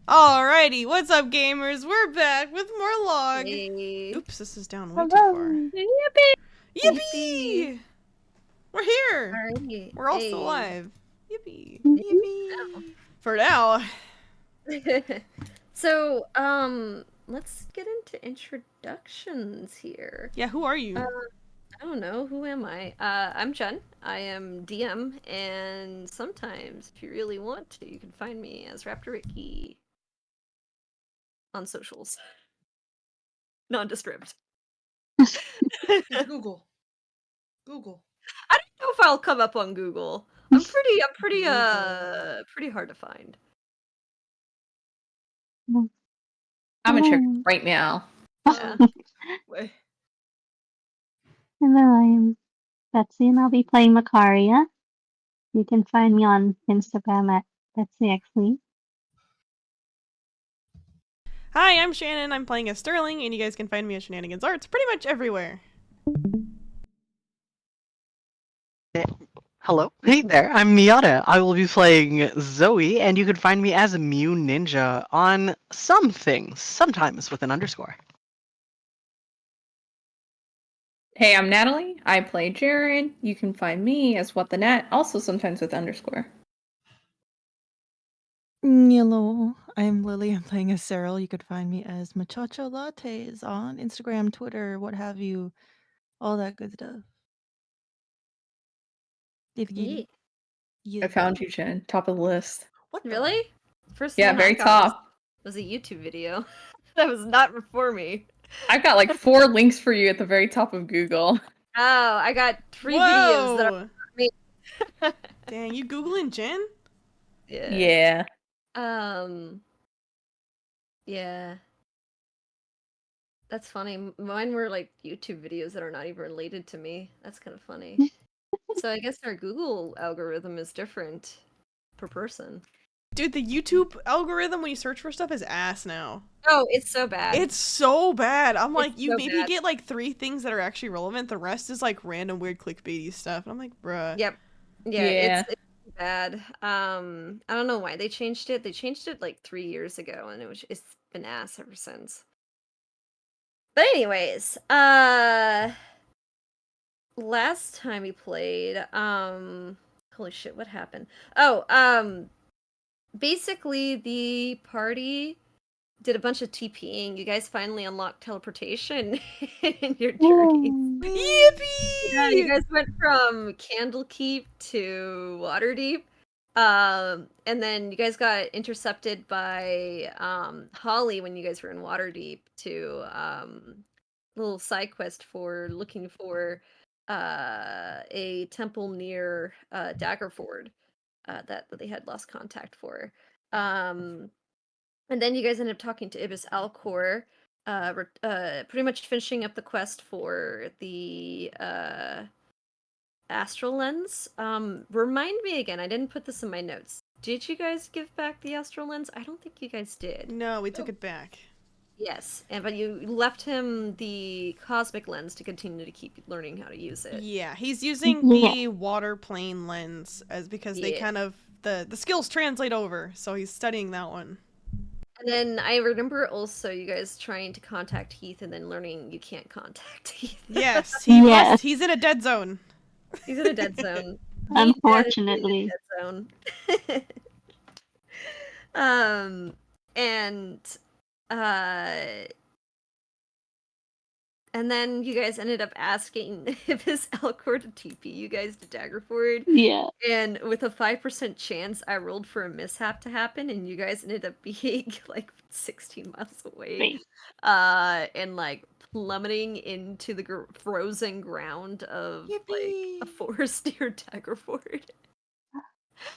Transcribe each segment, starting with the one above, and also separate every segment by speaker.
Speaker 1: Alrighty, what's up, gamers? We're back with more log.
Speaker 2: Hey.
Speaker 1: Oops, this is down way too far.
Speaker 2: Yippee!
Speaker 1: Yippee! We're here.
Speaker 2: Alrighty.
Speaker 1: We're all still alive. Yippee!
Speaker 2: Yippee!
Speaker 1: For now.
Speaker 2: So, let's get into introductions here.
Speaker 1: Yeah, who are you?
Speaker 2: I don't know. Who am I? I'm Jen. I am DM, and sometimes, if you really want to, you can find me as Raptor Ricky on socials. Nondescript.
Speaker 3: Google.
Speaker 2: I don't know if I'll come up on Google. I'm pretty hard to find.
Speaker 3: I'm gonna check right now.
Speaker 2: Yeah.
Speaker 4: Hello, I'm Betsy, and I'll be playing Macaria. You can find me on Instagram at s3e03.
Speaker 1: Hi, I'm Shannon. I'm playing as Sterling, and you guys can find me at Shenanigans Arts pretty much everywhere.
Speaker 5: Hello. Hey there, I'm Miata. I will be playing Zoe, and you can find me as a Mew Ninja on some things, sometimes with an underscore.
Speaker 3: Hey, I'm Natalie. I play Jaren. You can find me as What the Net, also sometimes with underscore.
Speaker 6: Hello, I'm Lily. I'm playing as Cyril. You could find me as Machacho Lattes on Instagram, Twitter, what have you, all that good stuff.
Speaker 3: I found you, Jen. Top of the list.
Speaker 1: What?
Speaker 2: Really? First
Speaker 3: Yeah,
Speaker 2: one
Speaker 3: very
Speaker 2: I got
Speaker 3: top.
Speaker 2: was a YouTube video. That was not for me.
Speaker 3: I've got like 4 links for you at the very top of Google.
Speaker 2: Oh, I got 3 videos that are me.
Speaker 1: Dang, you Googling Jen?
Speaker 3: Yeah.
Speaker 2: Yeah. That's funny. Mine were like YouTube videos that are not even related to me. That's kind of funny. So I guess our Google algorithm is different per person.
Speaker 1: Dude, the YouTube algorithm when you search for stuff is ass now.
Speaker 2: Oh, it's so bad.
Speaker 1: It's so bad. I'm like, you
Speaker 2: so
Speaker 1: maybe
Speaker 2: bad.
Speaker 1: get like 3 things that are actually relevant. The rest is like random weird clickbaity stuff. And I'm like, bruh.
Speaker 2: Yep. Yeah. It's bad. I don't know why they changed it. They changed it like 3 years ago, and it's been ass ever since. But anyways, last time we played, holy shit, what happened? Oh, basically the party did a bunch of TPing. You guys finally unlocked teleportation in your journeys.
Speaker 1: Yippee!
Speaker 2: Yeah, you guys went from Candlekeep to Waterdeep. And then you guys got intercepted by Holly when you guys were in Waterdeep to little side quest for looking for a temple near Daggerford that they had lost contact for. And then you guys ended up talking to Ibis Alcor, pretty much finishing up the quest for the Astral Lens. Remind me again, I didn't put this in my notes. Did you guys give back the Astral Lens? I don't think you guys did.
Speaker 1: No, we took it back.
Speaker 2: Yes, but you left him the Cosmic Lens to continue to keep learning how to use it.
Speaker 1: Yeah, he's using the water plane lens as because they kind of the skills translate over, so he's studying that one.
Speaker 2: And then I remember also you guys trying to contact Heath and then learning you can't contact Heath.
Speaker 1: Yes, he must. He's in a dead zone.
Speaker 2: He's in a dead zone.
Speaker 4: Unfortunately.
Speaker 2: Dead zone. And then you guys ended up asking if his Alcor to TP you guys to Daggerford.
Speaker 4: Yeah.
Speaker 2: And with a 5% chance, I rolled for a mishap to happen, and you guys ended up being like 16 miles away. And like plummeting into the frozen ground of like a forest near Daggerford.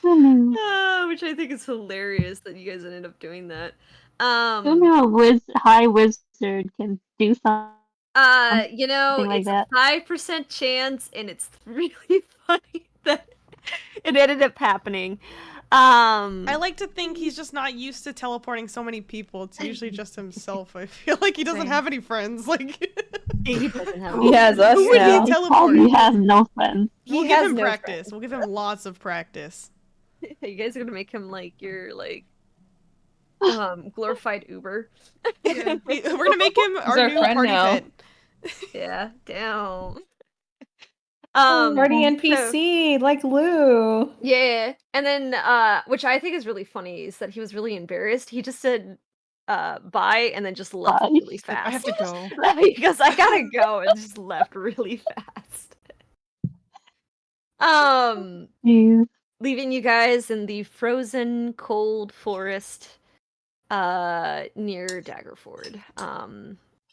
Speaker 2: Which I think is hilarious that you guys ended up doing that.
Speaker 4: I don't know, high wizard can do something.
Speaker 2: You know, it's a 5% chance, and it's really funny that it ended up happening.
Speaker 1: I like to think he's just not used to teleporting so many people. It's usually just himself. I feel like he doesn't have any friends. Like
Speaker 2: he doesn't have.
Speaker 3: He has us
Speaker 1: Who would
Speaker 3: now.
Speaker 1: he teleport?
Speaker 4: He has no friends.
Speaker 1: We'll give him practice. We'll give him lots of practice.
Speaker 2: You guys are gonna make him like your like glorified Uber.
Speaker 1: Yeah. We're gonna make him
Speaker 3: He's
Speaker 1: our
Speaker 3: our
Speaker 1: new
Speaker 3: friend
Speaker 1: party
Speaker 3: now.
Speaker 1: pet.
Speaker 2: Yeah, down.
Speaker 3: Party
Speaker 2: So,
Speaker 3: NPC like Lou.
Speaker 2: yeah, and then which I think is really funny is that he was really embarrassed. He just said bye and then just left
Speaker 4: Bye.
Speaker 2: really
Speaker 1: Like, I have
Speaker 2: fast.
Speaker 1: to go.
Speaker 2: Because I gotta go and just left really fast.
Speaker 4: You
Speaker 2: Leaving you guys in the frozen cold forest near Daggerford.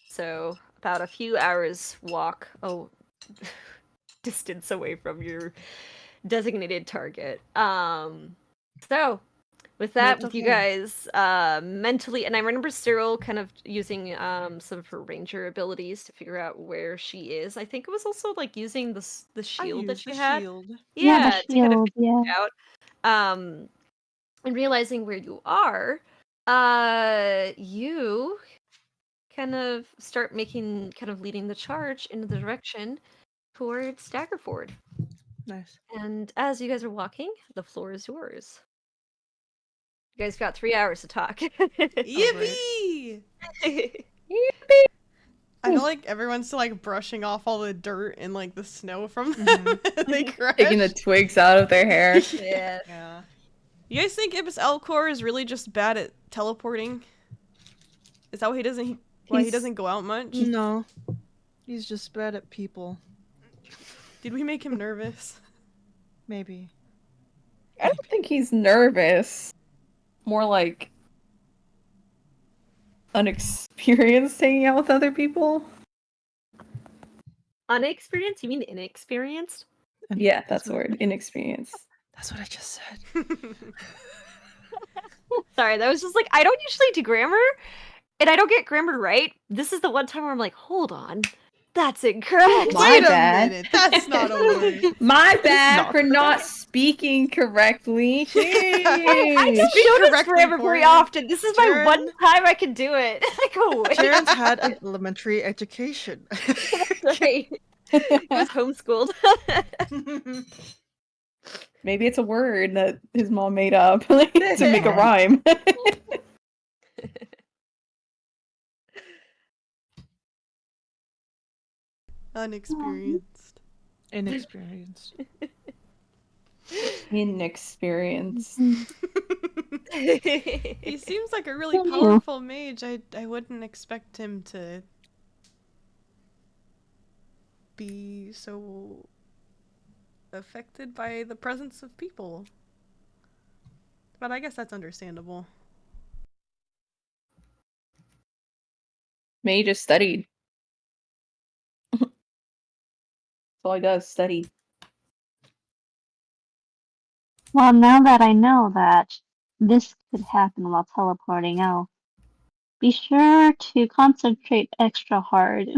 Speaker 2: So about a few hours walk distance away from your designated target. So with that,
Speaker 6: That's
Speaker 2: with you
Speaker 6: okay.
Speaker 2: guys mentally, and I remember Cyril kind of using some of her ranger abilities to figure out where she is. I think it was also like using the
Speaker 1: I
Speaker 2: shield that
Speaker 1: used
Speaker 2: she
Speaker 1: the
Speaker 2: had.
Speaker 1: shield.
Speaker 4: yeah, the
Speaker 2: Yeah, to kind of
Speaker 4: shield,
Speaker 2: figure
Speaker 4: yeah.
Speaker 2: it out. And realizing where you are, you kind of start making, kind of leading the charge in the direction towards Daggerford.
Speaker 6: Nice.
Speaker 2: And as you guys are walking, the floor is yours. You guys got 3 hours to talk.
Speaker 1: Yippee! I feel like everyone's still like brushing off all the dirt and like the snow from them. They crash.
Speaker 3: Taking the twigs out of their hair.
Speaker 2: Yeah.
Speaker 1: Yeah. You guys think Ibis Elcor is really just bad at teleporting? Is that why he doesn't
Speaker 3: He's-
Speaker 1: go out much?
Speaker 6: No. He's just bad at people.
Speaker 1: Did we make him nervous?
Speaker 6: Maybe.
Speaker 3: I don't think he's nervous. More like unexperienced hanging out with other people.
Speaker 2: Unexperienced? You mean inexperienced?
Speaker 6: And
Speaker 3: Yeah, that's the word. Inexperienced.
Speaker 6: That's what I just said.
Speaker 2: Sorry, that was just like, I don't usually do grammar, and I don't get grammar right. This is the one time where I'm like, hold on, that's incorrect.
Speaker 3: My
Speaker 1: Wait a
Speaker 3: bad.
Speaker 1: minute, that's not a word.
Speaker 3: My bad
Speaker 6: not
Speaker 3: for not speaking correctly.
Speaker 2: I
Speaker 3: Jeez.
Speaker 2: don't
Speaker 1: Speak
Speaker 2: show this
Speaker 1: correctly
Speaker 2: grammar
Speaker 1: for
Speaker 2: very
Speaker 1: you.
Speaker 2: often. This is my one
Speaker 6: Jaren-
Speaker 2: time I can do it. I go, wait.
Speaker 6: Jaren's had an elementary education.
Speaker 2: Sorry. I was homeschooled.
Speaker 3: Maybe it's a word that his mom made up to make a rhyme.
Speaker 1: Unexperienced.
Speaker 6: Inexperienced.
Speaker 3: Inexperienced.
Speaker 1: He seems like a really
Speaker 4: Thank you.
Speaker 1: powerful mage. I wouldn't expect him to be so affected by the presence of people. But I guess that's understandable.
Speaker 3: May just studied. That's all he does, study.
Speaker 4: Well, now that I know that this could happen while teleporting out, be sure to concentrate extra hard.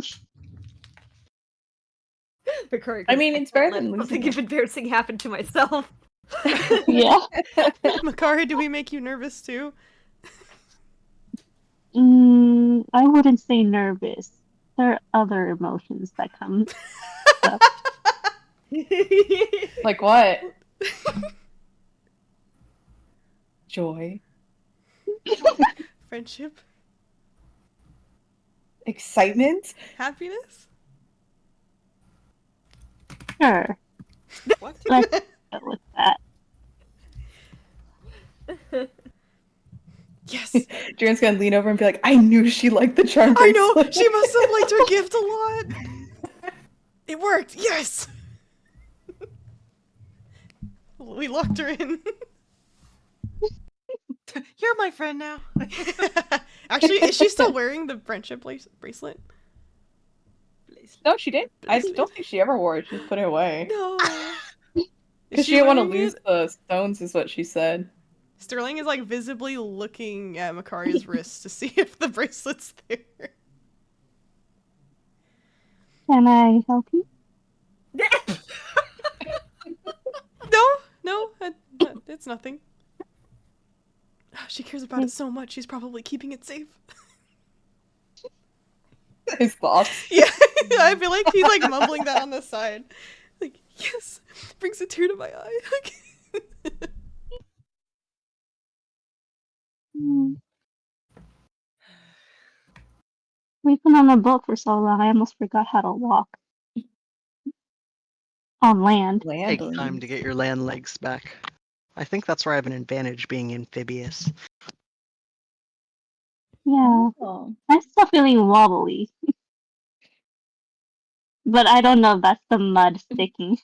Speaker 3: I mean, it's better than
Speaker 2: something
Speaker 3: losing.
Speaker 2: embarrassing happened to myself.
Speaker 4: Yeah.
Speaker 1: Makari, do we make you nervous too?
Speaker 4: I wouldn't say nervous. There are other emotions that come up.
Speaker 3: Like what? Joy.
Speaker 1: Friendship?
Speaker 3: Excitement?
Speaker 1: Happiness?
Speaker 4: Sure,
Speaker 1: What?
Speaker 4: let's go with that.
Speaker 1: Yes!
Speaker 3: Jaren's gonna lean over and be like, I knew she liked the charm
Speaker 1: I know!
Speaker 3: bracelet."
Speaker 1: She must have liked her gift a lot! It worked! Yes! We locked her in.
Speaker 6: You're my friend now.
Speaker 1: Actually, is she still wearing the friendship bracelet?
Speaker 3: No, she didn't. I don't think she ever wore it. She just put it away.
Speaker 1: No.
Speaker 3: Because she didn't want to lose the stones, is what she said.
Speaker 1: Sterling is like visibly looking at Makari's wrist to see if the bracelet's there.
Speaker 4: Can I help you?
Speaker 1: No, it's nothing. She cares about it so much, she's probably keeping it safe.
Speaker 3: His thoughts.
Speaker 1: Yeah, I feel like he's like mumbling that on the side. Like, yes, brings a tear to my eye.
Speaker 4: Hmm. We've been on a boat for so long, I almost forgot how to walk. On land.
Speaker 5: Take time to get your land legs back. I think that's where I have an advantage being amphibious.
Speaker 4: Yeah.
Speaker 3: Oh.
Speaker 4: I'm still feeling wobbly. But I don't know if that's the mud sticking.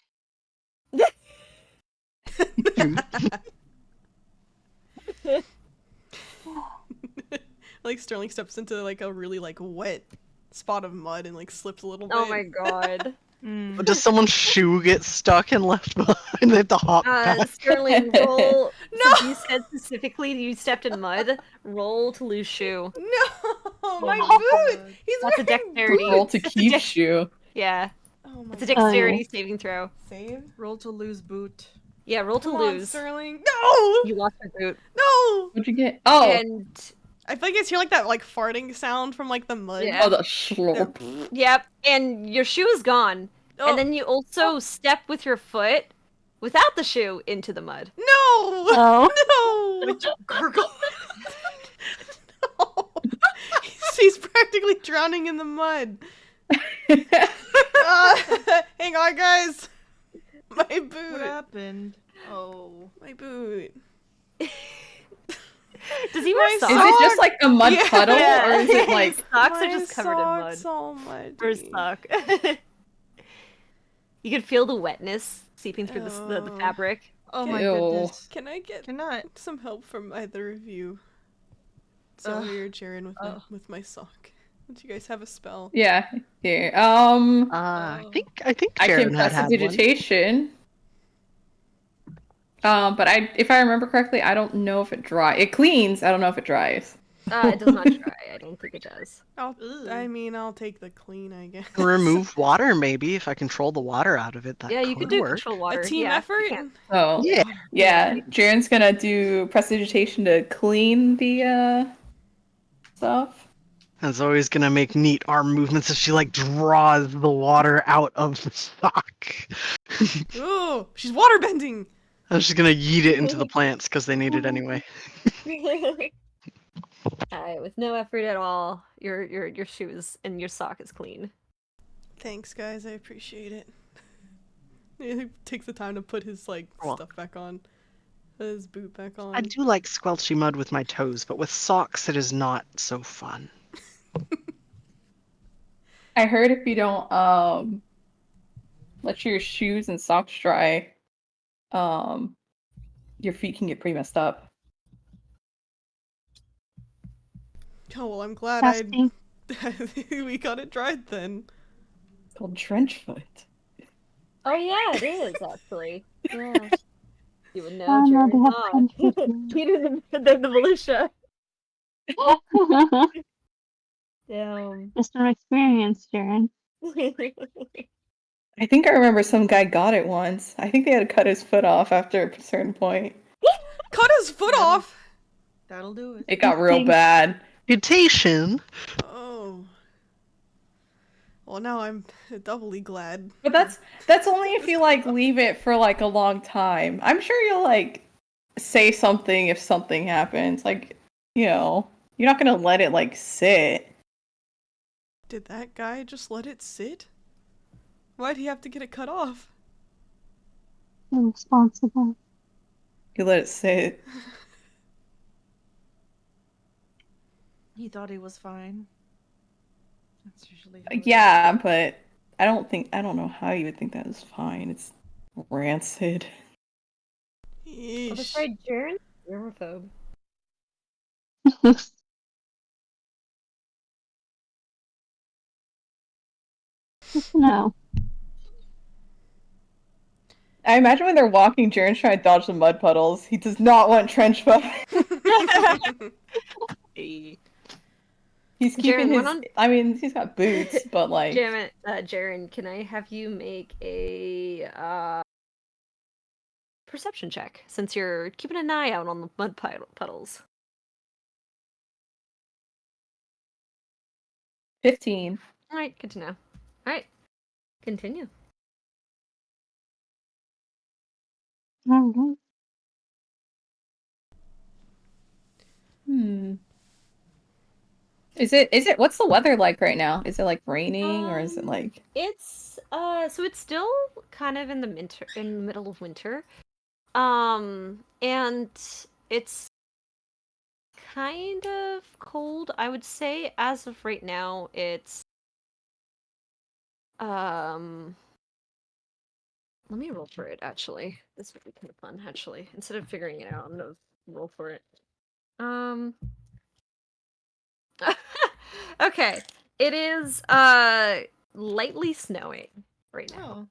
Speaker 1: Like Sterling steps into like a really like wet spot of mud and like slips a little bit.
Speaker 2: Oh my god.
Speaker 5: Does someone's shoe get stuck and left behind? They have to hop back.
Speaker 2: Sterling, roll.
Speaker 1: No!
Speaker 2: Since you said specifically you stepped in mud, roll to lose shoe.
Speaker 1: No, my
Speaker 6: my
Speaker 1: boot.
Speaker 6: God.
Speaker 1: He's
Speaker 2: That's a
Speaker 1: wearing
Speaker 2: dexterity.
Speaker 1: boots.
Speaker 3: Roll to
Speaker 2: It's a
Speaker 3: keep
Speaker 2: dex-
Speaker 3: shoe.
Speaker 2: Yeah,
Speaker 1: Oh my
Speaker 2: it's a
Speaker 1: god.
Speaker 2: dexterity
Speaker 4: yes.
Speaker 2: saving throw.
Speaker 1: Save.
Speaker 6: Roll to lose boot.
Speaker 2: Yeah, roll to
Speaker 1: Come on,
Speaker 2: lose.
Speaker 1: Sterling. No.
Speaker 2: You lost your boot.
Speaker 1: No.
Speaker 3: What'd you get? Oh,
Speaker 2: And
Speaker 1: I feel like it's hear like that like farting sound from like the mud.
Speaker 2: Yeah.
Speaker 3: oh, the slurp.
Speaker 2: yep, and your shoe is gone.
Speaker 1: Oh,
Speaker 2: And then you also step with your foot without the shoe into the mud.
Speaker 1: no.
Speaker 4: Oh.
Speaker 1: No. Gurgle. No. He's practically drowning in the mud. Hang on, guys. My
Speaker 6: What
Speaker 1: boot.
Speaker 6: happened? Oh.
Speaker 1: My boot.
Speaker 2: Does he wear
Speaker 1: My
Speaker 2: socks?
Speaker 3: Is it just like a mud
Speaker 1: Yeah.
Speaker 3: puddle,
Speaker 2: Yeah.
Speaker 3: or is it like?
Speaker 2: His socks
Speaker 1: My
Speaker 2: are just covered in mud.
Speaker 1: socks all muddy.
Speaker 2: Or his sock. You can feel the wetness seeping through the
Speaker 1: Oh.
Speaker 2: fabric.
Speaker 6: Oh my
Speaker 3: Ew.
Speaker 6: goodness.
Speaker 1: Can I get
Speaker 6: Cannot.
Speaker 1: some help from either of you? Zoe or Jaren with my sock. Don't you guys have a spell?
Speaker 3: Yeah. Here.
Speaker 5: I think
Speaker 3: I can
Speaker 5: Jaren had one.
Speaker 3: prestidigitation. But if I remember correctly, I don't know if it dries. It cleans. I don't know if it dries.
Speaker 2: It does not dry. I don't think it does.
Speaker 1: I'll
Speaker 6: Ugh.
Speaker 1: take the clean, I guess.
Speaker 5: Remove water, maybe if I control the water out of it. That
Speaker 2: Yeah, you
Speaker 5: could
Speaker 2: could do
Speaker 5: work.
Speaker 2: control water.
Speaker 1: A team
Speaker 2: yeah, you
Speaker 1: effort?
Speaker 2: can.
Speaker 3: Oh,
Speaker 5: Yeah.
Speaker 3: yeah. Jaren's gonna do prestidigitation to clean the stuff.
Speaker 5: And Zoe's gonna make neat arm movements as she like draws the water out of the sock.
Speaker 1: Ooh, she's waterbending!
Speaker 5: I'm just gonna yeet it into the plants because they need it anyway.
Speaker 2: Alright, with no effort at all, your shoes and your sock is clean.
Speaker 1: Thanks, guys, I appreciate it. He takes the time to put his like
Speaker 5: Well.
Speaker 1: stuff back on. His boot back on.
Speaker 5: I do like squelchy mud with my toes, but with socks it is not so fun.
Speaker 3: I heard if you don't let your shoes and socks dry, your feet can get pretty messed up.
Speaker 1: Oh well, I'm glad
Speaker 4: Testing.
Speaker 1: we got it dried then.
Speaker 3: It's called trench foot.
Speaker 2: Oh yeah, it is actually. Yeah. You would know,
Speaker 4: Oh no,
Speaker 2: Jared.
Speaker 4: they have
Speaker 2: Not.
Speaker 4: country
Speaker 2: Peter the militia. Damn.
Speaker 4: Just from experience, Jaren.
Speaker 3: I think I remember some guy got it once. I think they had to cut his foot off after a certain point.
Speaker 1: Cut his foot off!
Speaker 6: That'll do it.
Speaker 3: It got real
Speaker 4: Thanks.
Speaker 3: bad.
Speaker 5: Mutation.
Speaker 1: Oh. Well, now I'm doubly glad.
Speaker 3: But that's only if you like leave it for like a long time. I'm sure you'll like say something if something happens. Like, you're not gonna let it like sit.
Speaker 1: Did that guy just let it sit? Why'd he have to get it cut off?
Speaker 4: Irresponsible.
Speaker 3: You let it sit.
Speaker 6: He thought he was fine. That's usually how it
Speaker 3: Yeah, but I don't know how you would think that is fine. It's rancid.
Speaker 1: Yeesh.
Speaker 2: Oh, that's right, Jaren. Germaphobe.
Speaker 4: No.
Speaker 3: I imagine when they're walking, Jaren's trying to dodge the mud puddles. He does not want trench foot.
Speaker 2: Hey.
Speaker 3: He's keeping
Speaker 2: Jaren,
Speaker 3: his. He's got boots, but like.
Speaker 2: Jaren, can I have you make a perception check since you're keeping an eye out on the mud puddles?
Speaker 3: 15.
Speaker 2: All right, good to know. All right, continue.
Speaker 4: Alright.
Speaker 3: Is it what's the weather like right now? Is it like raining or is it like
Speaker 2: It's so it's still kind of in the middle of winter. And it's kind of cold, I would say. As of right now, it's let me roll for it actually. This would be kind of fun, actually. Instead of figuring it out, I'm gonna roll for it. Okay. It is lightly snowing right now.
Speaker 6: Oh.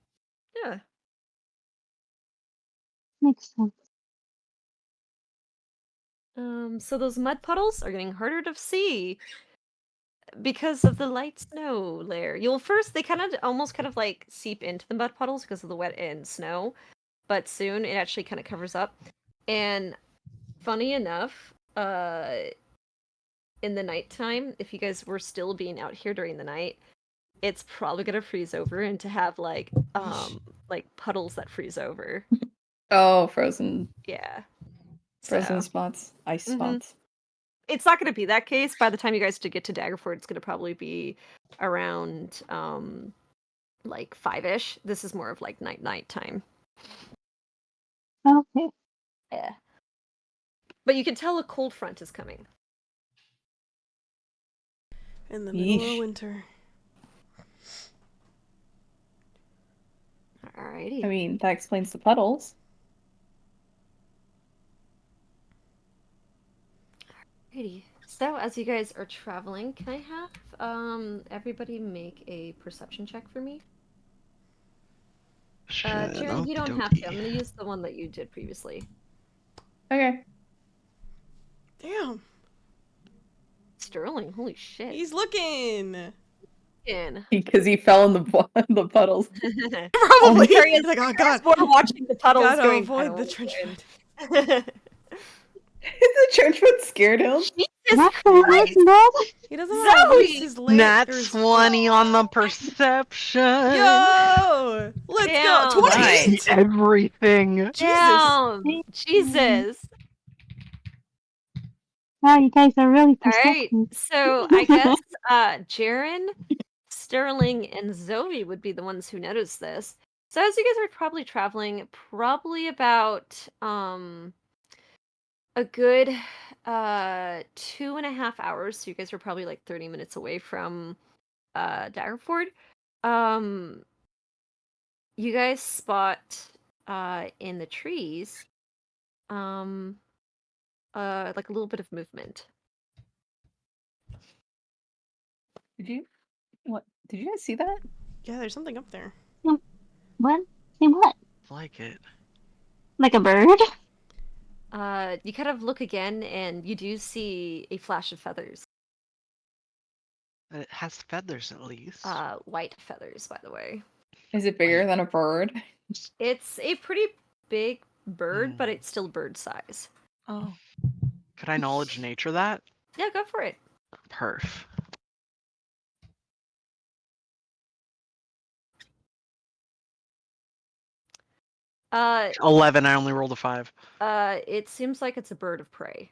Speaker 2: Yeah.
Speaker 4: Makes sense.
Speaker 2: So those mud puddles are getting harder to see because of the light snow layer. They kind of almost kind of like seep into the mud puddles because of the wet and snow, but soon it actually kind of covers up. And funny enough, in the nighttime, if you guys were still being out here during the night, it's probably gonna freeze over and to have like puddles that freeze over.
Speaker 3: frozen
Speaker 2: Yeah.
Speaker 3: frozen
Speaker 2: So
Speaker 3: spots, ice
Speaker 2: Mhm.
Speaker 3: spots?
Speaker 2: it's not going to be that case. By the time you guys to get to Daggerford, it's going to probably be around like 5-ish. This is more of like night time.
Speaker 4: Okay.
Speaker 2: Yeah. But you can tell a cold front is coming.
Speaker 1: In the middle of
Speaker 3: Yeesh.
Speaker 1: winter.
Speaker 2: Alrighty.
Speaker 3: I mean, that explains the puddles.
Speaker 2: Alrighty. So as you guys are traveling, can I have everybody make a perception check for me?
Speaker 5: Shit,
Speaker 2: Jaren, you don't have to. I'm
Speaker 5: okey-dokey.
Speaker 2: going to use the one that you did previously.
Speaker 3: Okay.
Speaker 1: Damn.
Speaker 2: Sterling, holy shit.
Speaker 1: He's looking.
Speaker 2: In.
Speaker 3: Because he fell in the puddles.
Speaker 1: Probably.
Speaker 2: Harry is,
Speaker 1: He's like, oh god.
Speaker 2: more watching the puddles
Speaker 1: Gotta
Speaker 2: going.
Speaker 1: avoid the trench foot.
Speaker 3: The trench foot scared him.
Speaker 2: Jesus
Speaker 4: What the
Speaker 2: Christ!
Speaker 4: heck, Ned?
Speaker 1: He doesn't want to lose
Speaker 2: Zoe!
Speaker 1: his leg.
Speaker 5: Nat
Speaker 1: or his
Speaker 5: 20 on the perception.
Speaker 1: Yo! Let's
Speaker 2: Damn.
Speaker 1: go. 20!
Speaker 3: Nice.
Speaker 5: Everything.
Speaker 1: Jesus.
Speaker 2: Damn! Jesus!
Speaker 4: Wow, you guys are really
Speaker 2: Alright,
Speaker 4: perceptive.
Speaker 2: so I guess Jaren, Sterling, and Zoe would be the ones who noticed this. So as you guys are probably traveling, probably about a good 2.5 hours. So you guys are probably like 30 minutes away from Daggerford. You guys spot in the trees like a little bit of movement.
Speaker 3: Did you guys see that?
Speaker 1: Yeah, there's something up there.
Speaker 4: What? Say what?
Speaker 5: Like it.
Speaker 4: Like a bird?
Speaker 2: You kind of look again and you do see a flash of feathers.
Speaker 5: It has feathers at least.
Speaker 2: White feathers, by the way.
Speaker 3: Is it bigger
Speaker 5: Wait.
Speaker 3: than a bird?
Speaker 2: It's a pretty big bird, but it's still bird size.
Speaker 6: Oh.
Speaker 5: Could I knowledge nature that?
Speaker 2: Yeah, go for it.
Speaker 5: Perf. 11, I only rolled a 5.
Speaker 2: It seems like it's a bird of prey.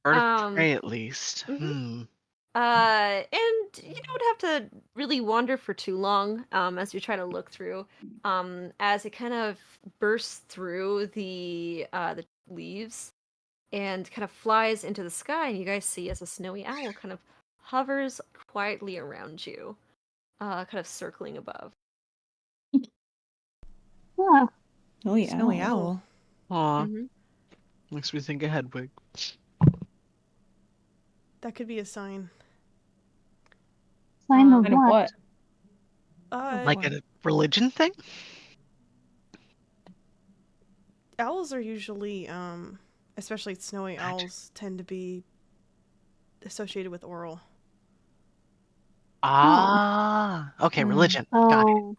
Speaker 5: Bird of prey at least.
Speaker 2: And you don't have to really wander for too long as you try to look through. As it kind of bursts through the leaves and kind of flies into the sky, and you guys see as a snowy owl kind of hovers quietly around you, kind of circling above.
Speaker 4: Oh,
Speaker 3: Oh yeah.
Speaker 6: Snowy owl.
Speaker 5: Aw.
Speaker 2: Mhm.
Speaker 5: Makes me think of Hedwig.
Speaker 1: That could be a sign.
Speaker 4: sign of
Speaker 3: Kind of
Speaker 4: what?
Speaker 3: what?
Speaker 5: Like a religion thing?
Speaker 1: Owls are usually, especially snowy owls, tend to be associated with oral.
Speaker 5: Ah. Okay, religion. Got it.
Speaker 4: Oh,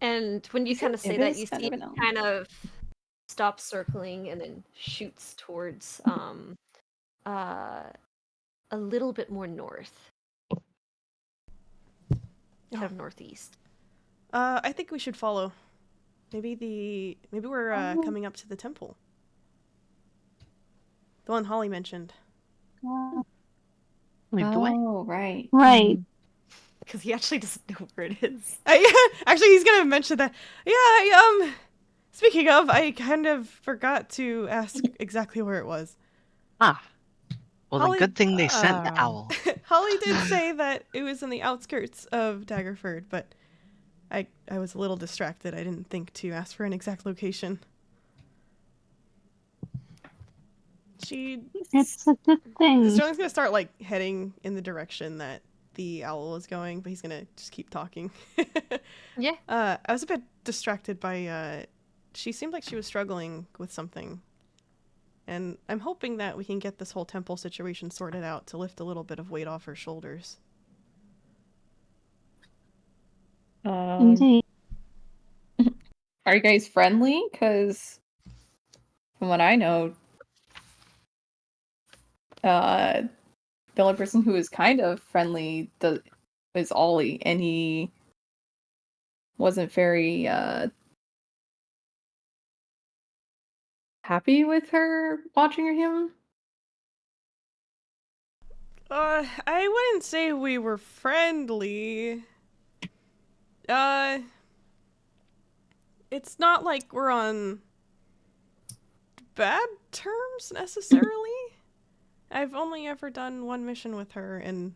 Speaker 2: And when you kind of say
Speaker 3: It
Speaker 2: that,
Speaker 3: is
Speaker 2: you
Speaker 3: kind
Speaker 2: see
Speaker 3: of
Speaker 2: it
Speaker 3: an owl.
Speaker 2: kind of stops circling and then shoots towards a little bit more north, kind of northeast.
Speaker 1: I think we should follow. Maybe we're coming up to the temple. The one Holly mentioned.
Speaker 5: Lead the way.
Speaker 3: Oh, right.
Speaker 4: Right.
Speaker 2: Because he actually doesn't know where it is.
Speaker 1: Actually, he's gonna mention that. Yeah, speaking of, I kind of forgot to ask exactly where it was.
Speaker 5: Ah. Well, then
Speaker 1: Holly,
Speaker 5: good thing they sent the owl.
Speaker 1: Holly did say that it was in the outskirts of Daggerford, but I was a little distracted. I didn't think to ask for an exact location.
Speaker 4: It's a good thing.
Speaker 1: Sterling's gonna start like heading in the direction that the owl is going, but he's gonna just keep talking.
Speaker 2: Yeah.
Speaker 1: I was a bit distracted by she seemed like she was struggling with something. And I'm hoping that we can get this whole temple situation sorted out to lift a little bit of weight off her shoulders.
Speaker 4: Indeed.
Speaker 3: Are you guys friendly? Because from what I know, the only person who is kind of friendly is Ollie, and he wasn't very happy with her watching him.
Speaker 1: I wouldn't say we were friendly. It's not like we're on bad terms necessarily. I've only ever done one mission with her, and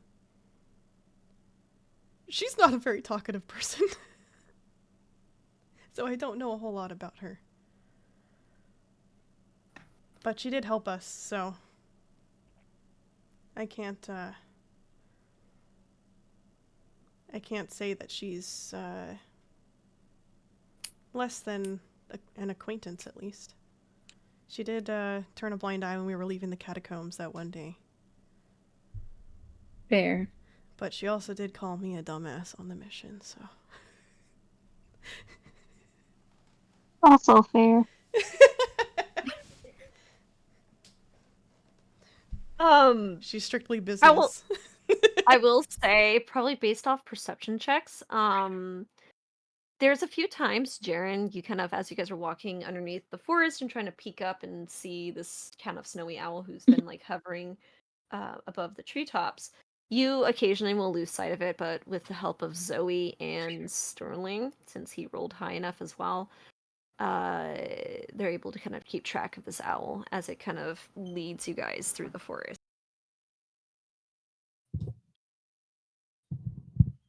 Speaker 1: she's not a very talkative person. So I don't know a whole lot about her. But she did help us, so I can't say that she's less than an acquaintance, at least. She did turn a blind eye when we were leaving the catacombs that one day.
Speaker 3: Fair.
Speaker 1: But she also did call me a dumbass on the mission, so.
Speaker 4: Also fair.
Speaker 1: She's strictly business.
Speaker 2: I will say, probably based off perception checks, there's a few times, Jaren, you kind of, as you guys are walking underneath the forest and trying to peek up and see this kind of snowy owl who's been like hovering above the treetops, you occasionally will lose sight of it, but with the help of Zoe and Sterling, since he rolled high enough as well, they're able to kind of keep track of this owl as it kind of leads you guys through the forest.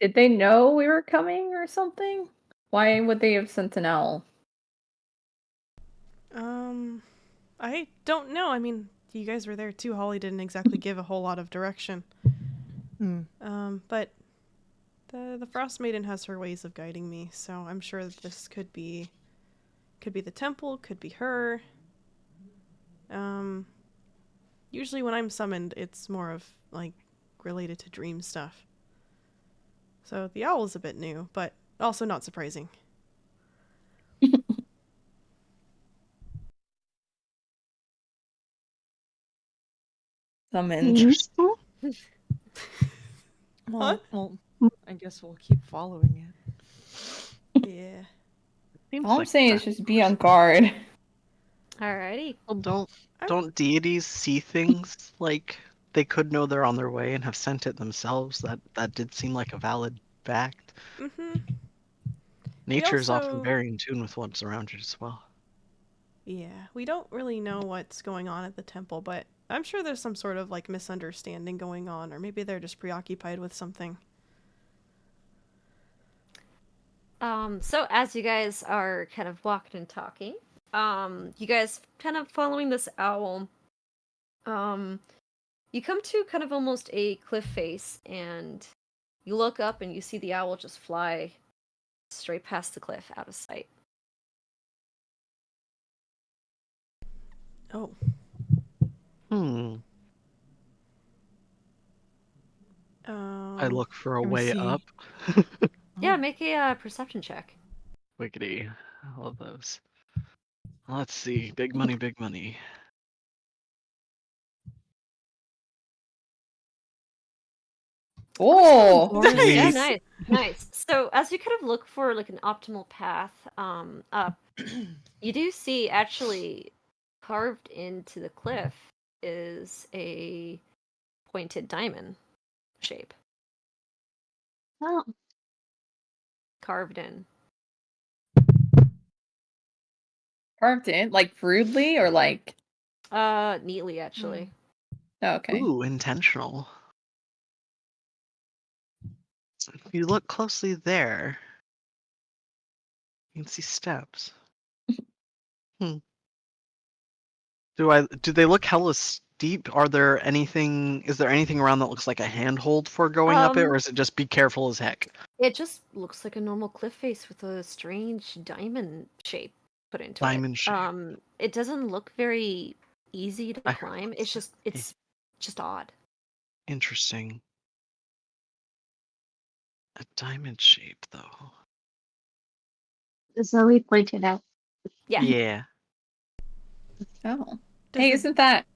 Speaker 3: Did they know we were coming or something? Why would they have sent an owl?
Speaker 1: I don't know. I mean, you guys were there too. Holly didn't exactly give a whole lot of direction. But the Frost Maiden has her ways of guiding me, so I'm sure that this could be the temple, could be her. Usually when I'm summoned, it's more of like related to dream stuff. So the owl is a bit new, but also not surprising.
Speaker 3: Summoned.
Speaker 4: Useful?
Speaker 1: Huh?
Speaker 6: Well, I guess we'll keep following it.
Speaker 1: Yeah.
Speaker 5: Seems
Speaker 3: All I'm
Speaker 5: like
Speaker 3: saying
Speaker 5: that.
Speaker 3: is just be on guard.
Speaker 2: Alrighty.
Speaker 5: Well, don't deities see things like they could know they're on their way and have sent it themselves? That did seem like a valid fact.
Speaker 1: Mm-hmm.
Speaker 5: Nature is
Speaker 1: also-
Speaker 5: often very in tune with what's around it as well.
Speaker 1: Yeah, we don't really know what's going on at the temple, but I'm sure there's some sort of like misunderstanding going on, or maybe they're just preoccupied with something.
Speaker 2: So as you guys are kind of walking and talking, you guys kind of following this owl, you come to kind of almost a cliff face, and you look up and you see the owl just fly straight past the cliff out of sight.
Speaker 1: Oh.
Speaker 5: I look for a
Speaker 6: Can we
Speaker 5: way
Speaker 6: see?
Speaker 5: up.
Speaker 2: Yeah, make a perception check.
Speaker 5: Wiggity. I love those. Let's see. Big money, big money.
Speaker 3: Oh,
Speaker 2: Yeah,
Speaker 5: Sweet.
Speaker 2: nice. So as you kind of look for like an optimal path up, you do see actually carved into the cliff is a pointed diamond shape
Speaker 4: Oh,
Speaker 2: carved in.
Speaker 3: Carved in, like rudely or like.
Speaker 2: Neatly actually.
Speaker 3: Oh, okay.
Speaker 5: Ooh, intentional. If you look closely there, you can see steps. Hmm. Do they look hella steep? Is there anything around that looks like a handhold for going up it, or is it just be careful as heck?
Speaker 2: It just looks like a normal cliff face with a strange diamond shape put into
Speaker 5: Diamond
Speaker 2: it.
Speaker 5: shape.
Speaker 2: It doesn't look very easy to
Speaker 5: I heard
Speaker 2: climb.
Speaker 5: that.
Speaker 2: It's just odd.
Speaker 5: Interesting. A diamond shape, though.
Speaker 4: Zoe pointed out.
Speaker 2: Yeah.
Speaker 5: Yeah.
Speaker 3: Oh.
Speaker 1: Does
Speaker 3: Hey,
Speaker 1: it-
Speaker 3: isn't that?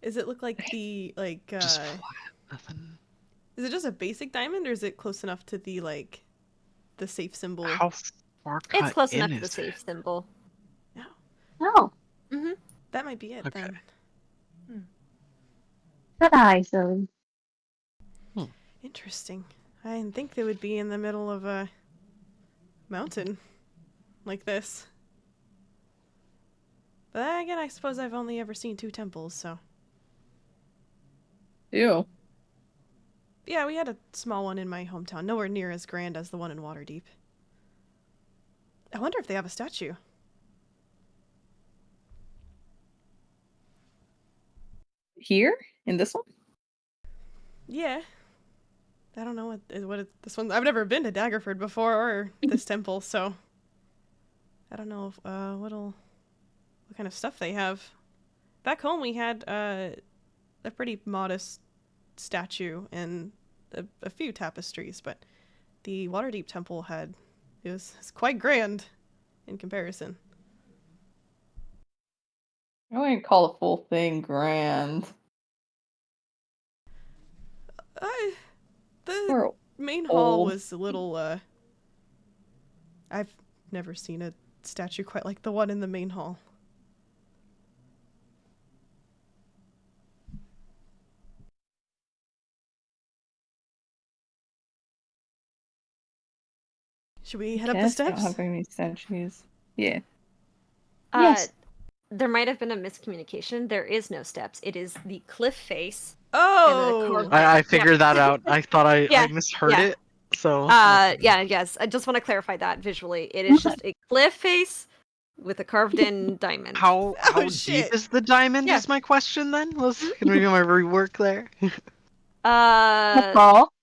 Speaker 1: Does it look like the
Speaker 5: Just flat. Nothing.
Speaker 1: is it just a basic diamond, or is it close enough to the safe symbol?
Speaker 5: How far
Speaker 2: It's
Speaker 5: cut
Speaker 2: close
Speaker 5: in
Speaker 2: enough to
Speaker 5: is
Speaker 2: the
Speaker 5: it?
Speaker 2: safe symbol.
Speaker 1: No,
Speaker 4: Oh,
Speaker 2: Mm-hmm.
Speaker 1: that might be it
Speaker 5: Okay.
Speaker 1: then.
Speaker 4: good eye, Zoe.
Speaker 1: Interesting. I didn't think they would be in the middle of a mountain like this. But then again, I suppose I've only ever seen 2 temples, so.
Speaker 3: Ew.
Speaker 1: Yeah, we had a small one in my hometown, nowhere near as grand as the one in Waterdeep. I wonder if they have a statue.
Speaker 3: Here in this one?
Speaker 1: Yeah. I don't know this one. I've never been to Daggerford before or this temple, so I don't know if, what kind of stuff they have. Back home, we had a pretty modest statue and a few tapestries, but the Waterdeep temple it's quite grand in comparison.
Speaker 3: I wouldn't call the full thing grand.
Speaker 1: The
Speaker 3: Or
Speaker 1: main hall
Speaker 3: old.
Speaker 1: was a little. I've never seen a statue quite like the one in the main hall. Should we head up the
Speaker 3: Guess I don't
Speaker 1: steps?
Speaker 3: have any statues. Yeah.
Speaker 4: Yes.
Speaker 2: There might have been a miscommunication. There is no steps. It is the cliff face.
Speaker 1: Oh,
Speaker 2: Yeah.
Speaker 5: I figured that out. I thought I
Speaker 2: Yeah,
Speaker 5: misheard
Speaker 2: yeah.
Speaker 5: it. So
Speaker 2: Yes. I just want to clarify that visually. It is just a cliff face with a carved in diamond.
Speaker 5: how deep
Speaker 1: shit.
Speaker 5: is the diamond?
Speaker 2: Yeah.
Speaker 5: Is my question then? Let's gonna do my rework there.
Speaker 4: How tall?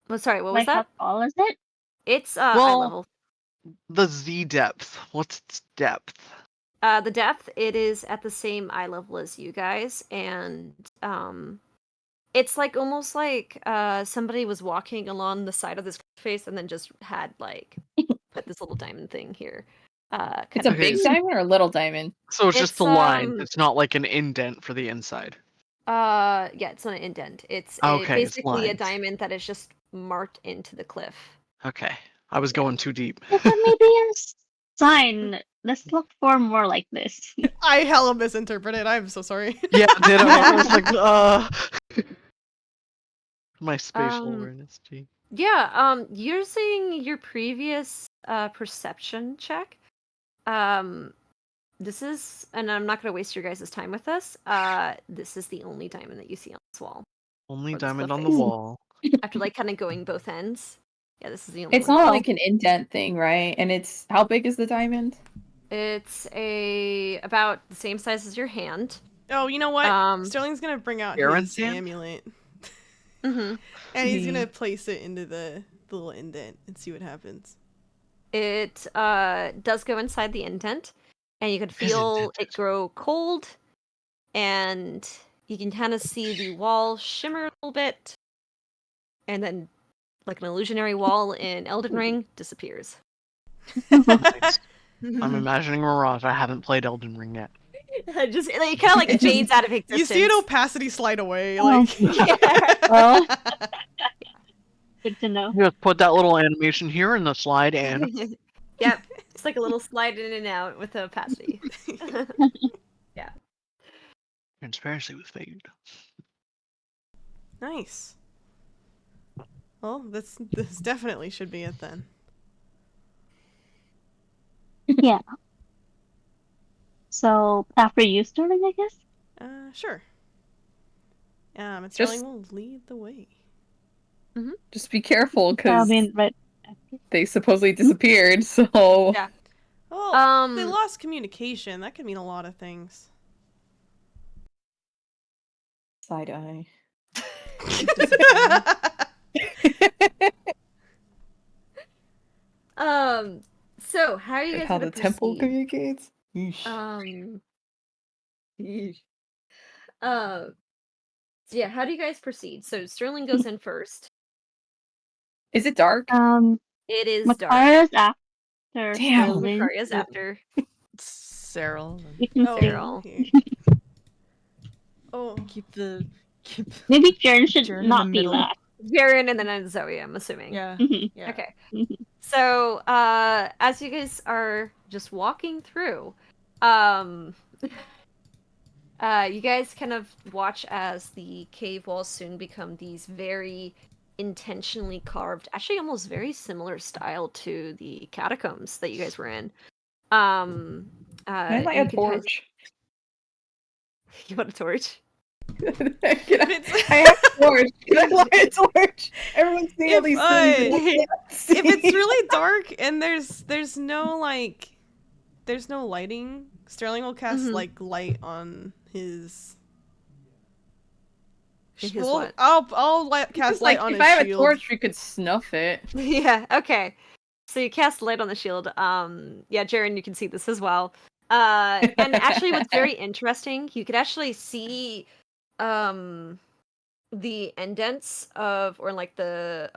Speaker 2: Well, sorry, what was
Speaker 4: Like, how
Speaker 2: that?
Speaker 4: tall is it?
Speaker 2: It's eye
Speaker 5: Well-
Speaker 2: level.
Speaker 5: The Z depth. What's its depth?
Speaker 2: The depth, it is at the same eye level as you guys, and it's like almost like somebody was walking along the side of this face and then just had like put this little diamond thing here.
Speaker 3: It's a
Speaker 5: Okay,
Speaker 3: big diamond or a little diamond?
Speaker 5: So it's just
Speaker 2: It's,
Speaker 5: the line. It's not like an indent for the inside.
Speaker 2: Yeah, it's not an indent. It's
Speaker 5: Okay, it's
Speaker 2: basically a
Speaker 5: lines.
Speaker 2: diamond that is just marked into the cliff.
Speaker 5: Okay. I was going too deep.
Speaker 4: Is that maybe a sign? Let's look for more like this.
Speaker 1: I hella misinterpreted. I'm so sorry.
Speaker 5: Yeah, ditto. I was like, my spatial
Speaker 2: Um,
Speaker 5: awareness. Gee.
Speaker 2: Yeah, using your previous perception check, this is, and I'm not going to waste your guys' time with this. This is the only diamond that you see on this wall.
Speaker 5: Only
Speaker 2: Or this
Speaker 5: diamond
Speaker 2: cliff
Speaker 5: on the
Speaker 2: face.
Speaker 5: wall.
Speaker 2: After like kind of going both ends. Yeah, this is the only
Speaker 3: It's
Speaker 2: one.
Speaker 3: not
Speaker 4: Oh.
Speaker 3: like an indent thing, right? And it's how big is the diamond?
Speaker 2: It's about the same size as your hand.
Speaker 1: Oh, you know what?
Speaker 2: Um,
Speaker 1: Sterling's gonna bring out
Speaker 5: Aaron's
Speaker 1: his
Speaker 5: hand?
Speaker 1: amulet,
Speaker 2: Mm-hmm.
Speaker 1: and he's gonna place it into the little indent and see what happens.
Speaker 2: It does go inside the indent, and you can feel it
Speaker 5: indented.
Speaker 2: grow cold, and you can kind of see the wall shimmer a little bit, and then, like an illusionary wall in Elden Ring, disappears.
Speaker 5: Nice. I'm imagining Mirage. I haven't played Elden Ring yet.
Speaker 2: Just it kind of like fades out of
Speaker 1: You
Speaker 2: existence.
Speaker 1: see an opacity slide away,
Speaker 4: Oh.
Speaker 1: like.
Speaker 4: Well, good to know.
Speaker 5: Just put that little animation here in the slide and
Speaker 2: Yep. It's like a little slide in and out with opacity. Yeah.
Speaker 5: Transparency with fade.
Speaker 1: Nice. Well, this definitely should be it then.
Speaker 4: Yeah. So after you, Sterling, I guess.
Speaker 1: Sure. And
Speaker 3: Just-
Speaker 1: Sterling will lead the way.
Speaker 3: Just be careful,
Speaker 4: I
Speaker 3: because
Speaker 4: mean, right.
Speaker 3: they supposedly disappeared, so...
Speaker 2: Yeah.
Speaker 1: Well, they lost communication. That could mean a lot of things.
Speaker 3: Side-eye.
Speaker 2: So how are you
Speaker 3: And
Speaker 2: guys
Speaker 3: how
Speaker 2: gonna
Speaker 3: the temple
Speaker 2: proceed?
Speaker 3: communicates? Yeesh.
Speaker 2: Yeesh. So yeah, how do you guys proceed? So Sterling goes in first.
Speaker 3: Is it dark?
Speaker 2: It is dark.
Speaker 4: Makara's after
Speaker 3: Damn.
Speaker 4: Sterling.
Speaker 2: Victoria's after
Speaker 6: Cyril.
Speaker 4: You can say.
Speaker 2: Cyril.
Speaker 1: here. Oh,
Speaker 6: Keep
Speaker 4: Maybe Jern should
Speaker 6: Jern in the
Speaker 4: not be
Speaker 6: middle.
Speaker 4: last.
Speaker 2: Jaren and then Zoe, I'm assuming.
Speaker 6: Yeah.
Speaker 4: Mhm.
Speaker 6: Yeah.
Speaker 2: Okay.
Speaker 4: Mhm.
Speaker 2: So, as you guys are just walking through, you guys kind of watch as the cave walls soon become these very intentionally carved, actually almost very similar style to the catacombs that you guys were in.
Speaker 3: Can I light a
Speaker 2: you can kind of-
Speaker 3: torch?
Speaker 2: You want a torch?
Speaker 3: I have a torch. Can I light a torch? Everyone's seeing all
Speaker 1: If,
Speaker 3: these things.
Speaker 1: if it's really dark and there's no there's no lighting, Sterling will cast
Speaker 2: Mhm.
Speaker 1: light on his.
Speaker 2: His
Speaker 1: Well,
Speaker 2: what?
Speaker 1: I'll cast light
Speaker 3: like,
Speaker 1: on
Speaker 3: if
Speaker 1: his
Speaker 3: I have
Speaker 1: shield.
Speaker 3: a torch, we could snuff it.
Speaker 2: Yeah, okay. So you cast light on the shield. Yeah, Jaren, you can see this as well. And actually what's very interesting, you could actually see the indents of, or like the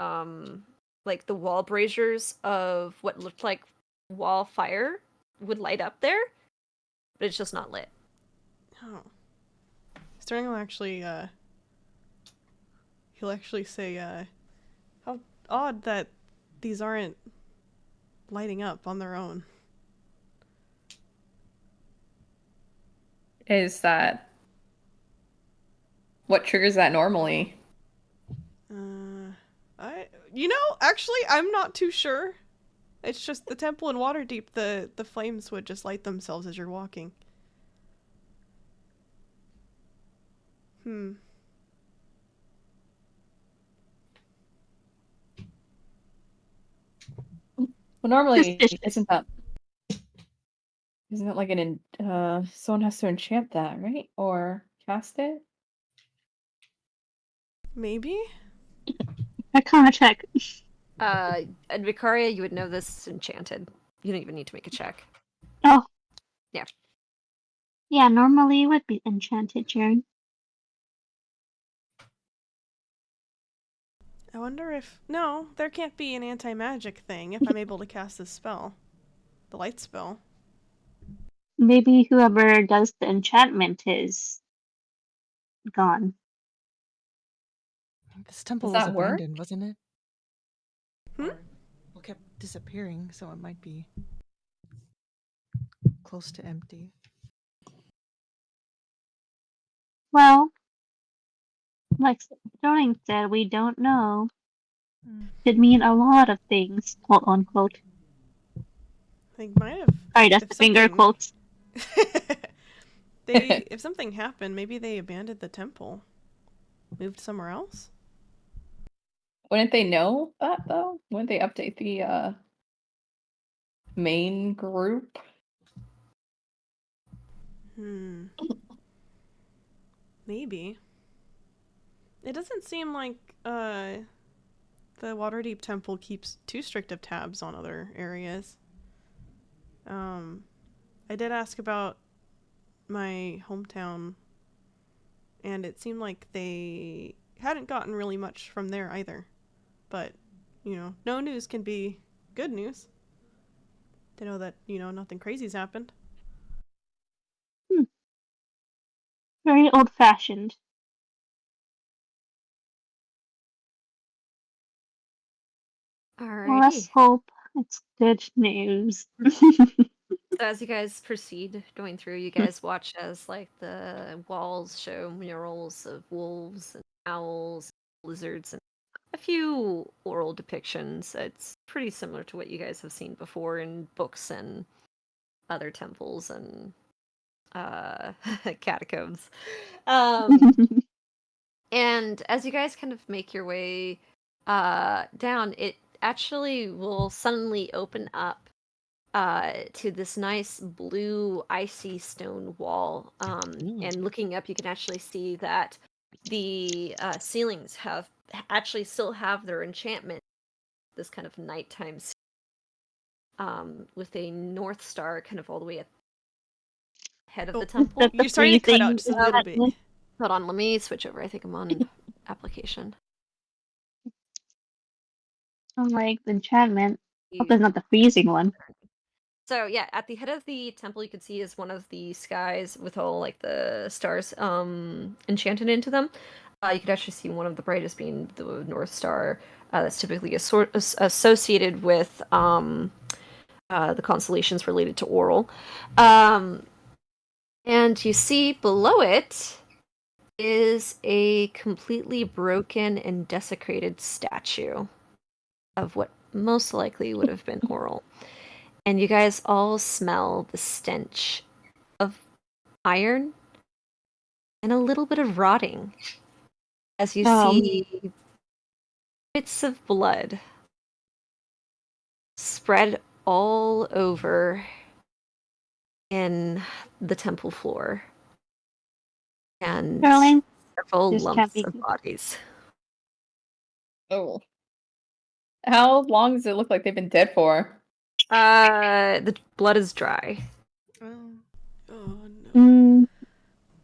Speaker 2: wall braziers of what looked like wall fire would light up there, but it's just not lit.
Speaker 1: Oh. Sterling will actually he'll actually say how odd that these aren't lighting up on their own.
Speaker 3: Is that... What triggers that normally?
Speaker 1: Actually I'm not too sure. It's just the temple in Waterdeep, the flames would just light themselves as you're walking.
Speaker 3: Well, normally,
Speaker 4: Suspicious.
Speaker 3: isn't that like someone has to enchant that, right? Or cast it?
Speaker 1: Maybe?
Speaker 4: Arcana check.
Speaker 2: And Vicaria, you would know this is enchanted. You don't even need to make a check.
Speaker 4: Oh.
Speaker 2: Yeah.
Speaker 4: Yeah, normally it would be enchanted, Jern.
Speaker 1: I wonder if... No, there can't be an anti-magic thing if I'm able to cast this spell. The light spell.
Speaker 4: Maybe whoever does the enchantment is gone.
Speaker 6: This temple
Speaker 3: Does
Speaker 6: was
Speaker 3: that work?
Speaker 6: abandoned, wasn't it?
Speaker 1: Hmm?
Speaker 6: Well, kept disappearing, so it might be close to empty.
Speaker 4: Well, like Sterling said, we don't know. Could mean a lot of things, quote unquote.
Speaker 1: They might have...
Speaker 4: Sorry, that's
Speaker 1: if
Speaker 4: the finger
Speaker 1: something-
Speaker 4: quotes.
Speaker 1: If something happened, maybe they abandoned the temple. Moved somewhere else?
Speaker 3: Wouldn't they know that, though? Wouldn't they update the main group?
Speaker 1: Maybe. It doesn't seem like the Waterdeep Temple keeps too strict of tabs on other areas. I did ask about my hometown, and it seemed like they hadn't gotten really much from there either. But, no news can be good news. To know that, nothing crazy's happened.
Speaker 4: Very old-fashioned.
Speaker 2: Alrighty.
Speaker 4: Well, let's hope It's good news.
Speaker 2: So as you guys proceed going through, you guys watch as like the walls show murals of wolves and owls, lizards, and a few oral depictions. It's pretty similar to what you guys have seen before in books and other temples and catacombs. And as you guys kind of make your way down, it actually will suddenly open up to this nice blue icy stone wall. And looking up, you can actually see that the ceilings actually still have their enchantment. This kind of nighttime, with a north star kind of all the way at the head of the temple.
Speaker 4: That the
Speaker 1: You're starting to cut
Speaker 4: breathing
Speaker 1: out just a
Speaker 4: is
Speaker 1: little bit.
Speaker 4: happening.
Speaker 2: Hold on, let me switch over. I think I'm on application.
Speaker 4: Like the enchantment. Hope it's not the freezing one.
Speaker 2: So yeah, at the head of the temple, you can see is one of the skies with all like the stars enchanted into them. You could actually see one of the brightest being the North Star. That's typically associated with the constellations related to Oral. And you see below it is a completely broken and desecrated statue of what most likely would have been Oral. And you guys all smell the stench of iron and a little bit of rotting as you see bits of blood spread all over in the temple floor and
Speaker 4: Caroline,
Speaker 2: several
Speaker 4: this can't
Speaker 2: lumps
Speaker 4: be
Speaker 2: of
Speaker 4: good.
Speaker 2: bodies.
Speaker 3: Oh. How long does it look like they've been dead for?
Speaker 2: The blood is dry.
Speaker 1: Oh no.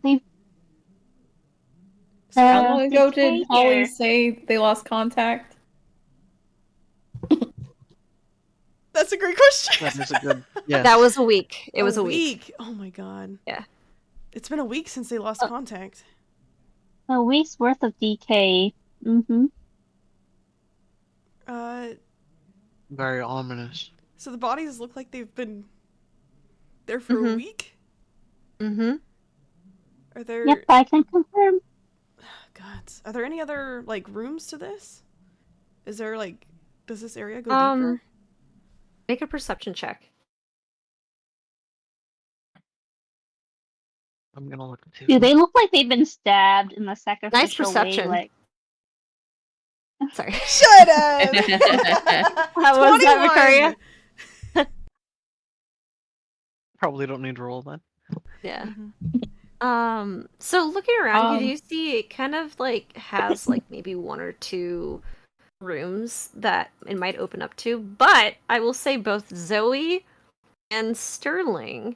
Speaker 4: They've
Speaker 3: How long ago did
Speaker 4: decay
Speaker 3: Holly
Speaker 4: here.
Speaker 3: say they lost contact?
Speaker 1: That's a great question.
Speaker 5: That is a good. Yes.
Speaker 2: That was a week. It was a week.
Speaker 1: Oh my god.
Speaker 2: Yeah.
Speaker 1: It's been a week since they lost contact.
Speaker 4: A week's worth of decay.
Speaker 5: Very ominous.
Speaker 1: So the bodies look like they've been there for a week?
Speaker 2: Mm-hmm.
Speaker 1: Are there
Speaker 4: Yep, I can confirm.
Speaker 1: God. Are there any other like rooms to this? Is there like does this area go deeper?
Speaker 2: Make a perception check.
Speaker 5: I'm gonna look too.
Speaker 4: Do they look like they've been stabbed in a sacrificial
Speaker 2: perception.
Speaker 4: way? Like
Speaker 2: Sorry.
Speaker 1: Shut up!
Speaker 2: How was that,
Speaker 1: 21!
Speaker 2: Vicaria?
Speaker 5: Probably don't need to roll then.
Speaker 2: Yeah. So looking around, you do see it kind of like has like maybe one or two rooms that it might open up to, but I will say both Zoe and Sterling,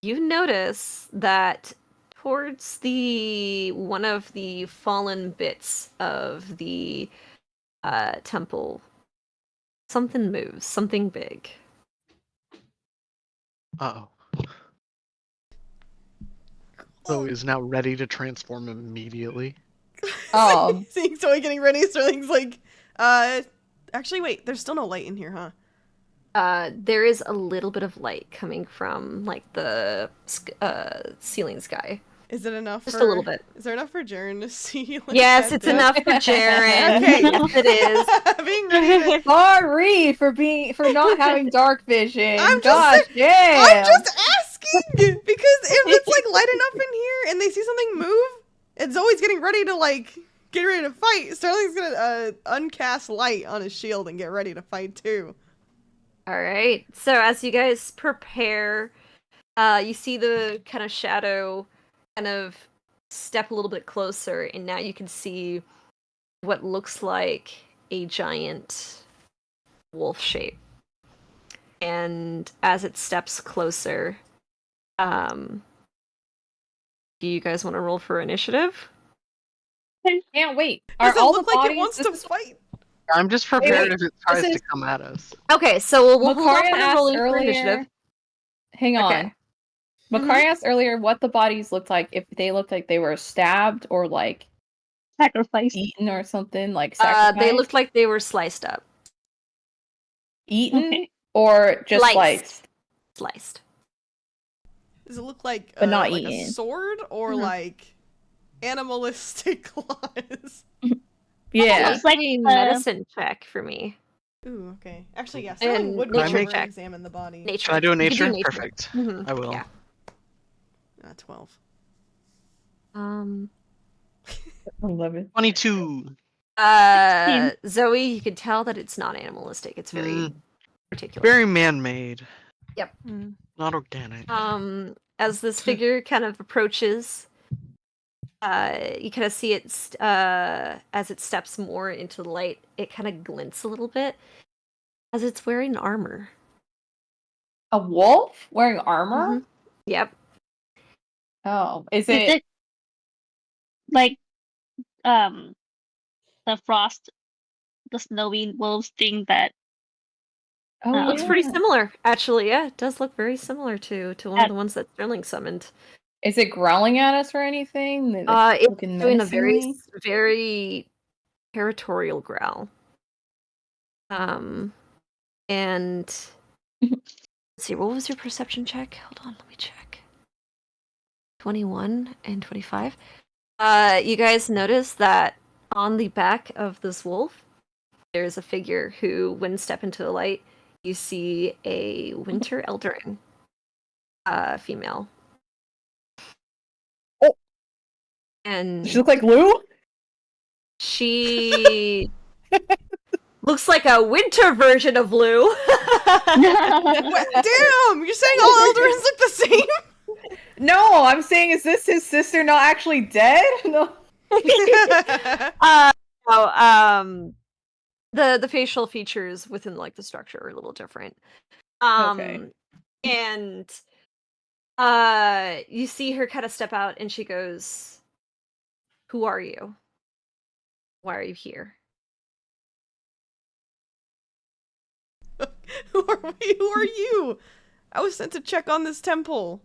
Speaker 2: you notice that towards the one of the fallen bits of the temple, something moves, something big.
Speaker 5: Uh-oh. Zoe is now ready to transform immediately.
Speaker 1: Seeing Zoe getting ready, Sterling's like, actually wait, there's still no light in here, huh?
Speaker 2: There is a little bit of light coming from like the ceiling sky.
Speaker 1: Is it enough
Speaker 2: Just
Speaker 1: for...
Speaker 2: a little bit.
Speaker 1: Is there enough for Jaren to see? Like,
Speaker 2: Yes,
Speaker 1: that
Speaker 2: it's
Speaker 1: depth?
Speaker 2: enough for Jaren.
Speaker 1: Okay.
Speaker 2: Yes, it is.
Speaker 1: Being ready to...
Speaker 3: Sorry for not having dark vision.
Speaker 1: I'm
Speaker 3: Gosh,
Speaker 1: just asking because if it's like light enough in here and they see something move, and Zoe's getting ready to like get ready to fight, Sterling's gonna uncast light on his shield and get ready to fight too.
Speaker 2: All right. So as you guys prepare, you see the kind of shadow kind of step a little bit closer, and now you can see what looks like a giant wolf shape. And as it steps closer, do you guys want to roll for initiative?
Speaker 3: Can't wait.
Speaker 1: Does
Speaker 3: Are
Speaker 1: it
Speaker 3: all
Speaker 1: look
Speaker 3: the
Speaker 1: like
Speaker 3: bodies,
Speaker 1: it wants to fight?
Speaker 5: I'm just prepared
Speaker 3: wait.
Speaker 5: if it tries
Speaker 3: This
Speaker 5: to
Speaker 3: is-
Speaker 5: come at us.
Speaker 2: Okay, so we'll hold off
Speaker 3: Makaria
Speaker 2: on
Speaker 3: asked
Speaker 2: rolling for
Speaker 3: earlier.
Speaker 2: initiative.
Speaker 3: Hang on.
Speaker 2: Okay.
Speaker 3: Makaria asked earlier what the bodies looked like, if they looked like they were stabbed or like
Speaker 4: sacrifice.
Speaker 3: eaten or something, like sacrificed.
Speaker 2: They looked like they were sliced up.
Speaker 3: Eaten
Speaker 4: Okay.
Speaker 3: or just
Speaker 2: Sliced.
Speaker 3: sliced?
Speaker 2: Sliced.
Speaker 1: Does it look like
Speaker 3: But not
Speaker 1: like a
Speaker 3: eaten.
Speaker 1: sword or
Speaker 2: Mhm.
Speaker 1: like animalistic claws?
Speaker 3: Yeah.
Speaker 4: Looks like
Speaker 2: a
Speaker 4: the-
Speaker 2: medicine check for me.
Speaker 1: Ooh, okay. Actually, yeah. Sterling
Speaker 2: And
Speaker 1: would
Speaker 2: nature
Speaker 1: probably
Speaker 2: check.
Speaker 1: examine the body.
Speaker 2: Nature.
Speaker 5: Should I do a
Speaker 2: You can
Speaker 5: nature? Perfect.
Speaker 2: Mhm,
Speaker 5: I will.
Speaker 2: Yeah.
Speaker 1: 12.
Speaker 3: 11.
Speaker 5: 22.
Speaker 2: Zoe, you can tell that it's not animalistic. It's very particular.
Speaker 5: Very man-made.
Speaker 6: Mm.
Speaker 5: Not organic.
Speaker 2: As this figure kind of approaches, you kind of see it as it steps more into the light. It kind of glints a little bit as it's wearing armor.
Speaker 3: A wolf wearing armor?
Speaker 2: Mhm. Yep.
Speaker 3: Oh, is
Speaker 4: Is
Speaker 3: it?
Speaker 4: it like the frost, the snowy wolves thing that
Speaker 3: Oh,
Speaker 2: Looks
Speaker 3: yeah.
Speaker 2: pretty similar, actually. Yeah, it does look very similar to one of the ones that Sterling summoned.
Speaker 3: Is it growling at us or anything?
Speaker 2: It's
Speaker 3: looking
Speaker 2: doing a
Speaker 3: menacingly?
Speaker 2: very territorial growl. And let's see, what was your perception check? Hold on, let me check. 21 and 25. You guys notice that on the back of this wolf, there's a figure who, when step into the light, you see a winter eldering female.
Speaker 3: Oh.
Speaker 2: And
Speaker 3: Does she look like Lou?
Speaker 2: she looks like a winter version of Lou.
Speaker 1: Damn! You're saying all Elderins look the same?
Speaker 3: No, I'm saying, is this his sister not actually dead? No.
Speaker 2: No, the facial features within like the structure are a little different.
Speaker 3: Okay.
Speaker 2: And you see her kind of step out and she goes, "Who are you? Why are you here?"
Speaker 1: Who are we? Who are you? I was sent to check on this temple.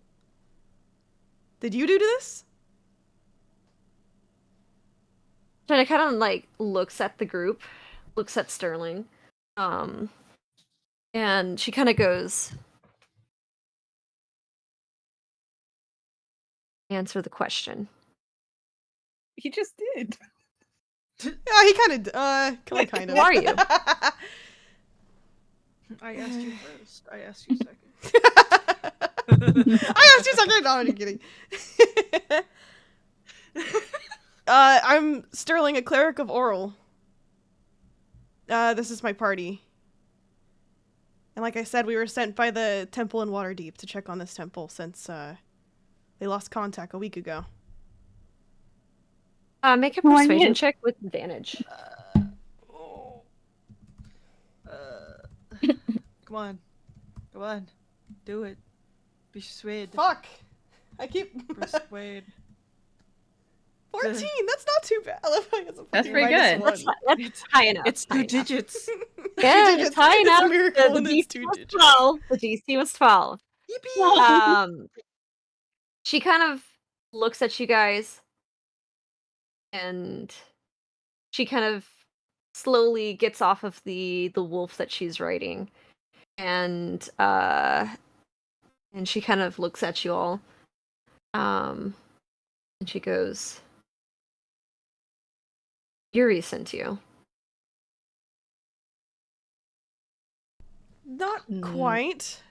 Speaker 1: Did you do this?
Speaker 2: Jenna kind of like looks at the group, looks at Sterling, and she kind of goes, "Answer the question."
Speaker 3: He just did.
Speaker 1: Yeah, he kind of.
Speaker 2: Who are you?
Speaker 7: I asked you first. I asked you second.
Speaker 1: I asked you second. No, I'm kidding. I'm Sterling, a cleric of Oral. This is my party. And like I said, we were sent by the temple in Waterdeep to check on this temple since they lost contact a week ago.
Speaker 2: Make a
Speaker 4: Who are
Speaker 2: persuasion
Speaker 4: you?
Speaker 2: check with advantage.
Speaker 7: Come on. Come on. Do it. Persuade.
Speaker 1: Fuck! I keep...
Speaker 7: Persuade.
Speaker 1: 14! That's not too bad. I love how he has a
Speaker 3: That's
Speaker 1: fucking
Speaker 3: pretty
Speaker 1: -1.
Speaker 3: good.
Speaker 2: That's high enough.
Speaker 7: It's
Speaker 2: high
Speaker 7: two
Speaker 2: enough.
Speaker 7: digits.
Speaker 2: Yeah,
Speaker 1: Two digits.
Speaker 2: it's high
Speaker 1: It's
Speaker 2: enough.
Speaker 1: a miracle
Speaker 2: The
Speaker 1: and it's
Speaker 2: DC
Speaker 1: 2
Speaker 2: was
Speaker 1: digits.
Speaker 2: 12. The DC was 12.
Speaker 7: Yippee!
Speaker 2: She kind of looks at you guys, and she kind of slowly gets off of the wolf that she's riding, and she kind of looks at you all, and she goes, "Yuri sent you."
Speaker 1: Not
Speaker 3: Hmm.
Speaker 1: quite.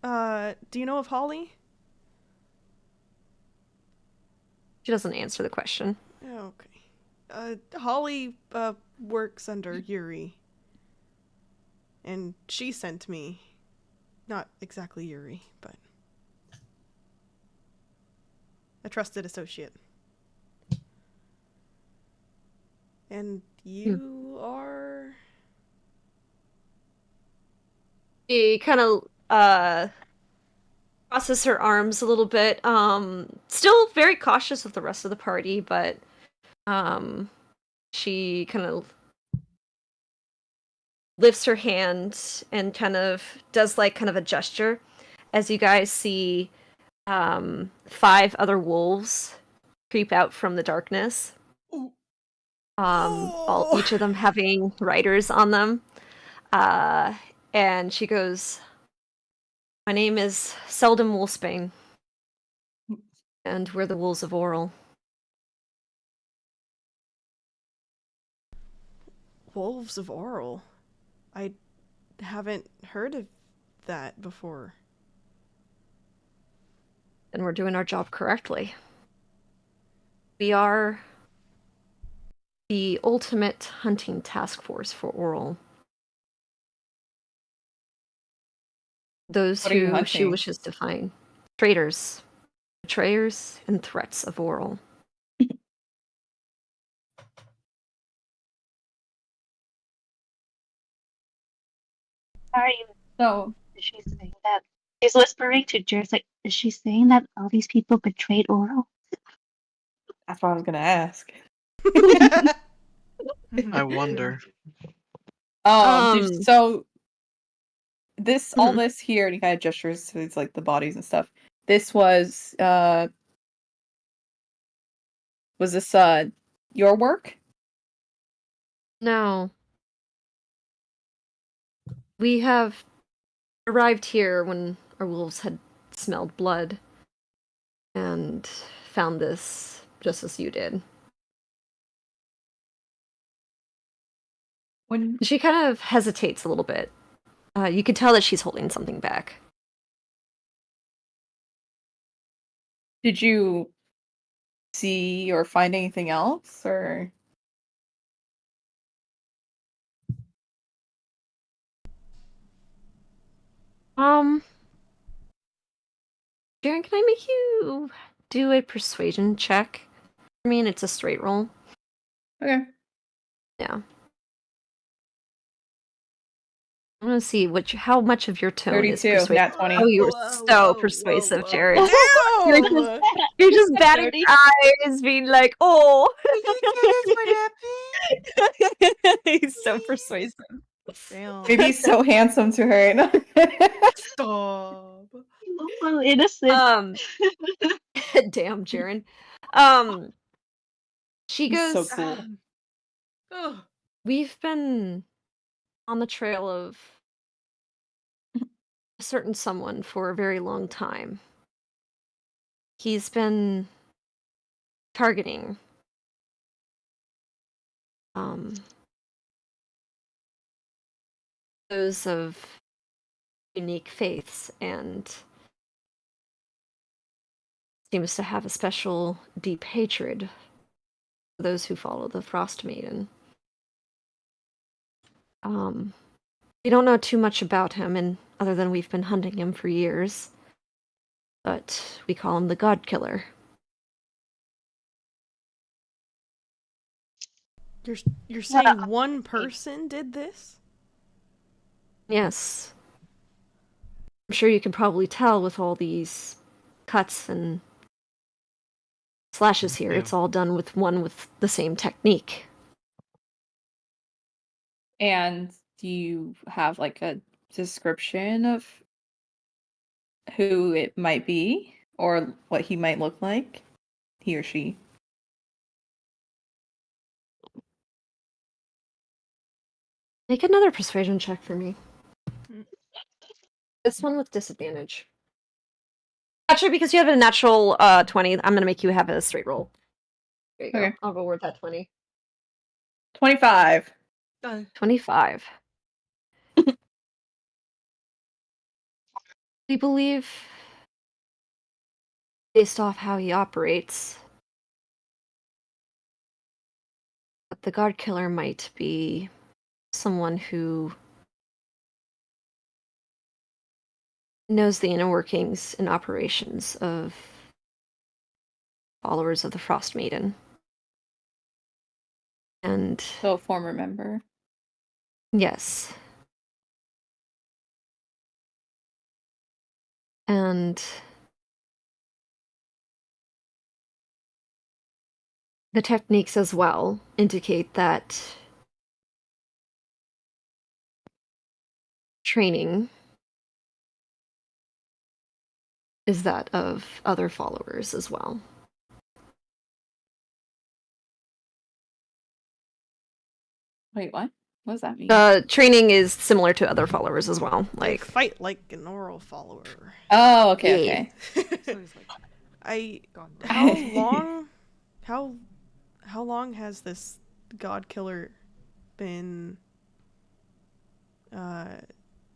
Speaker 1: Do you know of Holly?
Speaker 2: She doesn't answer the question.
Speaker 1: Okay. Holly, works under Yuri. And she sent me. Not exactly Yuri, but... a trusted associate. And you are...
Speaker 2: She kind of crosses her arms a little bit. Still very cautious of the rest of the party, but she kind of lifts her hand and kind of does like kind of a gesture as you guys see 5 other wolves creep out from the darkness. Each of them having riders on them. And she goes, "My name is Seldom Wolfsbane, and we're the Wolves of Oral."
Speaker 1: Wolves of Oral. I haven't heard of that before.
Speaker 2: And we're doing our job correctly. We are the ultimate hunting task force for Oral. Those
Speaker 3: What are you
Speaker 2: who she
Speaker 3: hunting?
Speaker 2: wishes to find. Traitors, betrayers, and threats of Oral.
Speaker 4: Are you?
Speaker 3: So,
Speaker 4: Is she saying that? She's whispering to Jared, like, is she saying that all these people betrayed Oral?
Speaker 3: that's what I was gonna ask.
Speaker 5: I wonder.
Speaker 3: So this all
Speaker 2: Mhm.
Speaker 3: this here, and he kind of gestures to these, like, the bodies and stuff. This was this your work?
Speaker 2: No. We have arrived here when our wolves had smelled blood and found this just as you did.
Speaker 3: When
Speaker 2: She kind of hesitates a little bit. You can tell that she's holding something back.
Speaker 3: did you see or find anything else, or
Speaker 2: Jaren, can I make you do a persuasion check? I mean, it's a straight roll.
Speaker 3: okay?
Speaker 2: Yeah. I want to see how much of your tone is
Speaker 3: 32,
Speaker 2: persuasive.
Speaker 3: nat 20.
Speaker 2: Oh, you were
Speaker 7: Whoa,
Speaker 2: so
Speaker 7: whoa,
Speaker 2: persuasive,
Speaker 7: whoa,
Speaker 2: Jared.
Speaker 7: whoa.
Speaker 1: Damn!
Speaker 2: You're just batting
Speaker 4: 30.
Speaker 2: eyes, being like, "Oh."
Speaker 7: You tell us what happened?
Speaker 2: He's so persuasive.
Speaker 1: Damn.
Speaker 3: Maybe he's so handsome to her.
Speaker 7: Stop.
Speaker 4: So innocent.
Speaker 2: Damn, Jaren. She
Speaker 3: He's
Speaker 2: goes,
Speaker 3: so cool.
Speaker 7: Ugh.
Speaker 2: "We've been on the trail of a certain someone for a very long time. He's been targeting um those of unique faiths and seems to have a special deep hatred for those who follow the Frost Maiden. We don't know too much about him, and other than we've been hunting him for years, but we call him the God Killer."
Speaker 1: You're saying one person did this?
Speaker 2: Yes. I'm sure you can probably tell with all these cuts and slashes here.
Speaker 5: Yeah.
Speaker 2: It's all done with the same technique.
Speaker 3: And do you have, like, a description of who it might be or what he might look like? He or she?
Speaker 2: Make another persuasion check for me.
Speaker 7: Mm.
Speaker 2: This one with disadvantage. Actually, because you have a natural 20, I'm gonna make you have a straight roll. There you go.
Speaker 3: Okay.
Speaker 2: I'll go with that 20.
Speaker 3: 25.
Speaker 2: 25. We believe, based off how he operates, that the God Killer might be someone who knows the inner workings and operations of followers of the Frost Maiden. And
Speaker 3: So a former member.
Speaker 2: yes. And the techniques as well indicate that training is that of other followers as well.
Speaker 3: Wait, what? What does that mean?
Speaker 2: Training is similar to other followers as well.
Speaker 1: Like
Speaker 2: Like,
Speaker 1: fight like an oral follower.
Speaker 3: Oh, okay,
Speaker 2: Yeah.
Speaker 3: okay.
Speaker 7: So he's like,
Speaker 1: I
Speaker 7: gone down.
Speaker 1: how long how long has this god killer been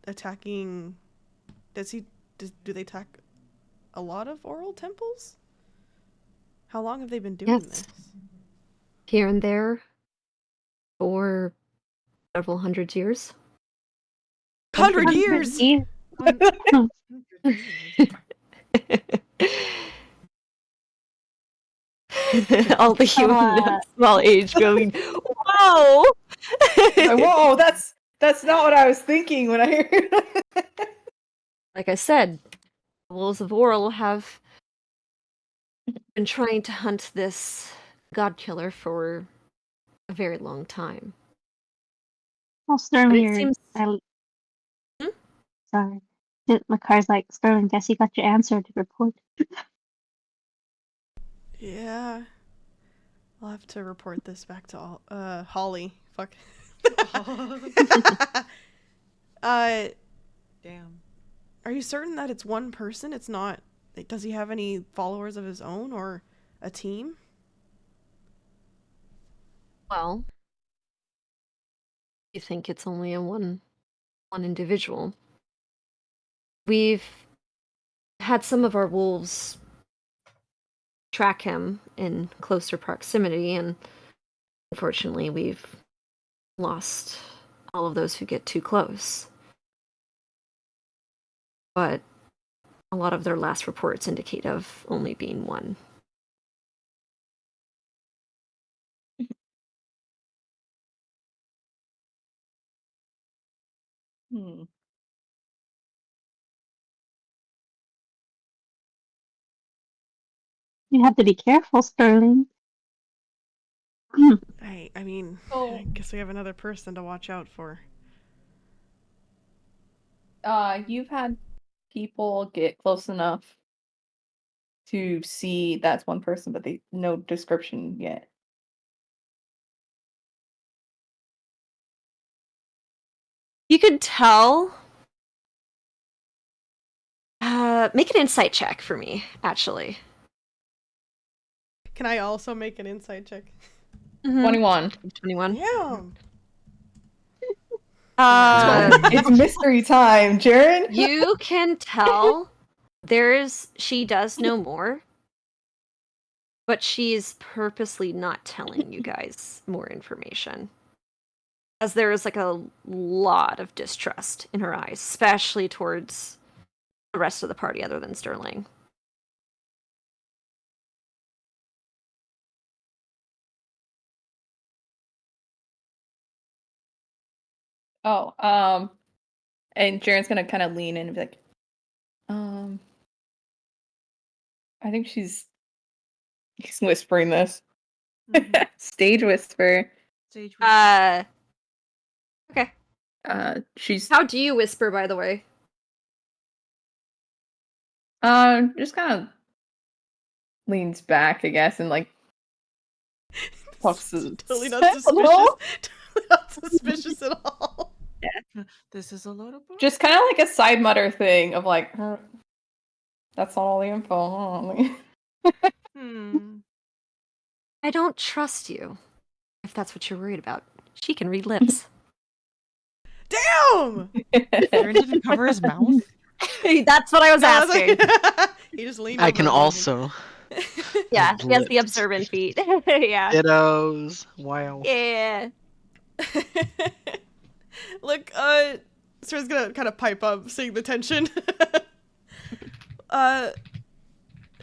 Speaker 1: attacking? Do they attack a lot of oral temples? How long have they been doing
Speaker 2: Yes.
Speaker 1: this?
Speaker 2: here and there for several hundred years.
Speaker 1: 100 years.
Speaker 4: Years.
Speaker 7: 100 years.
Speaker 2: All the human
Speaker 4: uh,
Speaker 2: small age going, wow!
Speaker 3: Like, whoa, that's not what I was thinking when I heard.
Speaker 2: Like I said, the wolves of Oral have been trying to hunt this god killer for a very long time.
Speaker 4: Well,
Speaker 2: But
Speaker 4: Sterling,
Speaker 2: it seems
Speaker 4: sorry. My car's like, Sterling, guess you got your answer to report.
Speaker 1: Yeah. I'll have to report this back to Holly. Fuck.
Speaker 7: Damn.
Speaker 1: Are you certain that it's one person? It's not. Does he have any followers of his own or a team?
Speaker 2: well, you think it's only a one individual. We've had some of our wolves track him in closer proximity, and unfortunately, we've lost all of those who get too close. But a lot of their last reports indicate of only being one.
Speaker 3: Hmm.
Speaker 4: You have to be careful, Sterling.
Speaker 1: I mean,
Speaker 3: Oh.
Speaker 1: I guess we have another person to watch out for.
Speaker 3: You've had people get close enough to see that's one person, but they no description yet.
Speaker 2: You could tell. Make an insight check for me, actually.
Speaker 1: Can I also make an insight check?
Speaker 3: 21.
Speaker 2: 21.
Speaker 1: Damn.
Speaker 3: It's mystery time, Jaren.
Speaker 2: You can tell she does know more, but she's purposely not telling you guys more information. As there is like a lot of distrust in her eyes, especially towards the rest of the party other than Sterling.
Speaker 3: Oh, and Jaren's gonna kind of lean in and be like, I think he's whispering this.
Speaker 7: Mhm.
Speaker 3: Stage whisper.
Speaker 7: Stage
Speaker 2: Okay.
Speaker 3: She's
Speaker 2: How do you whisper, by the way?
Speaker 3: just kind of leans back, I guess, and like talks to
Speaker 1: Totally not suspicious.
Speaker 3: Hello?
Speaker 1: Totally not suspicious at all.
Speaker 7: This is a load of bull.
Speaker 3: Just kind of like a side mutter thing of like, that's not all the info. Huh?
Speaker 2: I don't trust you. If that's what you're worried about. She can read lips.
Speaker 1: Damn!
Speaker 7: Aaron didn't cover his mouth.
Speaker 2: That's what I was
Speaker 1: No, I was
Speaker 2: asking.
Speaker 1: like- he just leaned
Speaker 5: I
Speaker 1: over
Speaker 5: can
Speaker 1: a moment.
Speaker 5: also.
Speaker 2: Yeah, she has the
Speaker 5: Lips.
Speaker 2: observant feet. Yeah.
Speaker 5: Dittos. Wow.
Speaker 2: Yeah.
Speaker 1: Look, Sarah's gonna kind of pipe up, seeing the tension. I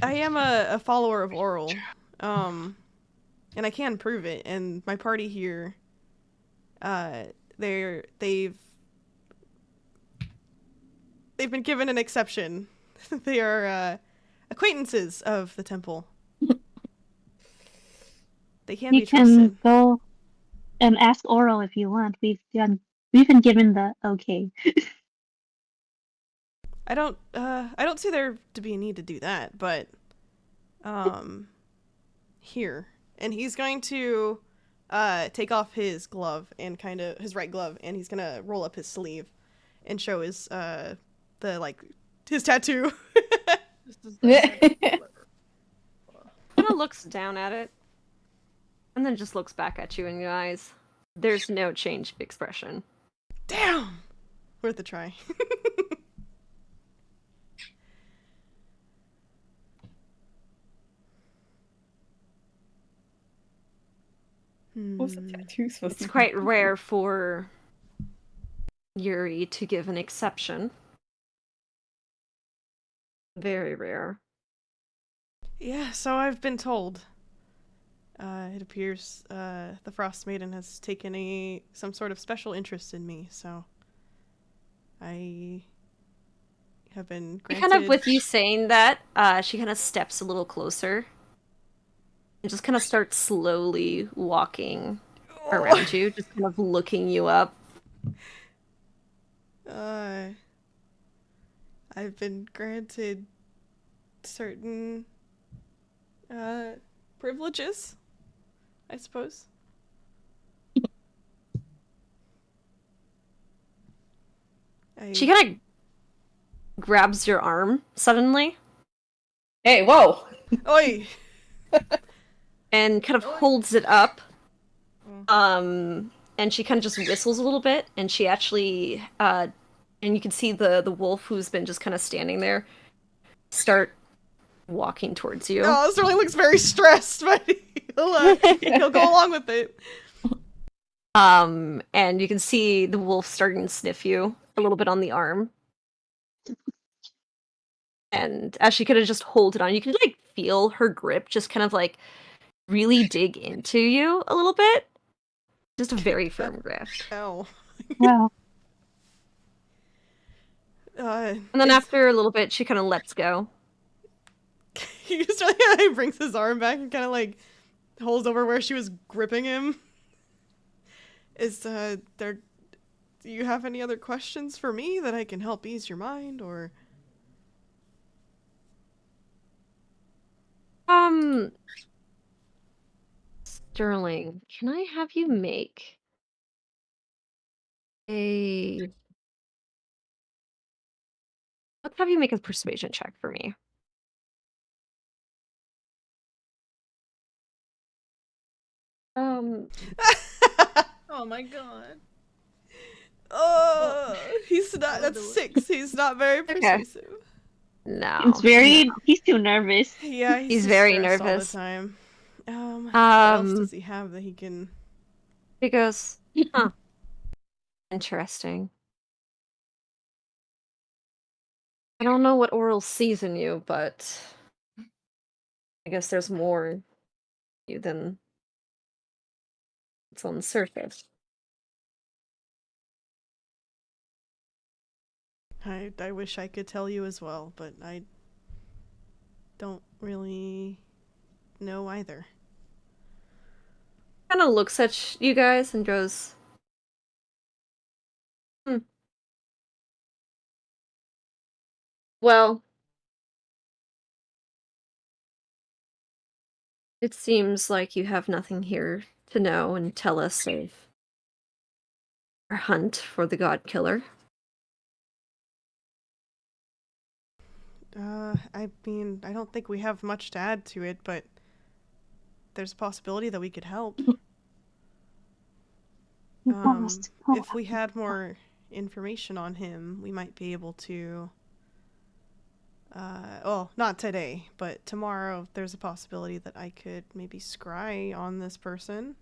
Speaker 1: am a follower of Oral, and I can prove it. And my party here, they've been given an exception. They are acquaintances of the temple. They can
Speaker 4: You
Speaker 1: be
Speaker 4: can
Speaker 1: trusted.
Speaker 4: go and ask Oral if you want. We've been given the okay.
Speaker 1: I don't see there to be a need to do that, but here. And he's going to take off his glove and his right glove, and he's gonna roll up his sleeve and show his his tattoo.
Speaker 7: This is like
Speaker 2: Kind of looks down at it, and then just looks back at you in your eyes. There's no change of expression.
Speaker 1: Damn, worth a try.
Speaker 3: What's the tattoo supposed
Speaker 2: It's
Speaker 3: to be?
Speaker 2: quite rare for Yuri to give an exception. Very rare.
Speaker 1: Yeah, so I've been told. It appears the Frost Maiden has taken some sort of special interest in me, so I have been granted...
Speaker 2: Kind of with you saying that, she kind of steps a little closer and just kind of starts slowly walking around you, just kind of looking you up.
Speaker 1: I've been granted certain privileges, I suppose.
Speaker 2: She kind of grabs your arm suddenly.
Speaker 3: Hey, whoa!
Speaker 1: Oi!
Speaker 2: And kind of holds it up. And she kind of just whistles a little bit, and she actually, and you can see the wolf who's been just kind of standing there start walking towards you.
Speaker 1: Oh, Sterling looks very stressed, but he'll go along with it.
Speaker 2: And you can see the wolf starting to sniff you a little bit on the arm. And as she kind of just holds it on, you can like feel her grip just kind of like really dig into you a little bit. Just a very firm grip.
Speaker 1: Ow.
Speaker 4: Wow.
Speaker 2: And then after a little bit, she kind of lets go.
Speaker 1: He just brings his arm back and kind of like holds over where she was gripping him. Do you have any other questions for me that I can help ease your mind, or?
Speaker 2: Sterling, can I have you make let's have you make a persuasion check for me.
Speaker 7: oh my god.
Speaker 1: He's not. That's 6. He's not very persuasive.
Speaker 2: No.
Speaker 4: He's too nervous.
Speaker 1: Yeah,
Speaker 2: He's
Speaker 1: just
Speaker 2: very
Speaker 1: stressed
Speaker 2: nervous.
Speaker 1: all the time. What else does he have that he can?
Speaker 2: He goes, huh. Interesting. I don't know what Oral sees in you, but I guess there's more in you than it's on the surface.
Speaker 1: I wish I could tell you as well, but I don't really know either.
Speaker 2: Kind of looks at you guys and goes, well, it seems like you have nothing here to know and tell us of our hunt for the God Killer.
Speaker 1: I mean, I don't think we have much to add to it, but there's a possibility that we could help. If we had more information on him, we might be able to... well, not today, but tomorrow there's a possibility that I could maybe scry on this person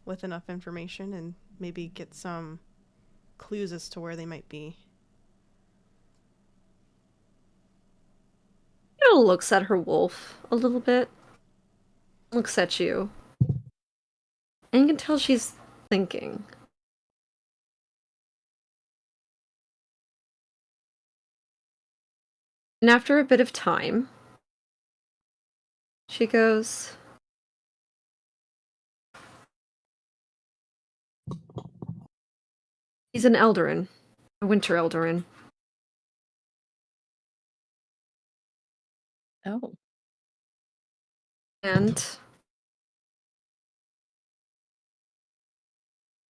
Speaker 1: with enough information and maybe get some clues as to where they might be.
Speaker 2: Looks at her wolf a little bit. Looks at you. And you can tell she's thinking. And after a bit of time, she goes, he's an Eldarin. A Winter Eldarin.
Speaker 3: Oh. 'Cause
Speaker 2: And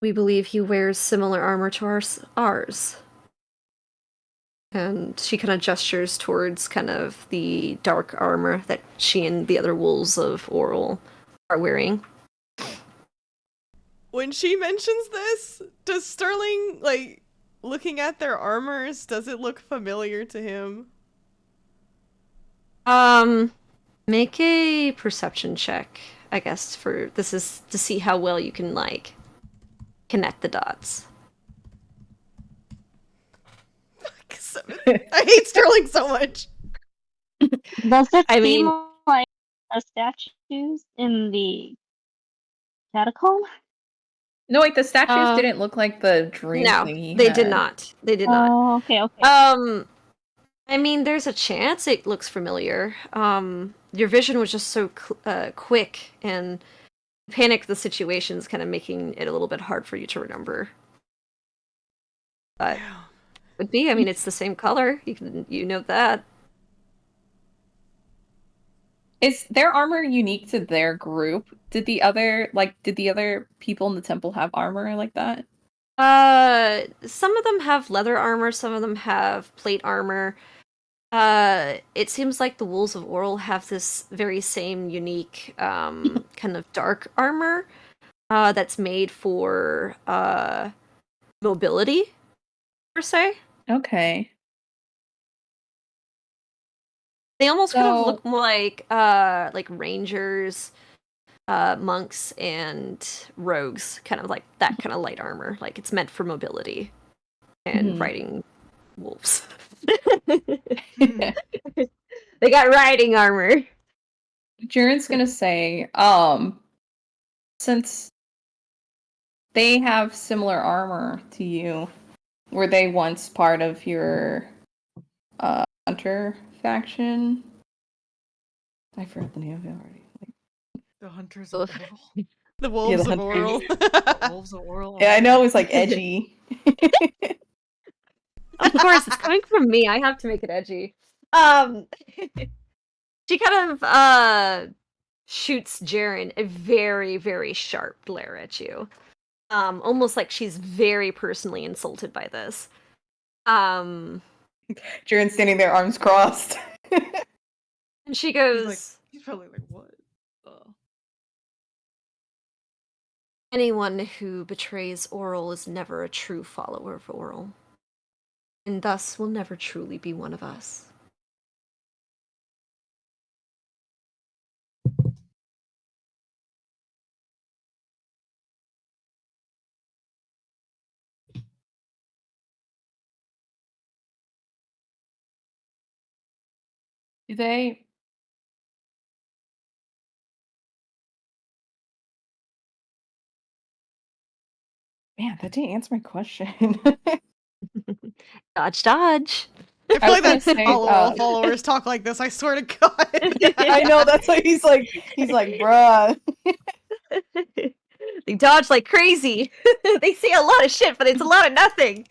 Speaker 2: We believe he wears similar armor to ours. And she kind of gestures towards kind of the dark armor that she and the other wolves of Oral are wearing.
Speaker 1: When she mentions this, does Sterling, like, looking at their armors, does it look familiar to him?
Speaker 2: Make a perception check, I guess, for this is to see how well you can, like, connect the dots.
Speaker 1: I hate Sterling so much.
Speaker 4: Does it
Speaker 2: I
Speaker 4: seem
Speaker 2: mean-
Speaker 4: like the statues in the catacomb?
Speaker 3: No, wait, the statues
Speaker 2: Uh,
Speaker 3: didn't look like the dream
Speaker 2: No,
Speaker 3: thing he
Speaker 2: they did
Speaker 3: had.
Speaker 2: not. They did not.
Speaker 4: Oh, okay, okay.
Speaker 2: I mean, there's a chance it looks familiar. Your vision was just so quick, and panic of the situation is kind of making it a little bit hard for you to remember. But would be. I mean, it's the same color. You know that.
Speaker 3: Is their armor unique to their group? Did the other people in the temple have armor like that?
Speaker 2: Some of them have leather armor. Some of them have plate armor. It seems like the wolves of Oral have this very same unique kind of dark armor that's made for mobility, per se.
Speaker 3: Okay.
Speaker 2: They almost kind of
Speaker 3: So-
Speaker 2: look more like rangers, monks, and rogues, kind of like that kind of light armor. Like it's meant for mobility and
Speaker 3: Mhm.
Speaker 2: riding wolves. They got riding armor.
Speaker 3: Jaren's gonna say, since they have similar armor to you, were they once part of your hunter faction? I forgot the name of it already.
Speaker 7: The hunters of
Speaker 2: Ugh.
Speaker 7: Oral.
Speaker 1: The wolves
Speaker 3: the
Speaker 1: of Oral.
Speaker 7: The wolves of Oral.
Speaker 3: Yeah, I know it was like edgy.
Speaker 2: Of course, it's coming from me. I have to make it edgy. She kind of shoots Jaren a very, very sharp glare at you. Almost like she's very personally insulted by this.
Speaker 3: Jaren's standing there, arms crossed.
Speaker 2: And she goes,
Speaker 7: He's probably like, what?
Speaker 2: anyone who betrays Oral is never a true follower of Oral, and thus will never truly be one of us.
Speaker 3: Do they? Man, that didn't answer my question.
Speaker 2: Dodge, dodge.
Speaker 1: I feel
Speaker 3: I
Speaker 1: like
Speaker 3: was
Speaker 1: that's
Speaker 3: gonna say,
Speaker 1: all Oral followers talk like this, I swear to God.
Speaker 3: I know, that's why he's like, bruh.
Speaker 2: They dodge like crazy. They say a lot of shit, but it's a lot of nothing.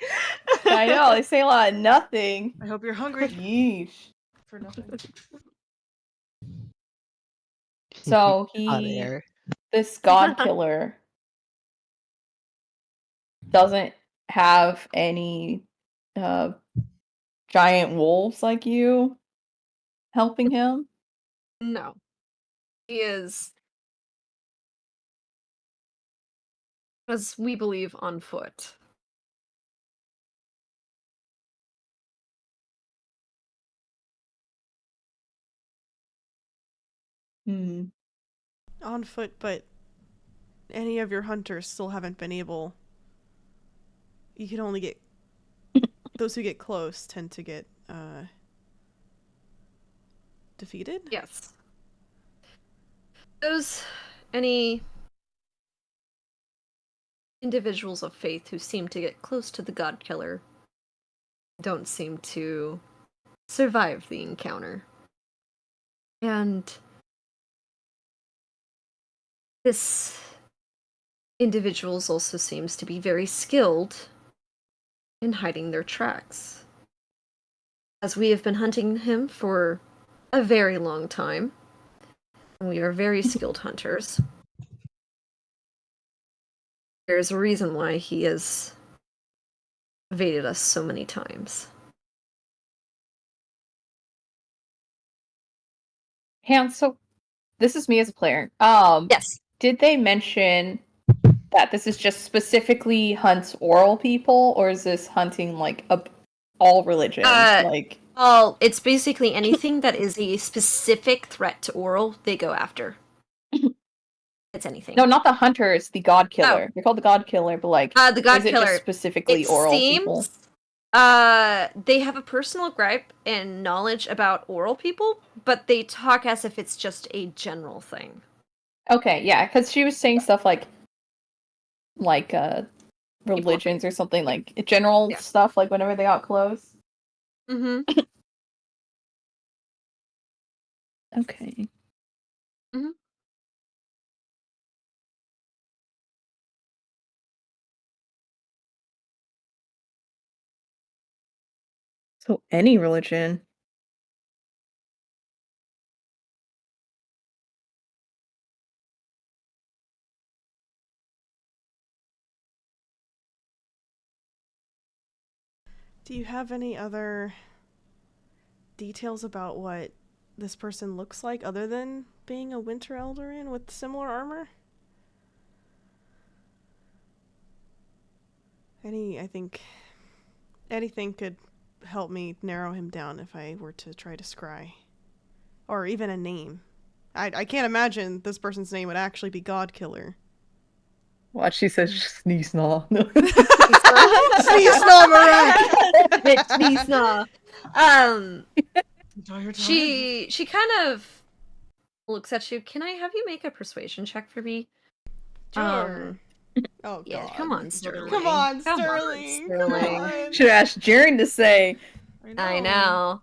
Speaker 3: I know, they say a lot of nothing.
Speaker 7: I hope you're hungry
Speaker 3: Yeesh.
Speaker 7: for nothing.
Speaker 3: So
Speaker 5: Hot air.
Speaker 3: this god killer doesn't have any giant wolves like you helping him?
Speaker 2: No. He is, as we believe, on foot.
Speaker 3: Hmm.
Speaker 1: On foot, but any of your hunters still haven't been able. You can only get. Those who get close tend to get defeated?
Speaker 2: Yes. Any individuals of faith who seem to get close to the god killer don't seem to survive the encounter. And this individual also seems to be very skilled in hiding their tracks. As we have been hunting him for a very long time, and we are very skilled hunters. There's a reason why he has evaded us so many times.
Speaker 3: Hans, so this is me as a player.
Speaker 2: Yes.
Speaker 3: Did they mention that this is just specifically hunts oral people, or is this hunting like all religions? Like,
Speaker 2: well, it's basically anything that is a specific threat to oral, they go after. It's anything.
Speaker 3: no, not the hunters, the god killer. They're called the god killer, but like,
Speaker 2: the god
Speaker 3: is it
Speaker 2: killer
Speaker 3: just specifically
Speaker 2: it
Speaker 3: oral
Speaker 2: seems,
Speaker 3: people?
Speaker 2: They have a personal gripe and knowledge about oral people, but they talk as if it's just a general thing.
Speaker 3: Okay, yeah, because she was saying stuff like religions or something, like general stuff, like whenever they got close.
Speaker 2: Mm-hmm.
Speaker 3: Okay.
Speaker 2: Mm-hmm.
Speaker 3: So any religion.
Speaker 1: Do you have any other details about what this person looks like other than being a Winter Eldarin with similar armor? I think anything could help me narrow him down if I were to try to scry. Or even a name. I can't imagine this person's name would actually be God Killer.
Speaker 3: What she says, sneeze gnaw.
Speaker 1: Sneeze Gnaw Marak!
Speaker 2: Sneeze gnaw. She kind of looks at you. Can I have you make a persuasion check for me?
Speaker 1: Sure. Oh, God.
Speaker 2: Yeah, come on, Sterling.
Speaker 1: Come on,
Speaker 2: Come on,
Speaker 1: Sterling.
Speaker 2: Sterling.
Speaker 3: Should ask Jaren to say.
Speaker 2: I know.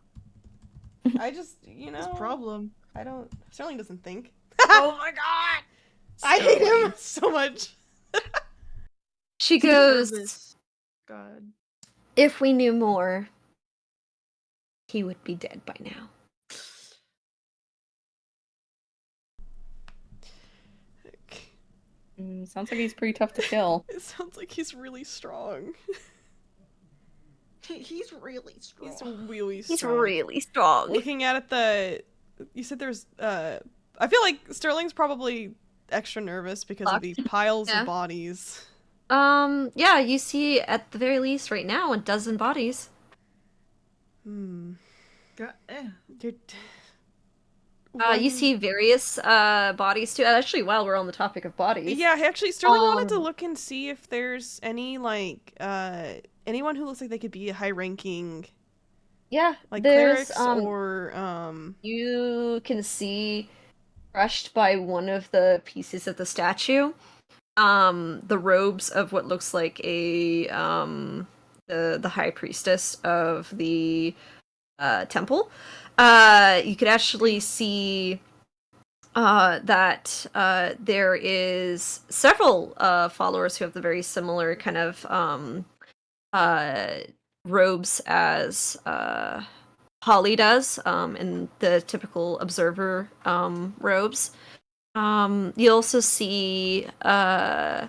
Speaker 1: I just,
Speaker 7: It's a problem.
Speaker 1: I don't. Sterling doesn't think.
Speaker 7: Oh my god!
Speaker 1: I hate him so much.
Speaker 2: She goes,
Speaker 7: Nervous. God.
Speaker 2: if we knew more, he would be dead by now.
Speaker 3: Sounds like he's pretty tough to kill.
Speaker 1: It sounds like he's really strong.
Speaker 7: He's really strong.
Speaker 1: He's really
Speaker 2: He's
Speaker 1: strong.
Speaker 2: really strong.
Speaker 1: Looking at it, you said there's, I feel like Sterling's probably extra nervous because of the piles of bodies.
Speaker 2: Yeah, you see at the very least right now a dozen bodies.
Speaker 1: Hmm.
Speaker 7: God,
Speaker 2: You see various bodies too. Actually, while we're on the topic of bodies.
Speaker 1: Yeah, actually, Sterling wanted to look and see if there's any, like, anyone who looks like they could be a high-ranking,
Speaker 2: Yeah,
Speaker 1: like,
Speaker 2: there's,
Speaker 1: clerics or,
Speaker 2: You can see crushed by one of the pieces of the statue, the robes of what looks like a, the high priestess of the, temple. You could actually see that there is several followers who have the very similar kind of robes as Holly does, in the typical observer robes. You also see a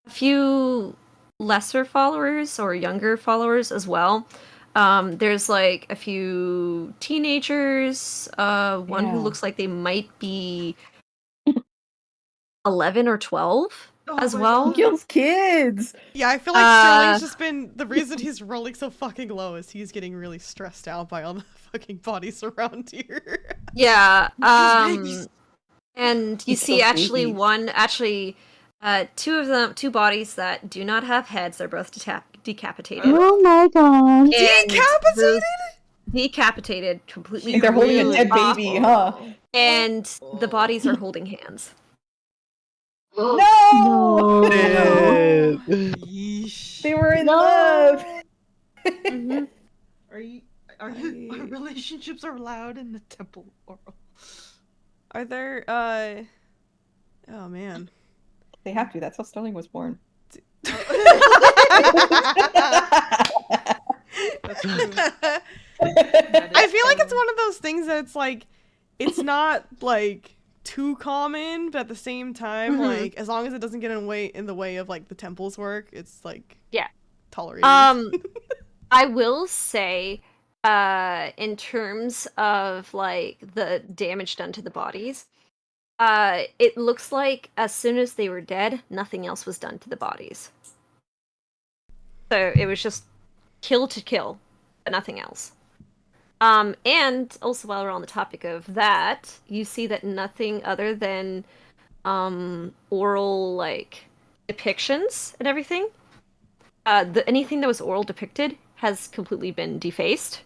Speaker 2: few lesser followers or younger followers as well. There's like a few teenagers, one who looks like they might be 11 or 12 as well.
Speaker 3: Kills kids!
Speaker 1: Yeah, I feel like Sterling's just been, the reason he's rolling so fucking low is he's getting really stressed out by all the fucking bodies around here.
Speaker 2: Yeah, and you
Speaker 3: He's
Speaker 2: see
Speaker 3: so
Speaker 2: actually
Speaker 3: creepy.
Speaker 2: two bodies that do not have heads. They're both decapitated.
Speaker 4: Oh my god.
Speaker 2: And
Speaker 1: Decapitated?
Speaker 2: those- Decapitated, completely.
Speaker 3: They're holding a dead
Speaker 2: off.
Speaker 3: baby, huh?
Speaker 2: And the bodies are holding hands.
Speaker 3: No!
Speaker 4: No.
Speaker 7: Yeesh.
Speaker 3: They were in love!
Speaker 2: Mhm.
Speaker 7: Our relationships are allowed in the temple oral.
Speaker 1: Are there, oh man.
Speaker 3: They have to, that's how Sterling was born.
Speaker 7: That's true.
Speaker 1: I feel like it's one of those things that it's like, it's not like too common, but at the same time,
Speaker 2: Mhm.
Speaker 1: like as long as it doesn't get in the way of like the temple's work, it's like
Speaker 2: Yeah.
Speaker 1: tolerated.
Speaker 2: I will say, in terms of like the damage done to the bodies, it looks like as soon as they were dead, nothing else was done to the bodies. So it was just kill to kill, but nothing else. And also while we're on the topic of that, you see that nothing other than oral like depictions and everything. Anything that was oral depicted has completely been defaced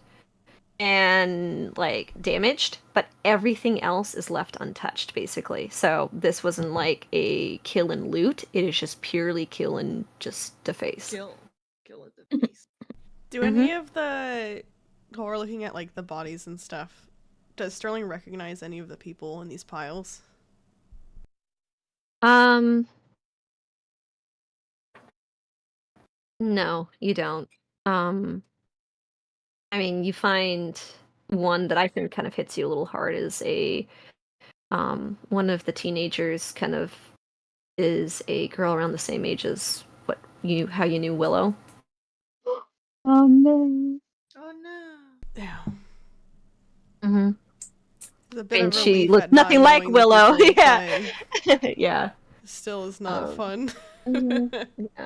Speaker 2: and like damaged, but everything else is left untouched basically. So this wasn't like a kill and loot, it is just purely kill and just deface.
Speaker 7: Kill at the face.
Speaker 1: Do any of the while we're looking at like the bodies and stuff, does Sterling recognize any of the people in these piles?
Speaker 2: No, you don't. I mean, you find one that I think kind of hits you a little hard is one of the teenagers kind of is a girl around the same age as how you knew Willow.
Speaker 4: Oh no.
Speaker 7: Oh no.
Speaker 1: Yeah.
Speaker 2: Mm-hmm.
Speaker 1: It's a bit
Speaker 2: And
Speaker 1: of
Speaker 2: she
Speaker 1: relief
Speaker 2: looked
Speaker 1: at not
Speaker 2: nothing like
Speaker 1: knowing the
Speaker 2: Willow.
Speaker 1: people
Speaker 2: Yeah.
Speaker 1: play.
Speaker 2: Yeah.
Speaker 1: Still is not fun.
Speaker 2: Yeah.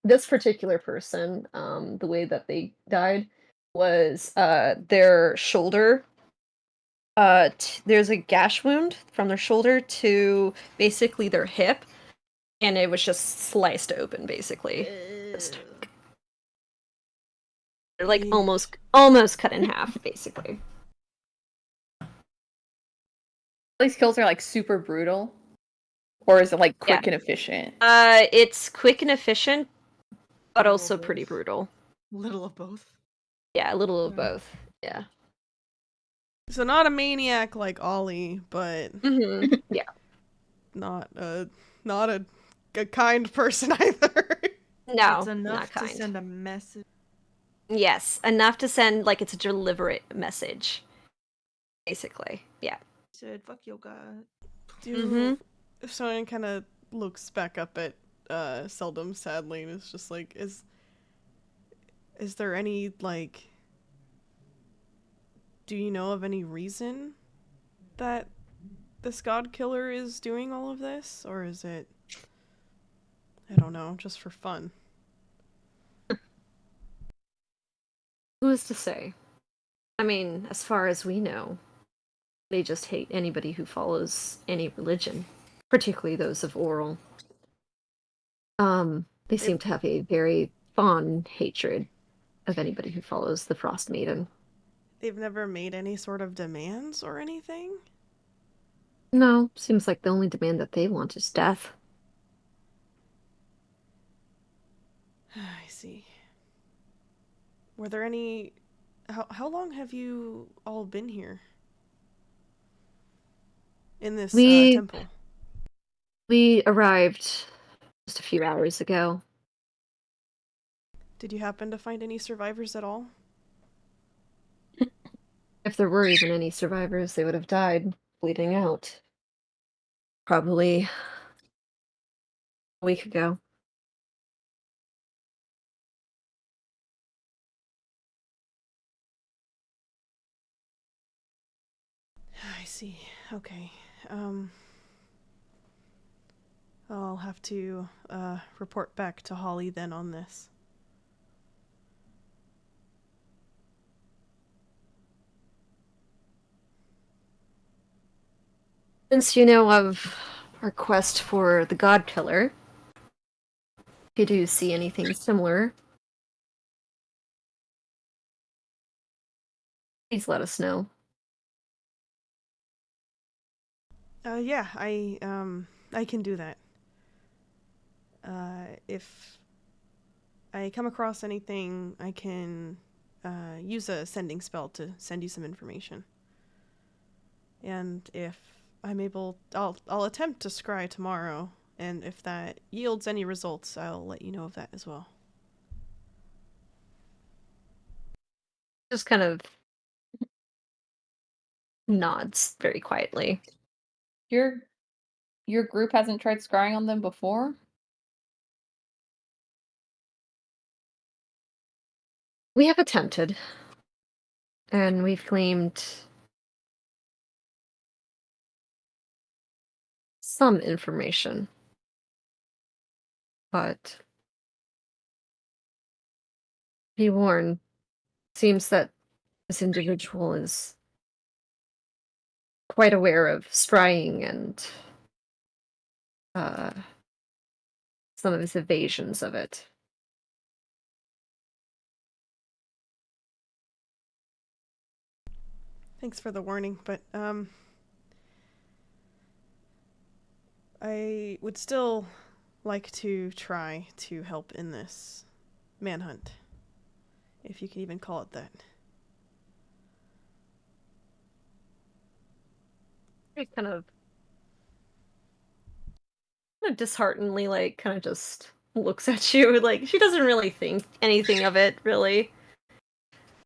Speaker 2: This particular person, the way that they died was their shoulder. There's a gash wound from their shoulder to basically their hip, and it was just sliced open, basically. Just, they're like
Speaker 1: Yeesh.
Speaker 2: almost cut in half, basically.
Speaker 3: These kills are like super brutal, or is it like quick and efficient?
Speaker 2: It's quick and efficient, but
Speaker 7: Little
Speaker 2: also
Speaker 7: of
Speaker 2: pretty
Speaker 7: both.
Speaker 2: brutal.
Speaker 7: Little of both.
Speaker 2: Yeah, a little of
Speaker 7: Yeah.
Speaker 2: both. Yeah.
Speaker 1: So not a maniac like Ollie, but
Speaker 2: Mm-hmm. Yeah.
Speaker 1: not a kind person either.
Speaker 2: No,
Speaker 7: It's enough
Speaker 2: not
Speaker 7: to
Speaker 2: kind.
Speaker 7: send a message.
Speaker 2: Yes, enough to send like it's a deliberate message. Basically, yeah.
Speaker 7: Said, fuck your god.
Speaker 1: If someone kind of looks back up at Seldom sadly and is just like, is there any like, do you know of any reason that this god killer is doing all of this, or is it, I don't know, just for fun?
Speaker 2: Who is to say? I mean, as far as we know, they just hate anybody who follows any religion, particularly those of oral. They seem to have a very fond hatred of anybody who follows the Frost Maiden.
Speaker 1: They've never made any sort of demands or anything?
Speaker 2: No, seems like the only demand that they want is death.
Speaker 1: I see. Were there any... How long have you all been here? In this temple?
Speaker 2: We arrived just a few hours ago.
Speaker 1: Did you happen to find any survivors at all?
Speaker 2: If there were even any survivors, they would have died bleeding out. Probably a week ago.
Speaker 1: I see. Okay. I'll have to report back to Holly then on this.
Speaker 2: Since you know of our quest for the God Killer, if you do see anything similar, please let us know.
Speaker 1: Yeah, I can do that. If I come across anything, I can use a sending spell to send you some information. And if I'm able, I'll attempt to scry tomorrow, and if that yields any results, I'll let you know of that as well.
Speaker 2: Just kind of nods very quietly.
Speaker 3: Your group hasn't tried scrying on them before?
Speaker 2: We have attempted, and we've claimed some information, but be warned, seems that this individual is quite aware of scrying and some of his evasions of it.
Speaker 1: Thanks for the warning, but I would still like to try to help in this manhunt, if you can even call it that.
Speaker 2: She kind of disheartenedly, like, kind of just looks at you. Like, she doesn't really think anything of it, really.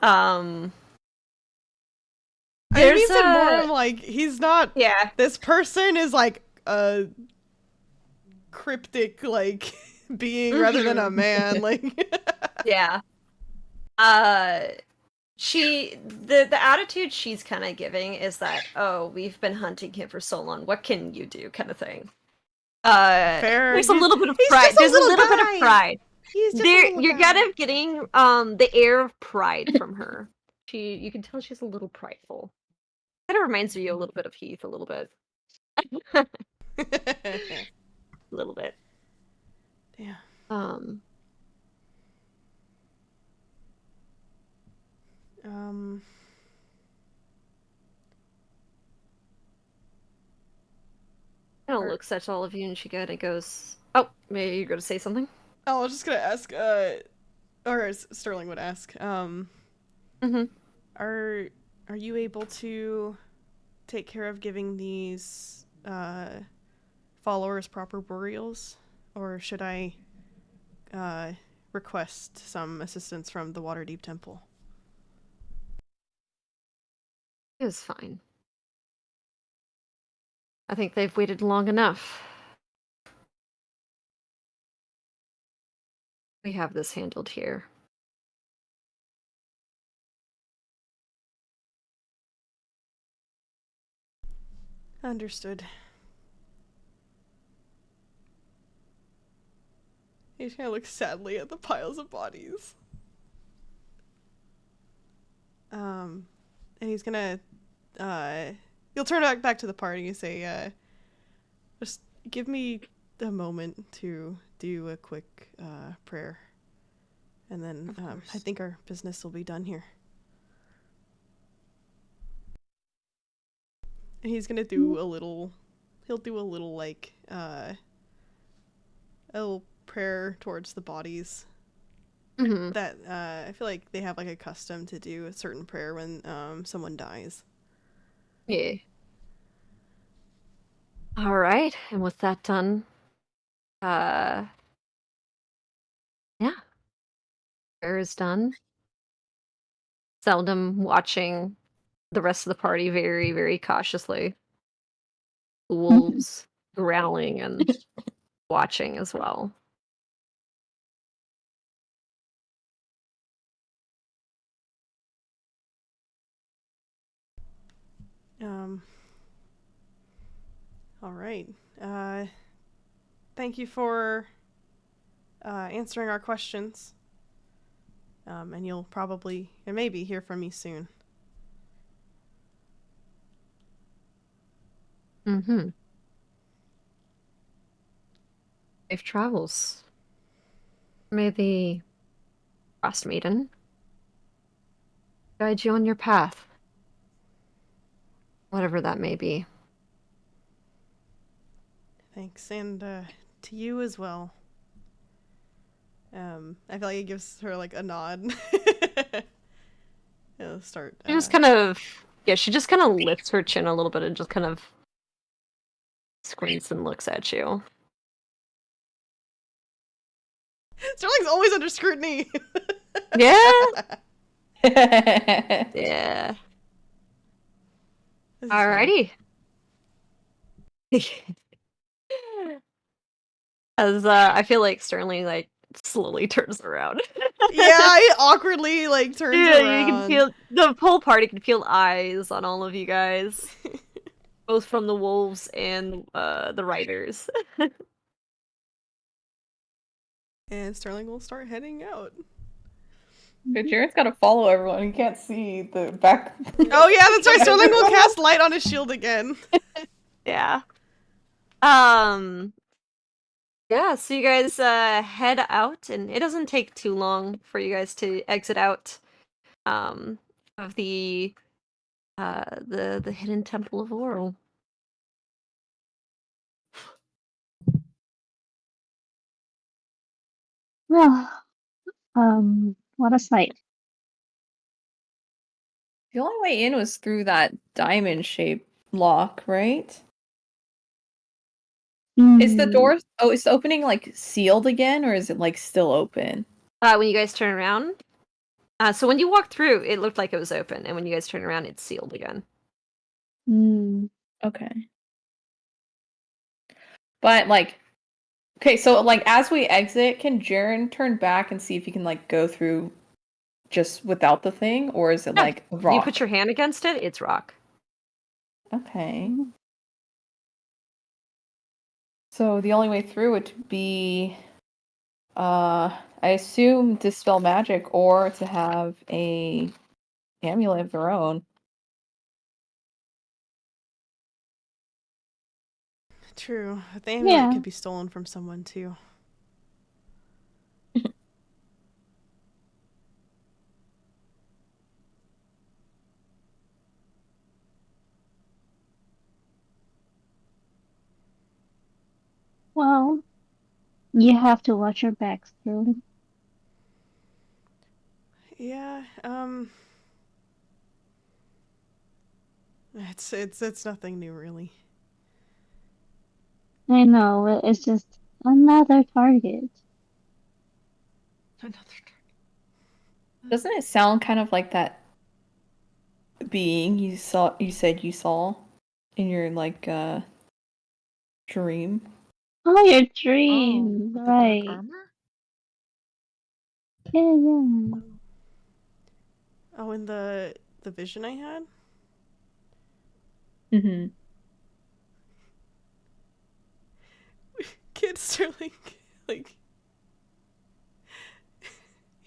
Speaker 1: I
Speaker 2: There's
Speaker 1: mean it more
Speaker 2: a-
Speaker 1: of like, he's not,
Speaker 2: Yeah.
Speaker 1: this person is like a cryptic, like, being rather than a man, like.
Speaker 2: Yeah. The attitude she's kind of giving is that, oh, we've been hunting him for so long. What can you do, kind of thing.
Speaker 1: Fair.
Speaker 2: There's a little bit of
Speaker 1: He's
Speaker 2: pride.
Speaker 1: just a
Speaker 2: There's a
Speaker 1: little
Speaker 2: little bit
Speaker 1: guy.
Speaker 2: of pride.
Speaker 1: He's just a
Speaker 2: There,
Speaker 1: little
Speaker 2: you're
Speaker 1: guy.
Speaker 2: kind of getting the air of pride from her. You can tell she's a little prideful. Kind of reminds you a little bit of Heath, a little bit. A little bit.
Speaker 1: Yeah.
Speaker 2: Kind of looks at all of you and she kind of goes, "Oh, maybe you're going to say something."
Speaker 1: Oh, I was just gonna ask, or as Sterling would ask,
Speaker 2: Mm-hmm.
Speaker 1: are you able to take care of giving these followers proper burials, or should I request some assistance from the Waterdeep Temple?
Speaker 2: It was fine. I think they've waited long enough. We have this handled here.
Speaker 1: Understood. He just kind of looks sadly at the piles of bodies. And he's gonna, he'll turn back to the party and say, just give me a moment to do a quick, prayer. And then, I think our business will be done here. And he's gonna do a little, like, a little prayer towards the bodies.
Speaker 2: Mm-hmm.
Speaker 1: That, I feel like they have, like, a custom to do a certain prayer when, someone dies.
Speaker 2: Yeah. All right, and with that done, yeah, prayer is done. Seldom watching the rest of the party very, very cautiously. Wolves growling and watching as well.
Speaker 1: All right. Thank you for answering our questions. And you'll probably, and maybe, hear from me soon.
Speaker 2: Mm-hmm. Safe travels. May the Frost Maiden guide you on your path. Whatever that may be.
Speaker 1: Thanks, and to you as well. I feel like it gives her like a nod. It'll start.
Speaker 2: She just kind of, yeah, she just kind of lifts her chin a little bit and just kind of squints and looks at you.
Speaker 1: Sterling's always under scrutiny.
Speaker 2: Yeah. Yeah.
Speaker 1: This is fine.
Speaker 2: Alrighty. As I feel like Sterling like slowly turns around.
Speaker 1: Yeah, it awkwardly like turns
Speaker 2: Yeah,
Speaker 1: around.
Speaker 2: you can feel the whole party can feel eyes on all of you guys, both from the wolves and the riders.
Speaker 1: And Sterling will start heading out.
Speaker 3: But Jared's gotta follow everyone. He can't see the back.
Speaker 1: Oh yeah, that's right. Sterling will cast light on his shield again.
Speaker 2: Yeah. Yeah, so you guys head out, and it doesn't take too long for you guys to exit out of the hidden temple of Oral.
Speaker 4: Well, what a sight.
Speaker 3: The only way in was through that diamond-shaped lock, right? Is the
Speaker 4: Hmm.
Speaker 3: door? Oh, is the opening like sealed again, or is it like still open?
Speaker 2: When you guys turn around, so when you walked through, it looked like it was open, and when you guys turn around, it's sealed again.
Speaker 3: Okay. But like, okay, so like as we exit, can Jaren turn back and see if he can like go through just without the thing, or is it
Speaker 2: Yeah,
Speaker 3: like a rock?
Speaker 2: You put your hand against it, it's rock.
Speaker 3: Okay. So the only way through would be, I assume dispel magic or to have a amulet of their own.
Speaker 1: True. The amulet
Speaker 4: Yeah.
Speaker 1: could be stolen from someone too.
Speaker 4: Well, you have to watch your back, Sterling.
Speaker 1: Yeah, it's nothing new really.
Speaker 4: I know, it's just another target.
Speaker 7: Another
Speaker 3: Doesn't it sound kind of like that being you said you saw in your like dream?
Speaker 4: Oh, your
Speaker 7: Oh,
Speaker 4: dream,
Speaker 7: the dark
Speaker 4: right.
Speaker 7: armor?
Speaker 4: Yeah, yeah.
Speaker 1: Oh, and the vision I had?
Speaker 3: Mm-hmm.
Speaker 1: Kid Sterling, like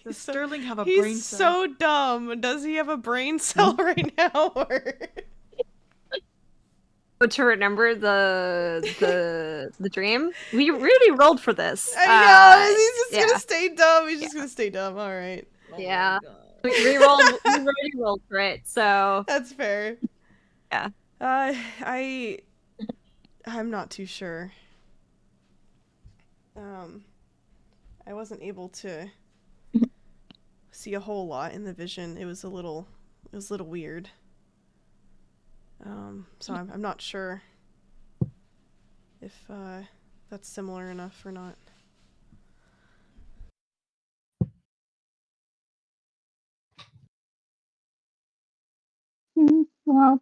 Speaker 7: Does
Speaker 1: so,
Speaker 7: Sterling have a
Speaker 1: he's
Speaker 7: brain cell?
Speaker 1: so dumb. Does he have a brain cell right now? Or...
Speaker 2: But to remember the dream, we really rolled for this.
Speaker 1: I know, he's just
Speaker 2: yeah.
Speaker 1: gonna stay dumb. He's just gonna stay dumb. All right,
Speaker 2: Yeah.
Speaker 7: Oh my God.
Speaker 2: We rolled. We already rolled for it, so
Speaker 1: that's fair.
Speaker 2: yeah.
Speaker 1: I'm not too sure. I wasn't able to see a whole lot in the vision. It was a little weird. So I'm not sure if that's similar enough or not.
Speaker 4: Well,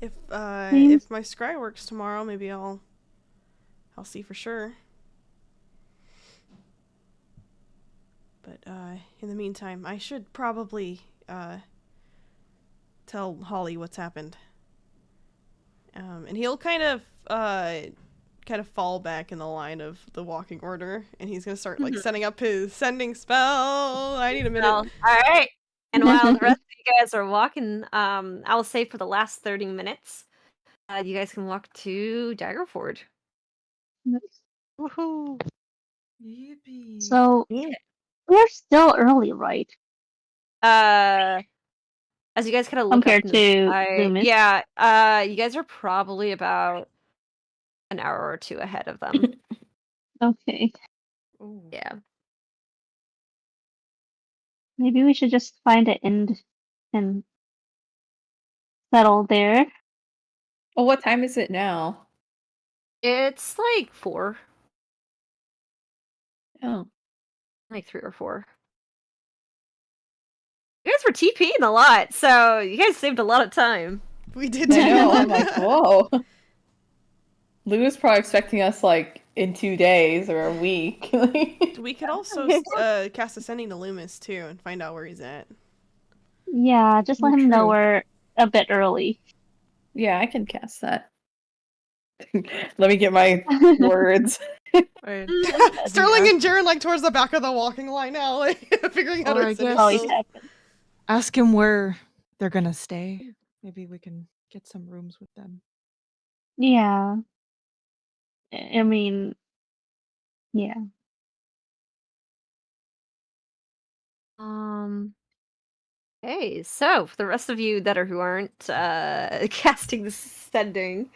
Speaker 1: If
Speaker 4: seems
Speaker 1: if my scry works tomorrow, maybe I'll see for sure. But in the meantime, I should probably tell Holly what's happened. And he'll kind of fall back in the line of the walking order, and he's gonna start like setting up his sending spell. I need a minute.
Speaker 2: Well, all right. And while the rest of you guys are walking, I will say for the last 30 minutes, you guys can walk to Daggerford.
Speaker 5: Woohoo!
Speaker 7: Yippee.
Speaker 4: so.
Speaker 2: Yeah.
Speaker 4: We're still early, right?
Speaker 2: As you guys kind of look
Speaker 4: Compared
Speaker 2: up in the
Speaker 4: to
Speaker 2: sky,
Speaker 4: Loomis.
Speaker 2: yeah, you guys are probably about an hour or two ahead of them.
Speaker 4: Okay.
Speaker 7: Ooh.
Speaker 2: Yeah.
Speaker 4: Maybe we should just find an end and settle there.
Speaker 3: Well, what time is it now?
Speaker 2: It's like 4,
Speaker 3: Oh.
Speaker 2: like 3 or 4. You guys were TPing a lot, so you guys saved a lot of time.
Speaker 1: We did
Speaker 3: I
Speaker 1: too.
Speaker 3: know. I'm like, whoa. Lou is probably expecting us like in 2 days or a week.
Speaker 1: We could also cast Ascending to Loomis too and find out where he's at.
Speaker 4: Yeah, just let him know
Speaker 3: True.
Speaker 4: we're a bit early.
Speaker 3: Yeah, I can cast that. Let me get my words.
Speaker 7: Right.
Speaker 1: Sterling and Jaren like towards the back of the walking line now, like figuring out
Speaker 6: Or
Speaker 1: our
Speaker 6: I
Speaker 1: city.
Speaker 6: guess-
Speaker 4: Always happens.
Speaker 6: Ask him where they're gonna stay. Maybe we can get some rooms with them.
Speaker 4: Yeah. I mean, yeah.
Speaker 2: Hey, so for the rest of you who aren't casting the sending,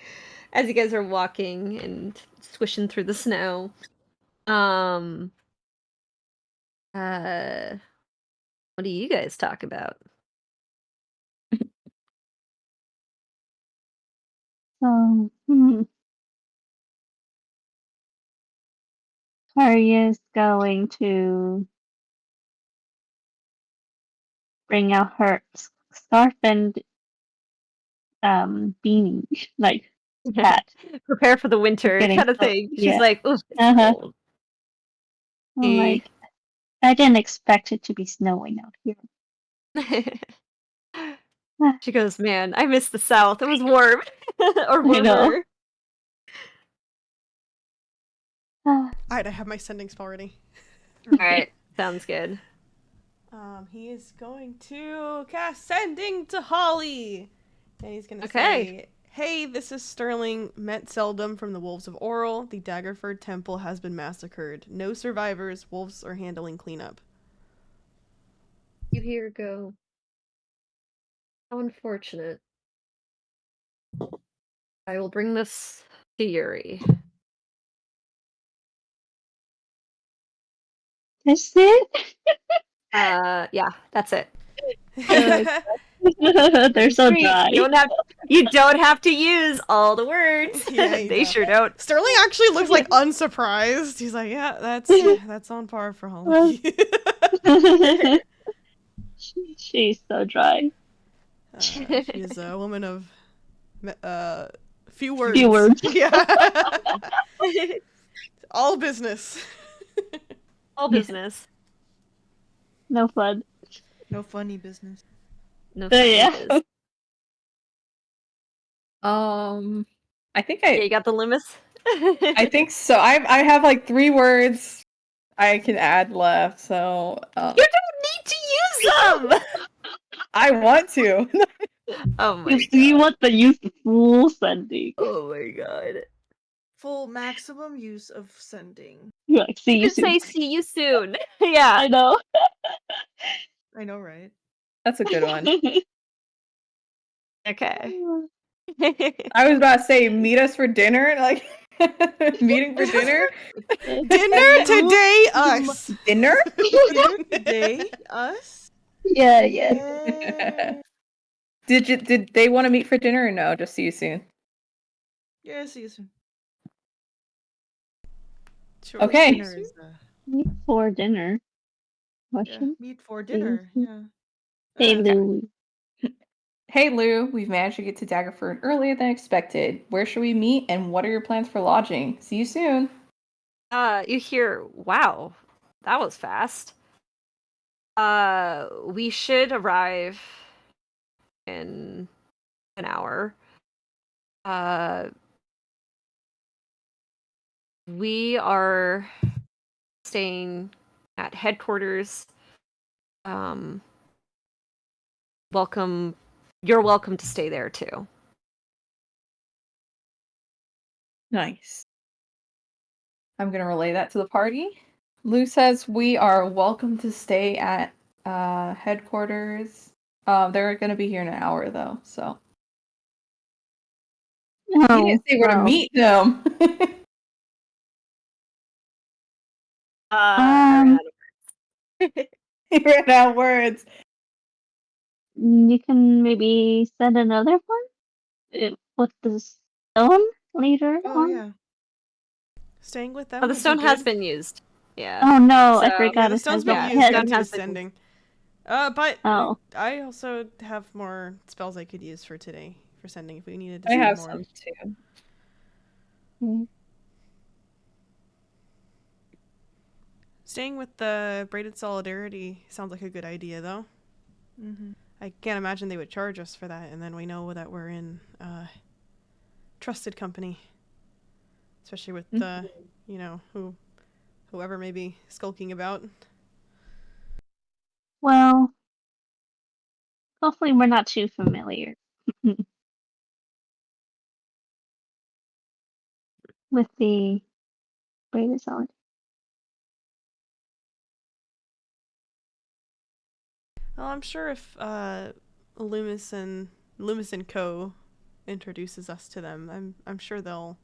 Speaker 2: as you guys are walking and swishing through the snow, what do you guys talk about?
Speaker 4: So, Arya's going to bring out her scarf and beanie, like hat.
Speaker 2: Prepare for the winter
Speaker 4: Getting
Speaker 2: kind of
Speaker 4: cold,
Speaker 2: thing. She's
Speaker 4: yeah.
Speaker 2: like, ooh, it's
Speaker 4: Uh-huh.
Speaker 2: cold.
Speaker 4: I'm like, I didn't expect it to be snowing out here.
Speaker 2: She goes, man, I miss the South. It was warm. Or
Speaker 4: I know.
Speaker 2: warmer.
Speaker 1: Alright, I have my sending spell ready.
Speaker 2: Alright, sounds good.
Speaker 1: He is going to cast Sending to Holly. And he's gonna
Speaker 2: Okay.
Speaker 1: say, hey, this is Sterling, met Seldom from the Wolves of Oral. The Daggerford Temple has been massacred. No survivors. Wolves are handling cleanup.
Speaker 2: You here go. How unfortunate. I will bring this to Yuri.
Speaker 4: Is it?
Speaker 2: Yeah, that's it.
Speaker 4: They're so
Speaker 2: Sweet.
Speaker 4: dry.
Speaker 2: You don't have to use all the words.
Speaker 1: Yeah, you
Speaker 2: They
Speaker 1: don't.
Speaker 2: sure don't.
Speaker 1: Sterling actually looks like unsurprised. He's like, yeah, that's on par for Holly.
Speaker 4: She's so dry.
Speaker 1: She's a woman of few words.
Speaker 4: Few words.
Speaker 1: Yeah. All business.
Speaker 2: All business.
Speaker 4: No fun.
Speaker 7: No funny business.
Speaker 2: No
Speaker 4: Yeah.
Speaker 2: business.
Speaker 3: I think
Speaker 2: Yeah, you got the Loomis?
Speaker 3: I think so. I have like 3 words I can add left, so
Speaker 2: You don't need to use them!
Speaker 3: I want to.
Speaker 2: Oh my
Speaker 4: You want the use full sending.
Speaker 2: Oh my god.
Speaker 7: Full maximum use of sending.
Speaker 4: You're like, see
Speaker 2: You
Speaker 4: you
Speaker 2: can
Speaker 4: soon.
Speaker 2: say see you soon. Yeah.
Speaker 4: I know.
Speaker 7: I know, right?
Speaker 3: That's a good one.
Speaker 2: Okay.
Speaker 3: I was about to say meet us for dinner, like meeting for dinner.
Speaker 1: Dinner today, us.
Speaker 3: Dinner?
Speaker 7: Today, us?
Speaker 4: Yeah.
Speaker 7: Yeah.
Speaker 3: Did they want to meet for dinner or no? Just see you soon.
Speaker 7: Yeah, see you soon.
Speaker 1: Sure.
Speaker 3: Okay.
Speaker 7: Dinner is,
Speaker 4: Meet for dinner.
Speaker 7: yeah,
Speaker 4: Question?
Speaker 7: meet for dinner. Yeah.
Speaker 4: Hey,
Speaker 7: Okay.
Speaker 4: Louie.
Speaker 3: Hey Lou, we've managed to get to Daggerford earlier than expected. Where should we meet and what are your plans for lodging? See you soon.
Speaker 2: You hear, wow, that was fast. We should arrive in an hour. We are staying at headquarters. You're welcome to stay there too.
Speaker 3: Nice. I'm gonna relay that to the party. Lou says we are welcome to stay at headquarters. They're gonna be here in an hour though, so he didn't say where to meet them.
Speaker 2: I ran out of words.
Speaker 3: He ran out of words.
Speaker 4: You can maybe send another one with the stone later
Speaker 7: Oh
Speaker 4: on.
Speaker 7: yeah.
Speaker 1: Staying with them.
Speaker 2: Oh, the
Speaker 1: would be
Speaker 2: stone has
Speaker 1: good.
Speaker 2: been used. Yeah.
Speaker 4: Oh no, I
Speaker 2: So-
Speaker 4: forgot
Speaker 1: Yeah, the
Speaker 4: it
Speaker 1: stone's
Speaker 4: says
Speaker 1: been
Speaker 4: that.
Speaker 1: used.
Speaker 4: Head-
Speaker 1: Stone
Speaker 2: has
Speaker 1: is
Speaker 2: been-
Speaker 1: sending. But
Speaker 4: Oh.
Speaker 1: I also have more spells I could use for today for sending if we needed to
Speaker 3: I
Speaker 1: send
Speaker 3: have
Speaker 1: more.
Speaker 3: some too.
Speaker 4: Mm.
Speaker 1: Staying with the braided solidarity sounds like a good idea, though.
Speaker 6: Mm-hmm.
Speaker 1: I can't imagine they would charge us for that, and then we know that we're in trusted company, especially with you know, whoever may be skulking about.
Speaker 4: Well, hopefully we're not too familiar with the braided solid.
Speaker 1: Well, I'm sure if Loomis and Co. introduces us to them, I'm sure they'll.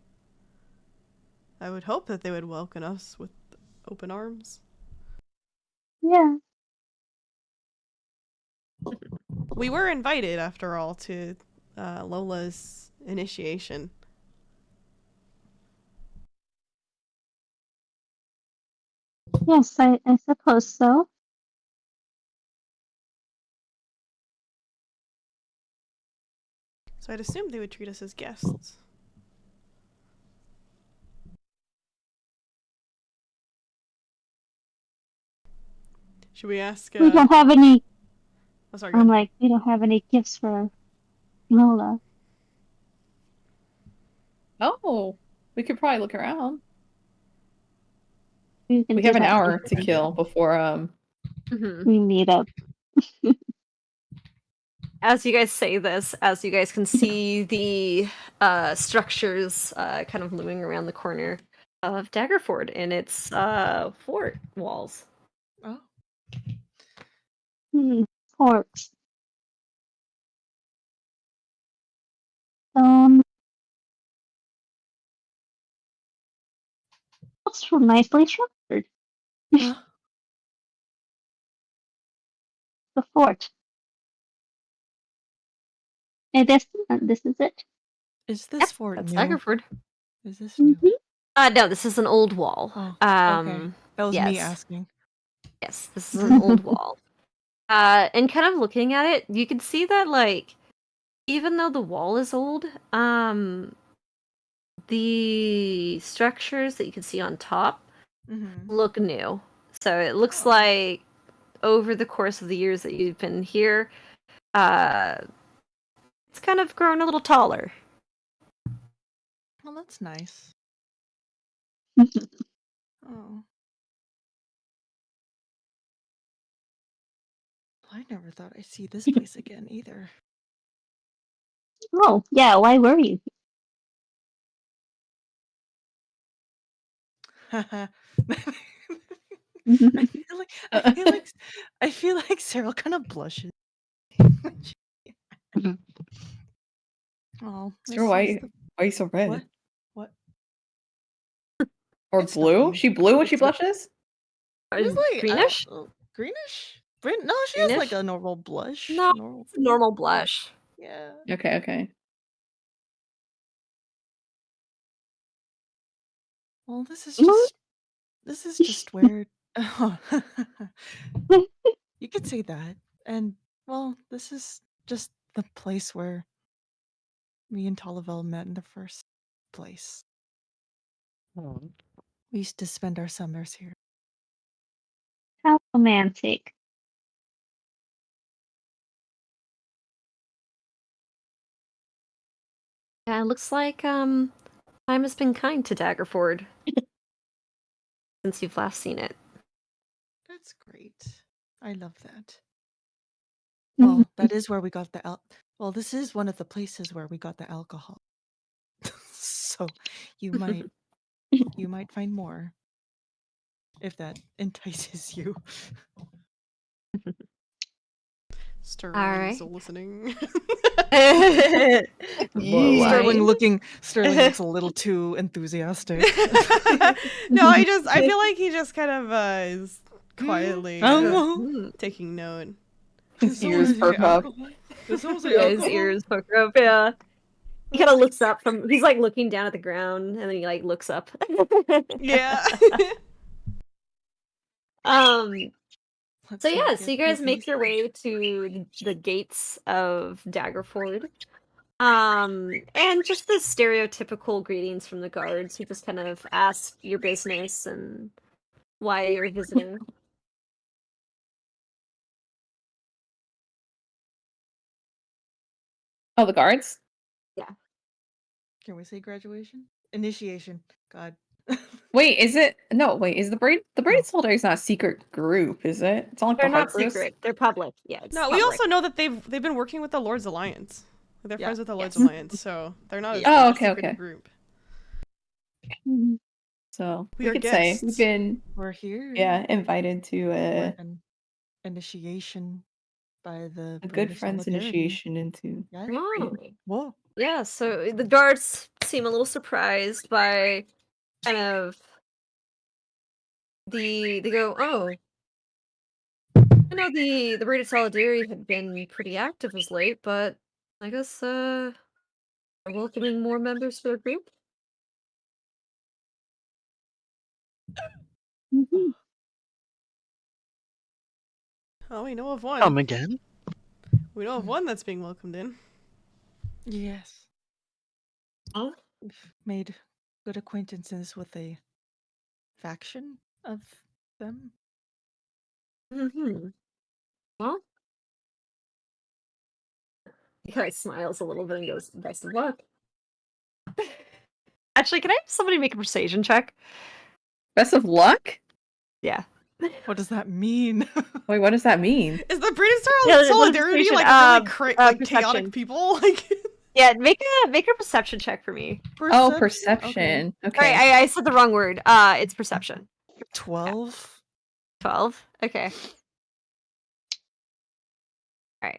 Speaker 1: I would hope that they would welcome us with open arms.
Speaker 4: Yeah.
Speaker 1: We were invited, after all, to Lola's initiation.
Speaker 4: Yes, I suppose so.
Speaker 1: So I'd assume they would treat us as guests. Should we ask?
Speaker 4: We don't have any.
Speaker 1: Oh, sorry, go ahead.
Speaker 4: I'm like, we don't have any gifts for Lola.
Speaker 3: Oh, we could probably look around.
Speaker 4: We
Speaker 3: We
Speaker 4: do
Speaker 3: have an
Speaker 4: that
Speaker 3: hour to
Speaker 4: before
Speaker 3: kill before
Speaker 4: we meet up.
Speaker 2: As you guys say this, as you guys can see the structures kind of looming around the corner of Daggerford and its fort walls.
Speaker 6: Oh.
Speaker 4: Forks. Looks so nicely structured.
Speaker 6: Huh?
Speaker 4: The fort. And this is it.
Speaker 6: Is this
Speaker 2: Yep,
Speaker 6: fort
Speaker 2: that's
Speaker 6: new?
Speaker 2: Daggerford.
Speaker 6: Is this new?
Speaker 2: No, this is an old wall.
Speaker 6: Oh, okay. That was me
Speaker 2: yes.
Speaker 6: asking.
Speaker 2: Yes, this is an old wall. And kind of looking at it, you can see that, like, even though the wall is old, the structures that you can see on top look new. So it looks like over the course of the years that you've been here, it's kind of grown a little taller.
Speaker 6: Well, that's nice. Oh. I never thought I'd see this place again either.
Speaker 4: Oh, yeah, why were you?
Speaker 6: I feel like Cyril kind of blushes. Oh,
Speaker 3: Sure, why are you so red?
Speaker 6: What?
Speaker 3: Or
Speaker 6: It's
Speaker 3: blue?
Speaker 6: nothing.
Speaker 3: She blue when she
Speaker 6: It's not-
Speaker 3: blushes?
Speaker 6: It's like
Speaker 2: Greenish?
Speaker 6: Greenish? No, she has like
Speaker 2: Greenish?
Speaker 6: a normal blush.
Speaker 2: No, it's a normal blush.
Speaker 6: Yeah.
Speaker 3: Okay.
Speaker 6: Well, this is just where you could say that. And well, this is just the place where me and Tolivel met in the first place. We used to spend our summers here.
Speaker 4: How romantic.
Speaker 2: Yeah, it looks like time has been kind to Daggerford since you've last seen it.
Speaker 6: That's great. I love that. Well, that is where we got the well, this is one of the places where we got the alcohol. So you might find more if that entices you.
Speaker 1: Sterling's listening.
Speaker 6: Sterling looks a little too enthusiastic.
Speaker 1: No, I feel like he just kind of is quietly taking note.
Speaker 3: His ears perk up.
Speaker 2: His ears poke up, yeah. He kind of looks up he's like looking down at the ground and then he like looks up.
Speaker 1: Yeah.
Speaker 2: So
Speaker 6: not
Speaker 2: yeah,
Speaker 6: get
Speaker 2: so you guys
Speaker 6: busy.
Speaker 2: make your way to the gates of Daggerford. And just the stereotypical greetings from the guards who just kind of ask your business and why you're visiting.
Speaker 3: Oh, the guards?
Speaker 6: Can we say graduation? Initiation. God.
Speaker 3: Wait, is it? No, wait. Is the braid soldier is not a secret group, is it? It's not like
Speaker 2: They're
Speaker 3: the
Speaker 2: not
Speaker 3: Harpers.
Speaker 2: secret. They're public. Yeah, it's
Speaker 1: No, we
Speaker 2: public.
Speaker 1: also know that they've been working with the Lord's Alliance. They're
Speaker 6: Yeah.
Speaker 1: friends with the Lord's
Speaker 2: Yes.
Speaker 1: Alliance, so they're not
Speaker 6: Yeah.
Speaker 3: Oh,
Speaker 1: a
Speaker 3: okay,
Speaker 1: secret
Speaker 3: okay.
Speaker 1: group.
Speaker 4: Mhm.
Speaker 3: So
Speaker 1: We
Speaker 3: we
Speaker 1: are
Speaker 3: could say we've
Speaker 1: guests.
Speaker 3: been
Speaker 6: We're here.
Speaker 3: invited to
Speaker 6: For an initiation by the
Speaker 3: a
Speaker 6: Parade
Speaker 3: good
Speaker 6: of
Speaker 3: friend's
Speaker 6: Solidarity.
Speaker 3: initiation into.
Speaker 6: Yeah.
Speaker 2: Oh.
Speaker 6: Whoa.
Speaker 2: Yeah, so the guards seem a little surprised by kind of they go, oh, I know the Parade of Solidarity had been pretty active as late, but I guess they're welcoming more members to their group.
Speaker 4: Mhm.
Speaker 1: Oh, we know of one.
Speaker 5: Come again?
Speaker 1: We know of one that's being welcomed in.
Speaker 6: Yes.
Speaker 2: Oh,
Speaker 6: We've made good acquaintances with a faction of them.
Speaker 2: mm-hmm. Well, he kind of smiles a little bit and goes, "Best of luck." Actually, can I have somebody make a persuasion check?
Speaker 3: Best of luck?
Speaker 2: Yeah.
Speaker 6: What does that mean?
Speaker 3: Wait, what does that mean?
Speaker 1: Is the British
Speaker 2: Yeah, what is
Speaker 1: Solidarity
Speaker 2: persuasion?
Speaker 1: like really like
Speaker 2: Perception.
Speaker 1: chaotic people? Like
Speaker 2: Yeah, make a perception check for me.
Speaker 3: Oh,
Speaker 6: Okay.
Speaker 3: perception. Okay.
Speaker 2: Sorry, I said the wrong word. It's perception.
Speaker 6: 12.
Speaker 2: 12. Okay. All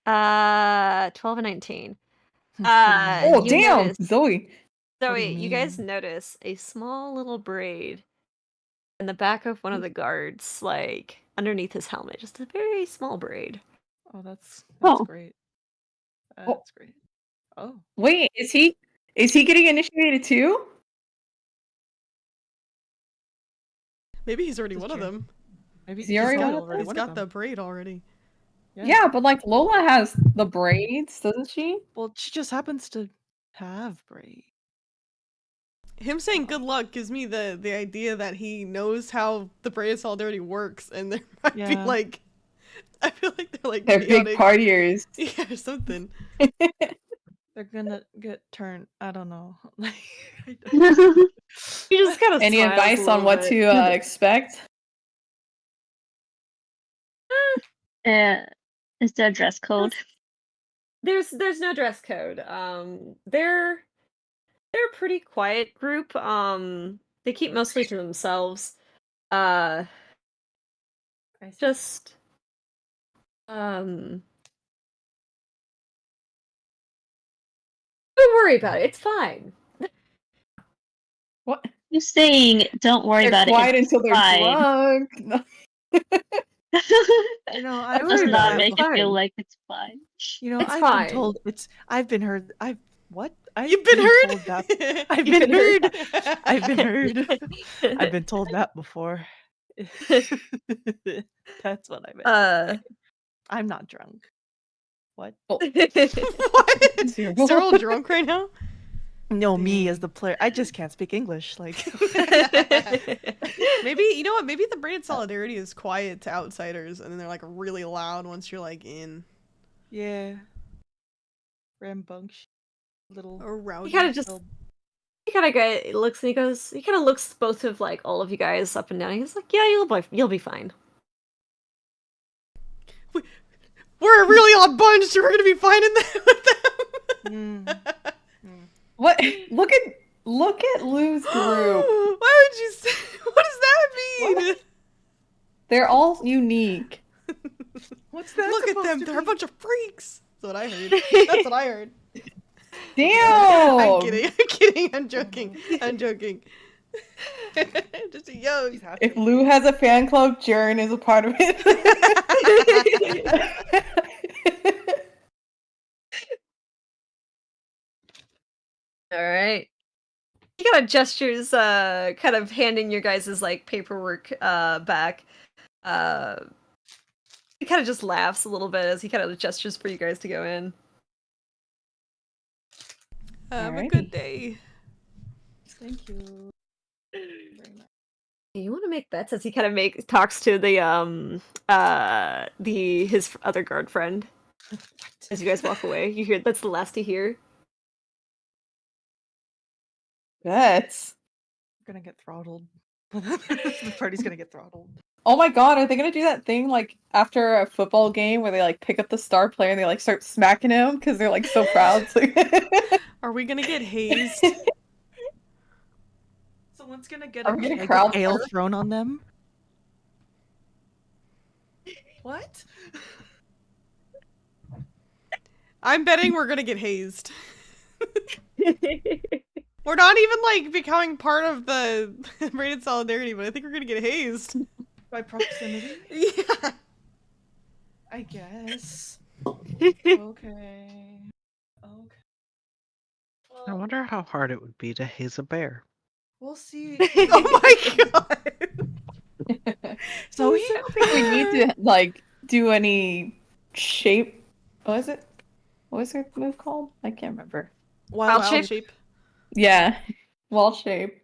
Speaker 2: right. 12 and 19.
Speaker 3: Oh,
Speaker 2: You
Speaker 3: damn,
Speaker 2: notice,
Speaker 3: Zoe.
Speaker 6: What do
Speaker 2: Zoe,
Speaker 6: you
Speaker 2: you guys
Speaker 6: mean?
Speaker 2: notice a small little braid in the back of one of the guards, like underneath his helmet. Just a very small braid.
Speaker 6: Oh, that's
Speaker 4: Oh.
Speaker 6: great.
Speaker 3: Oh.
Speaker 6: That's great. Oh.
Speaker 3: Wait, is he getting initiated too?
Speaker 1: maybe he's already
Speaker 6: This
Speaker 1: one of
Speaker 6: chair.
Speaker 1: them.
Speaker 6: Maybe
Speaker 3: Is he already one of
Speaker 6: already
Speaker 1: He's
Speaker 6: one
Speaker 1: got
Speaker 6: of
Speaker 1: the
Speaker 6: them.
Speaker 1: braid already.
Speaker 3: Yeah, but like Lola has the braids, doesn't she?
Speaker 6: Well, she just happens to have braid.
Speaker 1: Him saying good luck gives me the idea that he knows how the Parade of Solidarity works, and there might be
Speaker 6: Yeah.
Speaker 1: like, I feel like they're like
Speaker 3: They're big
Speaker 1: chaotic.
Speaker 3: partiers.
Speaker 1: Yeah, or something.
Speaker 6: They're gonna get turned. I don't know. Like,
Speaker 2: He just kind of
Speaker 3: Any
Speaker 2: smiles a
Speaker 3: advice on
Speaker 2: little
Speaker 3: what
Speaker 2: bit.
Speaker 3: to expect?
Speaker 4: Is there a dress code?
Speaker 2: There's no dress code. They're a pretty quiet group. They keep mostly to themselves.
Speaker 6: I see.
Speaker 2: Just don't worry about it. It's fine.
Speaker 3: What?
Speaker 4: You're saying don't worry
Speaker 3: They're
Speaker 4: about
Speaker 3: quiet
Speaker 4: it. It's
Speaker 3: until they're
Speaker 4: fine.
Speaker 3: drunk. No.
Speaker 6: You know,
Speaker 4: That
Speaker 6: I've
Speaker 4: does
Speaker 6: heard
Speaker 4: not
Speaker 6: that
Speaker 4: make it
Speaker 6: before.
Speaker 4: feel
Speaker 2: fine.
Speaker 4: like it's fine.
Speaker 6: You know,
Speaker 2: It's
Speaker 6: I've
Speaker 2: fine.
Speaker 6: been told it's. I've been heard. I've what? I've
Speaker 1: You've been heard.
Speaker 6: told that. I've
Speaker 2: You've
Speaker 6: been
Speaker 2: been heard.
Speaker 6: heard. I've been heard. I've been told that before. That's what I meant. to say. I'm not drunk. What?
Speaker 3: Oh,
Speaker 1: What?
Speaker 3: zero.
Speaker 1: They're all drunk right now.
Speaker 6: No, me as the player. I just can't speak English. Like,
Speaker 1: Maybe you know what? Maybe the Braided Solidarity is quiet to outsiders, and then they're like really loud once you're like in.
Speaker 6: yeah, rambunctious little.
Speaker 1: Or rowdy.
Speaker 2: He kind of just he kind of looks and he kind of looks both of like all of you guys up and down. He's like, yeah, you'll be fine.
Speaker 1: We're a really odd bunch. We're gonna be fine in there with them.
Speaker 3: What? Look at Lou's group.
Speaker 1: Why would you say? What does that mean?
Speaker 3: What? They're all unique.
Speaker 6: What's that?
Speaker 1: Look at
Speaker 6: supposed
Speaker 1: them.
Speaker 6: to
Speaker 1: They're a
Speaker 6: be?
Speaker 1: bunch of freaks. That's what I heard. That's what I heard.
Speaker 3: Damn.
Speaker 1: I'm kidding. I'm kidding. I'm joking. I'm joking. Just a yo.
Speaker 6: She's happy.
Speaker 3: If Lou has a fan club, Jaren is a part of it.
Speaker 2: All right. He kind of gestures, kind of handing your guys' like paperwork back. he kind of just laughs a little bit as he kind of gestures for you guys to go in.
Speaker 1: Have a
Speaker 3: Alrighty.
Speaker 1: good day.
Speaker 6: Thank you. Very much.
Speaker 2: You want to make bets as he kind of talks to his other guard friend as you guys walk away. You hear that's the last you hear.
Speaker 3: Bets.
Speaker 6: We're gonna get throttled. The party's gonna get throttled.
Speaker 3: Oh my god, are they gonna do that thing like after a football game where they like pick up the star player and they like start smacking him because they're like so proud?
Speaker 1: Are we gonna get hazed?
Speaker 6: Someone's gonna get
Speaker 3: Are
Speaker 6: a
Speaker 3: we gonna
Speaker 6: keg
Speaker 3: crowd
Speaker 6: of ale
Speaker 3: surf?
Speaker 6: thrown on them. What?
Speaker 1: I'm betting we're gonna get hazed. We're not even like becoming part of the braided solidarity, but I think we're gonna get hazed.
Speaker 6: By proximity?
Speaker 1: Yeah.
Speaker 6: I guess. Okay. Okay.
Speaker 5: I
Speaker 6: Well,
Speaker 5: wonder how hard it would be to haze a bear.
Speaker 6: we'll see.
Speaker 1: Oh my god.
Speaker 6: So
Speaker 3: I don't think we need to like do any shape. What is it? What was her move called? I can't remember.
Speaker 2: Wild
Speaker 1: Wild
Speaker 2: shape?
Speaker 3: Yeah, wall shape.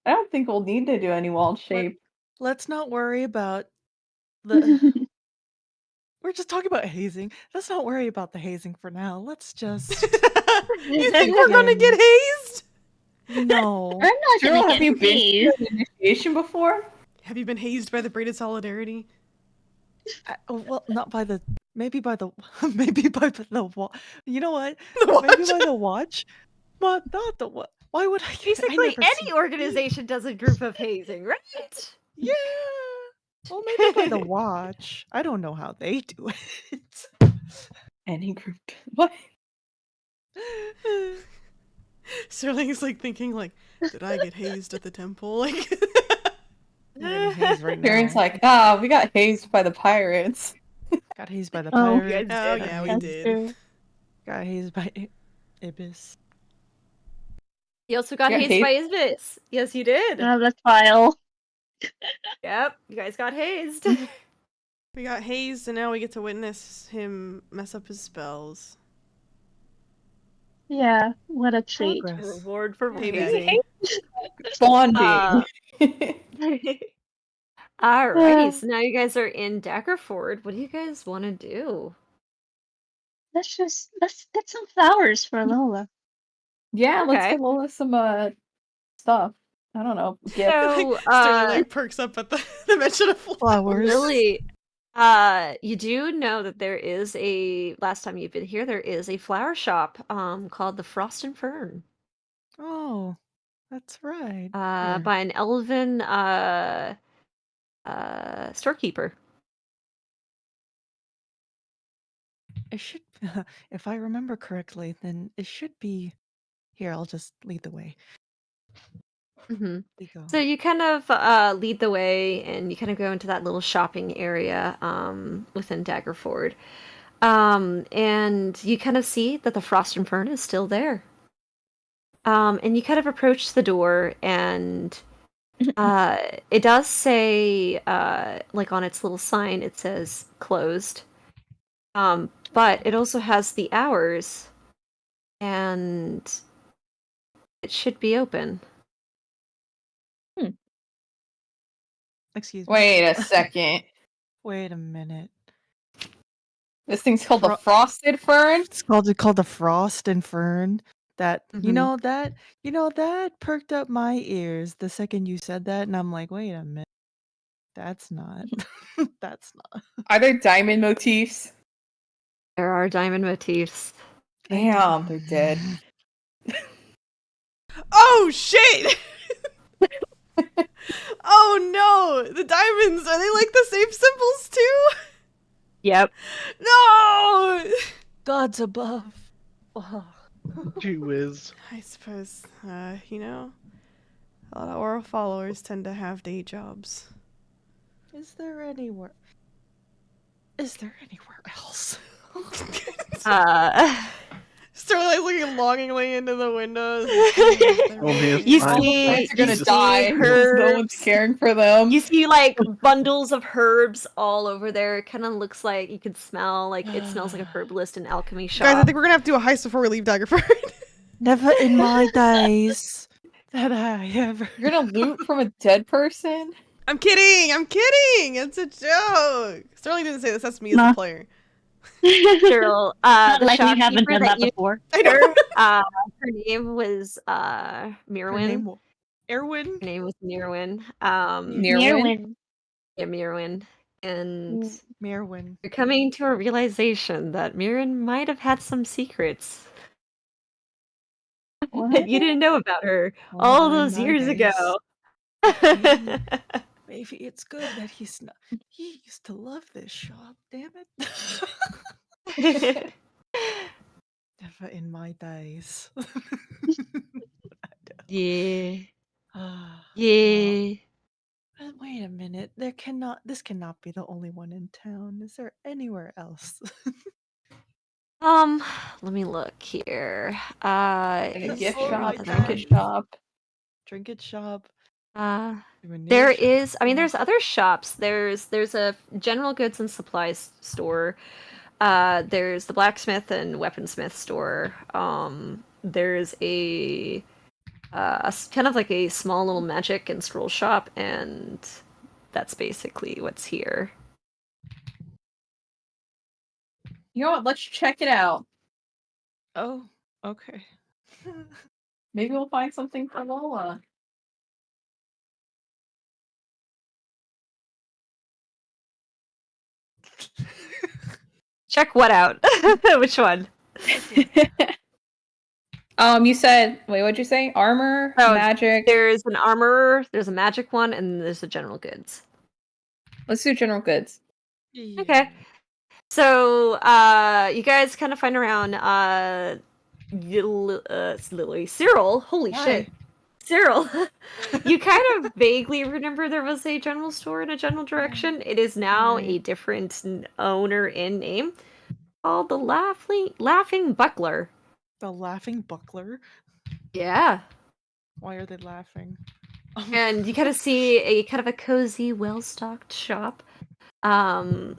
Speaker 3: I don't think we'll need to do any wall shape.
Speaker 6: Let's not worry about the. We're just talking about hazing. Let's not worry about the hazing for now. Let's just.
Speaker 1: You think we're gonna get hazed?
Speaker 6: No.
Speaker 4: I'm not
Speaker 3: Cheryl,
Speaker 4: gonna
Speaker 3: have you
Speaker 4: get
Speaker 3: been
Speaker 4: hazed.
Speaker 3: to an initiation before?
Speaker 1: Have you been hazed by the braided solidarity?
Speaker 6: Well, not by the. Maybe by the. Maybe by the watch. You know what?
Speaker 1: The
Speaker 6: Maybe
Speaker 1: watch?
Speaker 6: by the watch. But not the what? Why would I? I
Speaker 2: Basically,
Speaker 6: never
Speaker 2: any
Speaker 6: see-
Speaker 2: organization does a group of hazing, right?
Speaker 6: Yeah. Well, maybe by the watch. I don't know how they do it.
Speaker 3: Any group? What?
Speaker 1: Sterling's like thinking like, did I get hazed at the temple? Like
Speaker 6: I'm getting hazed right
Speaker 3: Karen's
Speaker 6: now.
Speaker 3: like, we got hazed by the pirates.
Speaker 6: Got hazed by the
Speaker 4: Oh,
Speaker 6: pirate.
Speaker 1: oh
Speaker 2: did.
Speaker 1: yeah, we
Speaker 4: That's
Speaker 1: did.
Speaker 4: true.
Speaker 6: Got hazed by Ibis.
Speaker 2: You also got
Speaker 3: Yeah,
Speaker 2: hazed by Isbis. Yes, you did.
Speaker 4: Oh, that's vile.
Speaker 2: Yep, you guys got hazed.
Speaker 1: We got hazed and now we get to witness him mess up his spells.
Speaker 4: Yeah, what a treat.
Speaker 6: Progress.
Speaker 2: Reward for
Speaker 1: Payback.
Speaker 3: Bonding.
Speaker 2: Alrighty, so now you guys are in Daggerford. What do you guys want to do?
Speaker 4: Let's get some flowers for Lola.
Speaker 3: Yeah, let's
Speaker 2: Okay.
Speaker 3: get Lola some stuff. I don't know. Gift.
Speaker 2: So,
Speaker 1: Sterling like perks up at the mention of
Speaker 6: Flowers.
Speaker 2: really, you do know that there is last time you've been here, there is a flower shop called the Frost and Fern
Speaker 6: Oh, that's right.
Speaker 2: by an elven storekeeper.
Speaker 6: It should, if I remember correctly, then it should be. Here, I'll just lead the way.
Speaker 2: Mm-hmm.
Speaker 6: We go.
Speaker 2: So you kind of lead the way, and you kind of go into that little shopping area within Daggerford, and you kind of see that the Frost and Fern is still there. And you kind of approach the door, and it does say, like on its little sign, it says closed. But it also has the hours, and it should be open.
Speaker 6: Excuse me.
Speaker 3: Wait a second.
Speaker 6: Wait a minute.
Speaker 3: This thing's called the
Speaker 6: Fro-
Speaker 3: Frosted Fern?
Speaker 6: It's called the Frost and Fern. That you
Speaker 2: Mhm.
Speaker 6: know that perked up my ears the second you said that, and I'm like, wait a minute. That's not. That's not.
Speaker 3: Are there diamond motifs?
Speaker 2: There are diamond motifs.
Speaker 3: Damn, they're dead.
Speaker 1: Oh shit! Oh no! The diamonds, are they like the same symbols too?
Speaker 2: Yep.
Speaker 1: No!
Speaker 6: Gods above. Oh.
Speaker 5: Gee whiz.
Speaker 1: I suppose, you know, a lot of oral followers tend to have day jobs.
Speaker 6: Is there anywhere else?
Speaker 2: Uh,
Speaker 1: Sterling's looking longingly into the windows.
Speaker 2: You
Speaker 5: All the
Speaker 2: see,
Speaker 3: Plants are gonna
Speaker 2: you see
Speaker 3: die because no one's
Speaker 2: herbs.
Speaker 3: caring for them.
Speaker 2: You see like bundles of herbs all over there. It kind of looks like you could smell like it smells like a herbalist and alchemy shop.
Speaker 1: Guys, I think we're gonna have to do a heist before we leave Daggerford.
Speaker 6: Never in my days that I ever.
Speaker 3: You're gonna loot from a dead person?
Speaker 1: I'm kidding. I'm kidding. It's a joke. Sterling didn't say this. That's me as the
Speaker 4: Nah.
Speaker 1: player.
Speaker 2: Cheryl,
Speaker 4: Not
Speaker 2: the
Speaker 4: like we haven't
Speaker 2: shopkeeper
Speaker 4: done that
Speaker 2: you
Speaker 4: before.
Speaker 1: I know.
Speaker 2: her name was
Speaker 6: Her
Speaker 2: Mirwin.
Speaker 6: name Erwin.
Speaker 2: Her name was Mirwin.
Speaker 3: Nearwin?
Speaker 2: Yeah, Mirwin. And
Speaker 6: Merwin.
Speaker 2: you're coming to a realization that Mirwin might have had some secrets that you didn't know about her all
Speaker 6: Never in
Speaker 2: those
Speaker 6: my
Speaker 2: years
Speaker 6: days.
Speaker 2: ago.
Speaker 6: Maybe it's good that he's not. He used to love this shop. Damn it. Never in my days.
Speaker 2: Yeah.
Speaker 6: Ah,
Speaker 2: Yeah.
Speaker 6: well, wait a minute. This cannot be the only one in town. Is there anywhere else?
Speaker 2: Let me look here.
Speaker 3: Like a
Speaker 6: That's
Speaker 3: gift
Speaker 6: all
Speaker 3: shop,
Speaker 6: right,
Speaker 3: trinket
Speaker 6: then.
Speaker 3: shop.
Speaker 6: Trinket shop.
Speaker 2: There
Speaker 6: Souvenir
Speaker 2: is, I mean,
Speaker 6: shop.
Speaker 2: there's other shops. There's a general goods and supplies store. There's the blacksmith and weaponsmith store. There's a kind of like a small little magic and scroll shop, and that's basically what's here.
Speaker 3: You know what? Let's check it out.
Speaker 6: Oh, okay.
Speaker 3: Maybe we'll find something for Lola.
Speaker 2: Check what out? Which one?
Speaker 3: You said, wait, what'd you say? Armor,
Speaker 2: Oh,
Speaker 3: magic.
Speaker 2: There's an armor, there's a magic one, and there's a general goods.
Speaker 3: Let's do general goods.
Speaker 2: Okay. So, you guys kind of find around, it's Lily. Cyril, holy shit.
Speaker 6: Hi.
Speaker 2: Cyril, you kind of vaguely remember there was a general store in a general direction. It is now a
Speaker 6: Right.
Speaker 2: different owner in name called the Laughing Buckler.
Speaker 6: The laughing buckler.
Speaker 2: Yeah.
Speaker 6: Why are they laughing?
Speaker 2: And you kind of see a kind of a cozy, well-stocked shop.
Speaker 6: Okay.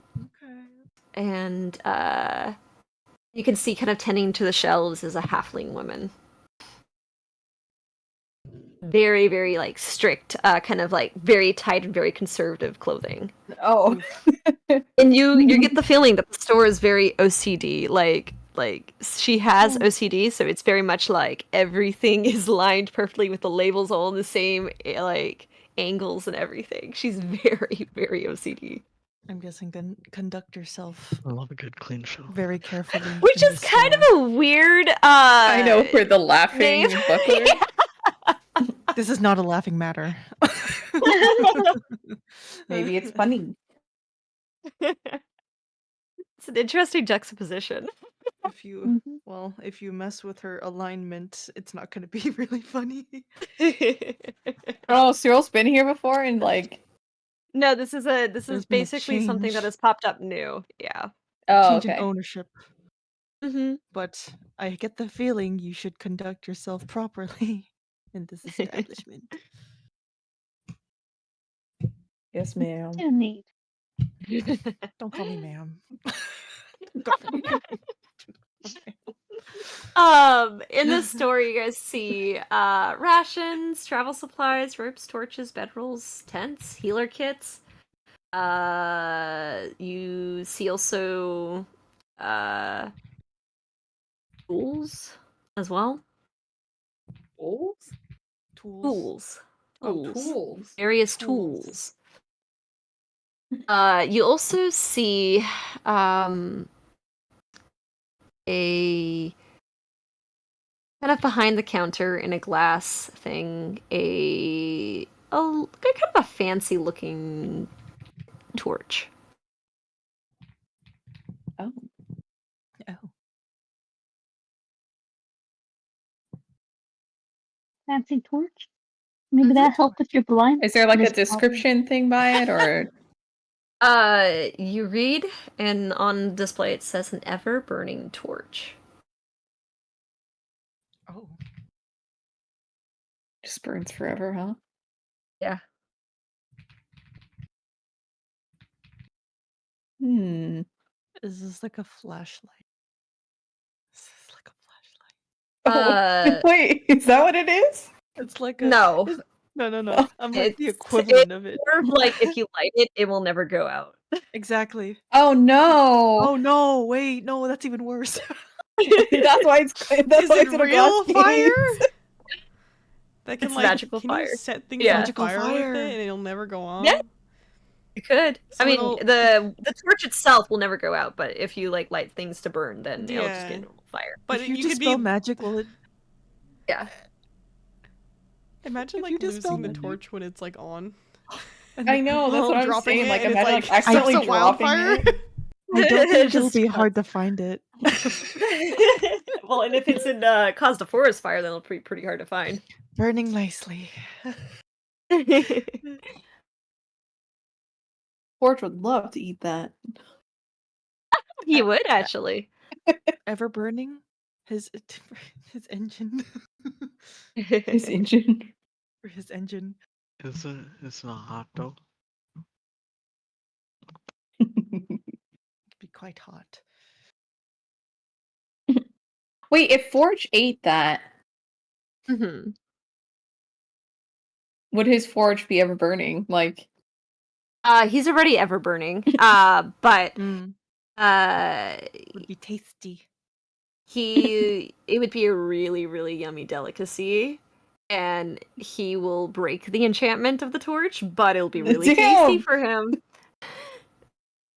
Speaker 2: And you can see kind of tending to the shelves is a halfling woman. Very, very like strict, kind of like very tight and very conservative clothing.
Speaker 3: Oh.
Speaker 2: And you get the feeling that the store is very OCD. Like she has OCD, so it's very much like everything is lined perfectly with the labels all in the same like angles and everything. She's very, very OCD.
Speaker 6: I'm guessing then conduct yourself
Speaker 5: I love a good clean show.
Speaker 6: very carefully.
Speaker 2: Which
Speaker 6: in
Speaker 2: is
Speaker 6: this
Speaker 2: kind
Speaker 6: store.
Speaker 2: of a weird
Speaker 3: I know, for the laughing
Speaker 2: name.
Speaker 3: buckler.
Speaker 6: This is not a laughing matter.
Speaker 3: Maybe it's funny.
Speaker 2: It's an interesting juxtaposition.
Speaker 6: If you mess with her alignment, it's not going to be really funny.
Speaker 3: Oh, Cyril's been here before and like.
Speaker 2: No, this is
Speaker 6: There's been a
Speaker 2: basically something that
Speaker 6: change.
Speaker 2: has popped up new. Yeah.
Speaker 3: Oh,
Speaker 6: Change in
Speaker 3: okay.
Speaker 6: ownership.
Speaker 2: Mm-hmm.
Speaker 6: But I get the feeling you should conduct yourself properly in this establishment.
Speaker 3: Yes, ma'am.
Speaker 4: Too neat.
Speaker 6: Don't call me ma'am.
Speaker 2: In this store you guys see rations, travel supplies, ropes, torches, bedrolls, tents, healer kits. You see also tools as well.
Speaker 3: Tools?
Speaker 6: Tools.
Speaker 2: Tools.
Speaker 3: Tools.
Speaker 2: Various
Speaker 6: Tools.
Speaker 2: tools. You also see a kind of behind the counter in a glass thing, a kind of a fancy looking torch.
Speaker 3: Oh.
Speaker 6: Oh.
Speaker 4: Fancy torch. Maybe that helped if you're blind.
Speaker 3: Is there like a
Speaker 4: This problem.
Speaker 3: description thing by it, or?
Speaker 2: You read, and on display it says an ever-burning torch.
Speaker 3: just burns forever, huh?
Speaker 2: Yeah.
Speaker 3: Hmm.
Speaker 6: Is this like a flashlight? Is this like a flashlight?
Speaker 3: Wait, is that what it is?
Speaker 6: It's like a
Speaker 2: No.
Speaker 6: no. I'm like the
Speaker 2: It's
Speaker 6: equivalent of it.
Speaker 2: more of like if you light it, it will never go out.
Speaker 6: Exactly.
Speaker 3: Oh no!
Speaker 6: Oh no! Wait, no, that's even worse.
Speaker 3: That's why it's
Speaker 1: Is
Speaker 3: why
Speaker 1: it
Speaker 3: it's in a glass
Speaker 1: real fire?
Speaker 3: case.
Speaker 1: That can
Speaker 2: It's
Speaker 1: like
Speaker 2: magical
Speaker 1: can
Speaker 2: fire.
Speaker 1: you set things
Speaker 2: Yeah.
Speaker 1: on
Speaker 6: Magical
Speaker 1: fire with
Speaker 6: fire.
Speaker 1: it and it'll never go on?
Speaker 2: Yeah. You could.
Speaker 1: So
Speaker 2: I mean,
Speaker 1: it'll-
Speaker 2: the torch itself will never go out, but if you like light things to burn, then it'll just be a
Speaker 1: Yeah.
Speaker 2: normal fire.
Speaker 1: But
Speaker 6: if you
Speaker 1: you could
Speaker 6: dispel
Speaker 1: be
Speaker 6: magic, will it?
Speaker 2: Yeah.
Speaker 1: imagine
Speaker 6: if
Speaker 1: like
Speaker 6: you dispel
Speaker 1: losing the
Speaker 6: magic-
Speaker 1: torch when it's like on.
Speaker 3: I know, that's what I'm
Speaker 1: dropping
Speaker 3: saying.
Speaker 1: it
Speaker 3: Like,
Speaker 1: and it's
Speaker 3: imagine
Speaker 1: like
Speaker 3: accidentally
Speaker 1: starts a
Speaker 3: dropping
Speaker 1: wildfire.
Speaker 3: it.
Speaker 6: I don't think it'll
Speaker 2: Just
Speaker 6: be
Speaker 2: cut.
Speaker 6: hard to find it.
Speaker 2: Well, and if it's in caused a forest fire, then it'll be pretty hard to find.
Speaker 6: Burning nicely.
Speaker 3: Forge would love to eat that.
Speaker 2: You would actually.
Speaker 6: Ever burning? His engine.
Speaker 3: His engine.
Speaker 6: Or his engine.
Speaker 5: It's not hot though.
Speaker 6: It'd be quite hot.
Speaker 3: Wait, if Forge ate that,
Speaker 2: Mm-hmm.
Speaker 3: would his forge be ever burning? Like,
Speaker 2: He's already ever burning. But
Speaker 6: Mm,
Speaker 2: uh,
Speaker 6: would be tasty.
Speaker 2: it would be a really, really yummy delicacy. And he will break the enchantment of the torch, but it'll be really tasty
Speaker 3: Damn!
Speaker 2: for him.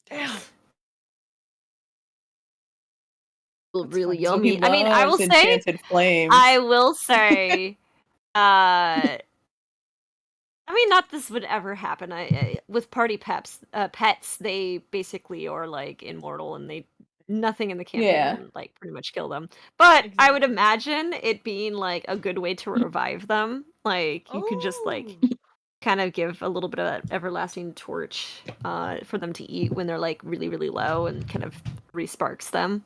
Speaker 6: Damn.
Speaker 2: Really
Speaker 6: That's funny.
Speaker 3: so he
Speaker 2: yummy. I mean, I will
Speaker 3: loves
Speaker 2: say,
Speaker 3: enchanted flames.
Speaker 2: I will say, I mean, not this would ever happen. With party pets, they basically are like immortal, and nothing in the campaign
Speaker 3: Yeah.
Speaker 2: will like pretty much kill them. But I would
Speaker 1: Exactly.
Speaker 2: imagine it being like a good way to revive them. Like you could just like
Speaker 1: Oh.
Speaker 2: kind of give a little bit of that everlasting torch for them to eat when they're like really, really low, and kind of resparks them.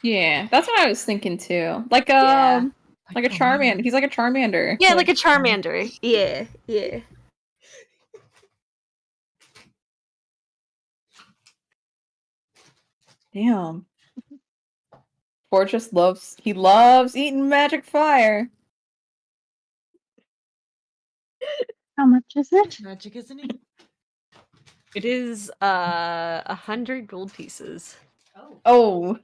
Speaker 3: Yeah, that's what I was thinking too. Like
Speaker 2: Yeah.
Speaker 3: like a Charmander. He's like a Charmander.
Speaker 2: Yeah, like a Charmander. Yeah, yeah.
Speaker 3: Damn. Forge just loves eating magic fire.
Speaker 4: How much is it?
Speaker 6: Magic, isn't it?
Speaker 2: It is 100 gold pieces.
Speaker 3: Oh.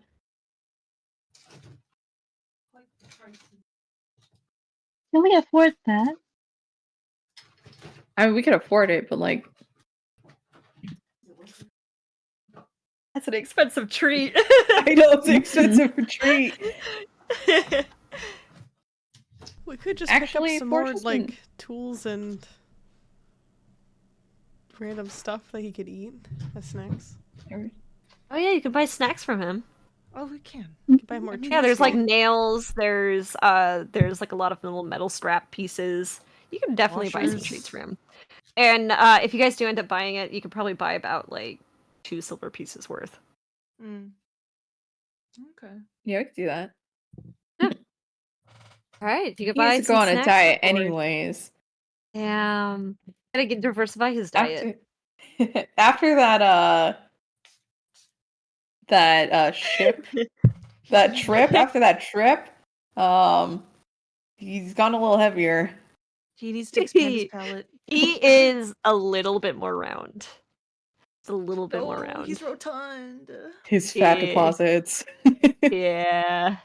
Speaker 4: Can we afford that?
Speaker 3: I mean, we could afford it, but like,
Speaker 2: That's an expensive treat.
Speaker 3: I know it's an expensive treat.
Speaker 1: We could just
Speaker 3: Actually,
Speaker 1: pick up some
Speaker 3: Forge
Speaker 1: more
Speaker 3: has
Speaker 1: like
Speaker 3: been-
Speaker 1: tools and random stuff that he could eat as snacks.
Speaker 2: Oh yeah, you could buy snacks from him.
Speaker 6: Oh, we can.
Speaker 1: You could buy more.
Speaker 6: mean,
Speaker 2: Yeah,
Speaker 1: tools
Speaker 2: there's
Speaker 1: for
Speaker 2: like
Speaker 1: it.
Speaker 2: nails. There's like a lot of little metal strap pieces. You can definitely buy some
Speaker 6: Washers.
Speaker 2: treats for him. And if you guys do end up buying it, you could probably buy about like 2 silver pieces worth.
Speaker 6: Mm. Okay.
Speaker 3: Yeah, we could do that.
Speaker 2: All right, you
Speaker 3: He
Speaker 2: could buy
Speaker 3: needs to go
Speaker 2: some
Speaker 3: on a
Speaker 2: snacks
Speaker 3: diet
Speaker 2: for Ford.
Speaker 3: anyways.
Speaker 2: Gotta diversify his diet.
Speaker 3: After that ship that trip after that trip, he's gone a little heavier.
Speaker 6: He needs to expand his palate.
Speaker 2: He is a little bit more round. It's a little bit more
Speaker 6: Oh,
Speaker 2: round.
Speaker 6: he's rotund.
Speaker 3: His fat
Speaker 2: Yeah.
Speaker 3: deposits.
Speaker 2: Yeah.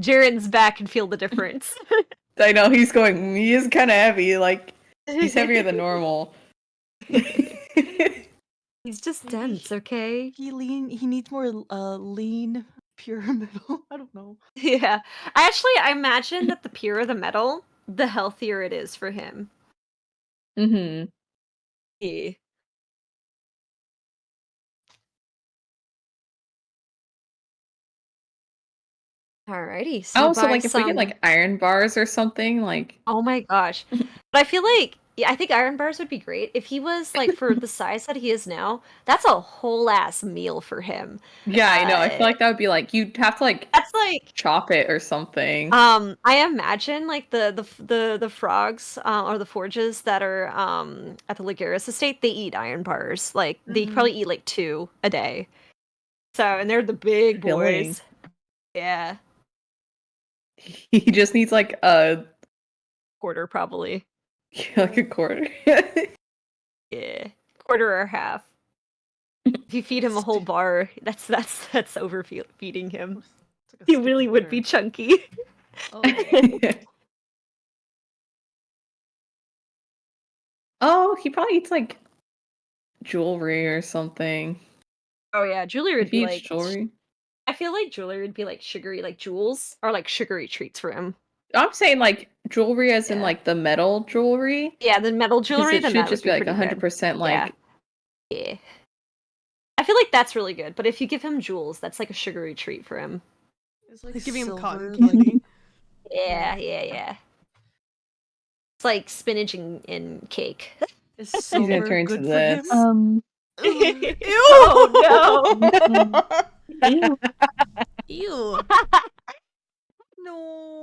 Speaker 2: Jaren's back and feel the difference.
Speaker 3: I know he is kind of heavy, like he's heavier than normal.
Speaker 2: He's just dense, okay?
Speaker 6: He needs more lean pyramidal. I don't know.
Speaker 2: Yeah. I imagine that the purer the metal, the healthier it is for him.
Speaker 3: Mm-hmm.
Speaker 2: Yeah. Alrighty. So
Speaker 3: Also,
Speaker 2: buy
Speaker 3: like if we get
Speaker 2: some-
Speaker 3: like iron bars or something, like
Speaker 2: Oh my gosh. But I feel like Yeah, I think iron bars would be great. If he was like for the size that he is now, that's a whole ass meal for him.
Speaker 3: Yeah, I know. I feel
Speaker 2: Uh,
Speaker 3: like that would be like you'd have to like
Speaker 2: That's like
Speaker 3: chop it or something.
Speaker 2: I imagine like the frogs or the forges that are at the Lagaris estate, they eat iron bars. Like they probably eat like 2 a day. So and they're the big
Speaker 3: Filling.
Speaker 2: boys. Yeah,
Speaker 3: He just needs like a
Speaker 2: quarter probably.
Speaker 3: like a quarter.
Speaker 2: Yeah, quarter or half. If you feed him a whole bar, that's overfeeding him.
Speaker 6: It's like a
Speaker 2: He
Speaker 6: stick of
Speaker 2: really would be
Speaker 6: butter.
Speaker 2: chunky.
Speaker 3: Oh, he probably eats like jewelry or something.
Speaker 2: Oh yeah, jewelry would
Speaker 3: If he
Speaker 2: be
Speaker 3: eats
Speaker 2: like.
Speaker 3: jewelry.
Speaker 2: I feel like jewelry would be like sugary, like jewels are like sugary treats for him.
Speaker 3: I'm saying like jewelry as in
Speaker 2: Yeah.
Speaker 3: like the metal jewelry.
Speaker 2: Yeah, the metal
Speaker 3: Because
Speaker 2: jewelry,
Speaker 3: it
Speaker 2: then
Speaker 3: should
Speaker 2: that would
Speaker 3: just
Speaker 2: be
Speaker 3: be like
Speaker 2: pretty good.
Speaker 3: 100% like
Speaker 2: Yeah. I feel like that's really good, but if you give him jewels, that's like a sugary treat for him.
Speaker 6: It's like
Speaker 1: Like giving him cotton
Speaker 6: silver, like
Speaker 1: candy.
Speaker 2: Yeah. It's like spinach and cake.
Speaker 6: is
Speaker 3: he's gonna
Speaker 6: silver
Speaker 3: turn to
Speaker 6: good for him?
Speaker 3: this.
Speaker 1: Ew!
Speaker 2: Oh
Speaker 4: Ew.
Speaker 1: Ew! No.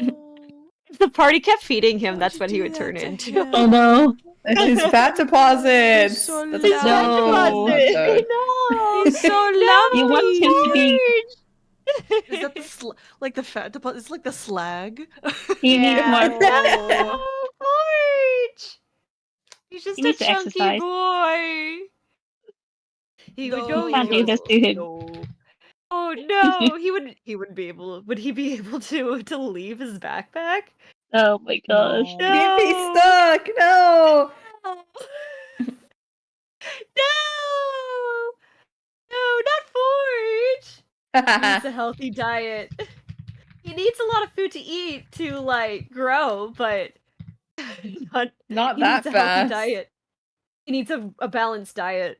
Speaker 2: If the party kept feeding him,
Speaker 6: Why'd
Speaker 2: that's
Speaker 6: you
Speaker 2: what he
Speaker 6: do
Speaker 2: would
Speaker 6: that
Speaker 2: turn
Speaker 6: to
Speaker 2: into.
Speaker 6: him?
Speaker 4: Oh no.
Speaker 3: That's his fat deposits.
Speaker 6: so
Speaker 3: That's
Speaker 6: lumpy.
Speaker 3: a no.
Speaker 2: Deposit.
Speaker 3: episode.
Speaker 2: No.
Speaker 6: He's so
Speaker 2: No,
Speaker 4: You want him to be.
Speaker 6: Is that the like the fat deposit? It's like the slag.
Speaker 4: You need
Speaker 2: Yeah,
Speaker 4: more.
Speaker 2: no, Forge. He's just
Speaker 4: He
Speaker 2: a
Speaker 4: needs to
Speaker 2: chunky
Speaker 4: exercise.
Speaker 2: boy. He would go.
Speaker 4: You can't do this to him.
Speaker 2: No. Oh no, he would be able. Would he be able to leave his backpack?
Speaker 4: Oh my gosh.
Speaker 6: No.
Speaker 3: He'd be
Speaker 2: No.
Speaker 3: stuck. No.
Speaker 2: No. No, not Forge. He needs a healthy diet. He needs a lot of food to eat to like grow, but not
Speaker 3: Not
Speaker 2: he
Speaker 3: that
Speaker 2: needs a
Speaker 3: fast.
Speaker 2: healthy diet. He needs a balanced diet.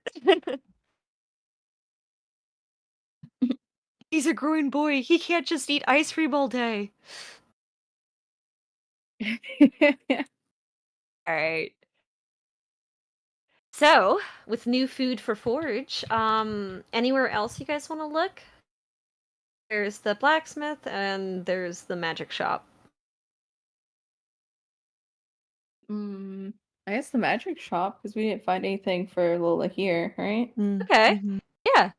Speaker 2: He's a growing boy. He can't just eat ice cream all day. All right. So, with new food for Forge, anywhere else you guys want to look? There's the blacksmith and there's the magic shop.
Speaker 3: I guess the magic shop because we didn't find anything for Lola here, right?
Speaker 2: Okay. Yeah.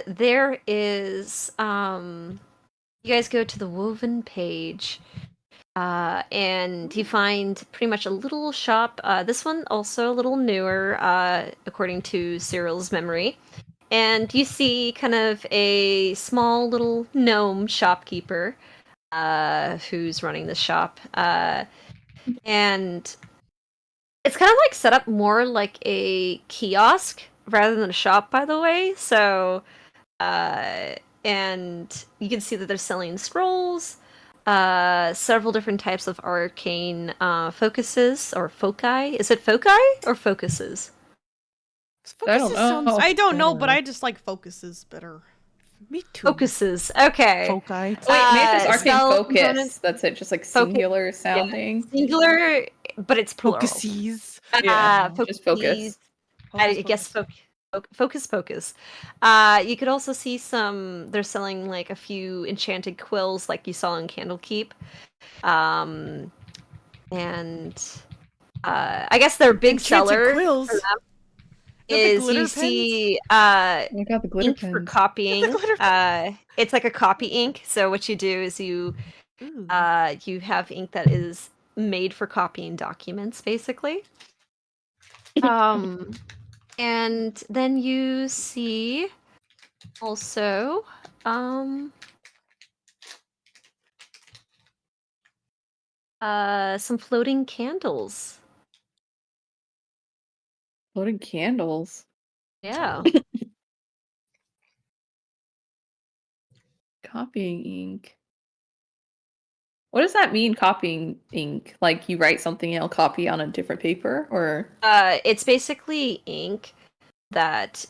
Speaker 2: There is you guys go to the woven page. And you find pretty much a little shop. This one also a little newer, according to Cyril's memory. And you see kind of a small little gnome shopkeeper who's running the shop. And it's kind of like set up more like a kiosk rather than a shop, by the way. So, and you can see that they're selling scrolls, several different types of arcane focuses or foci. Is it foci or focuses?
Speaker 3: I don't know.
Speaker 1: I don't know, but
Speaker 6: better.
Speaker 1: I just like focuses better.
Speaker 6: Me too.
Speaker 2: Focuses. Okay.
Speaker 6: Foci.
Speaker 3: Wait, maybe there's arcane
Speaker 2: spell
Speaker 3: focus.
Speaker 2: components.
Speaker 3: That's it, just like
Speaker 2: Focus.
Speaker 3: singular sounding.
Speaker 2: Singular, but it's plural.
Speaker 6: Focuses.
Speaker 3: Yeah,
Speaker 2: Focuses.
Speaker 3: just focus.
Speaker 2: I guess focus. You could also see some. They're selling like a few enchanted quills, like you saw in Candlekeep. And I guess their big
Speaker 1: Enchanted
Speaker 2: seller
Speaker 1: quills.
Speaker 2: for them
Speaker 1: The
Speaker 2: is
Speaker 1: glitter
Speaker 2: you
Speaker 1: pens?
Speaker 2: see
Speaker 3: Oh my god, the glitter
Speaker 2: ink for
Speaker 3: pens.
Speaker 2: copying.
Speaker 1: glitter
Speaker 2: It's like a copy ink. So what you do is you have ink that is made for copying documents, basically. And then you see also some floating candles.
Speaker 3: Floating candles.
Speaker 2: Yeah.
Speaker 3: Copying ink. What does that mean, copying ink? Like you write something and it'll copy on a different paper, or
Speaker 2: It's basically ink that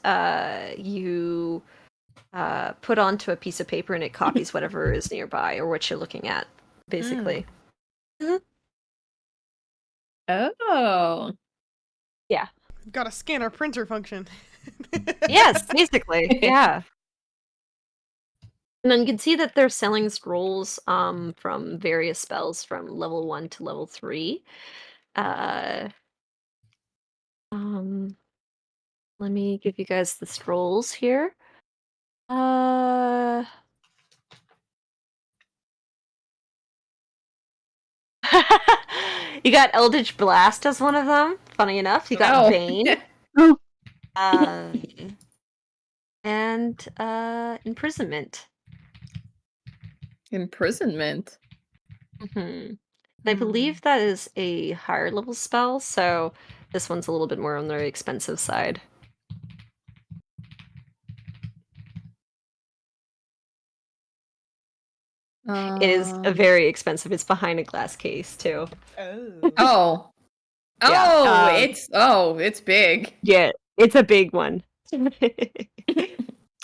Speaker 2: you put onto a piece of paper and it copies whatever is nearby or what you're looking at, basically.
Speaker 3: Oh.
Speaker 1: We've got to scan our printer function.
Speaker 2: Yes, basically. Yeah. And then you can see that they're selling scrolls from various spells from level 1 to level 3. Let me give you guys the scrolls here. You got Eldritch Blast as one of them. Funny enough, you got
Speaker 3: Oh.
Speaker 2: Bane.
Speaker 4: Oh,
Speaker 2: And Imprisonment.
Speaker 3: Imprisonment.
Speaker 2: I believe that is a higher level spell, so this one's a little bit more on the expensive side. It is a very expensive. It's behind a glass case too.
Speaker 6: Oh.
Speaker 3: Oh.
Speaker 2: Yeah,
Speaker 3: It's big.
Speaker 2: Yeah, it's a big one.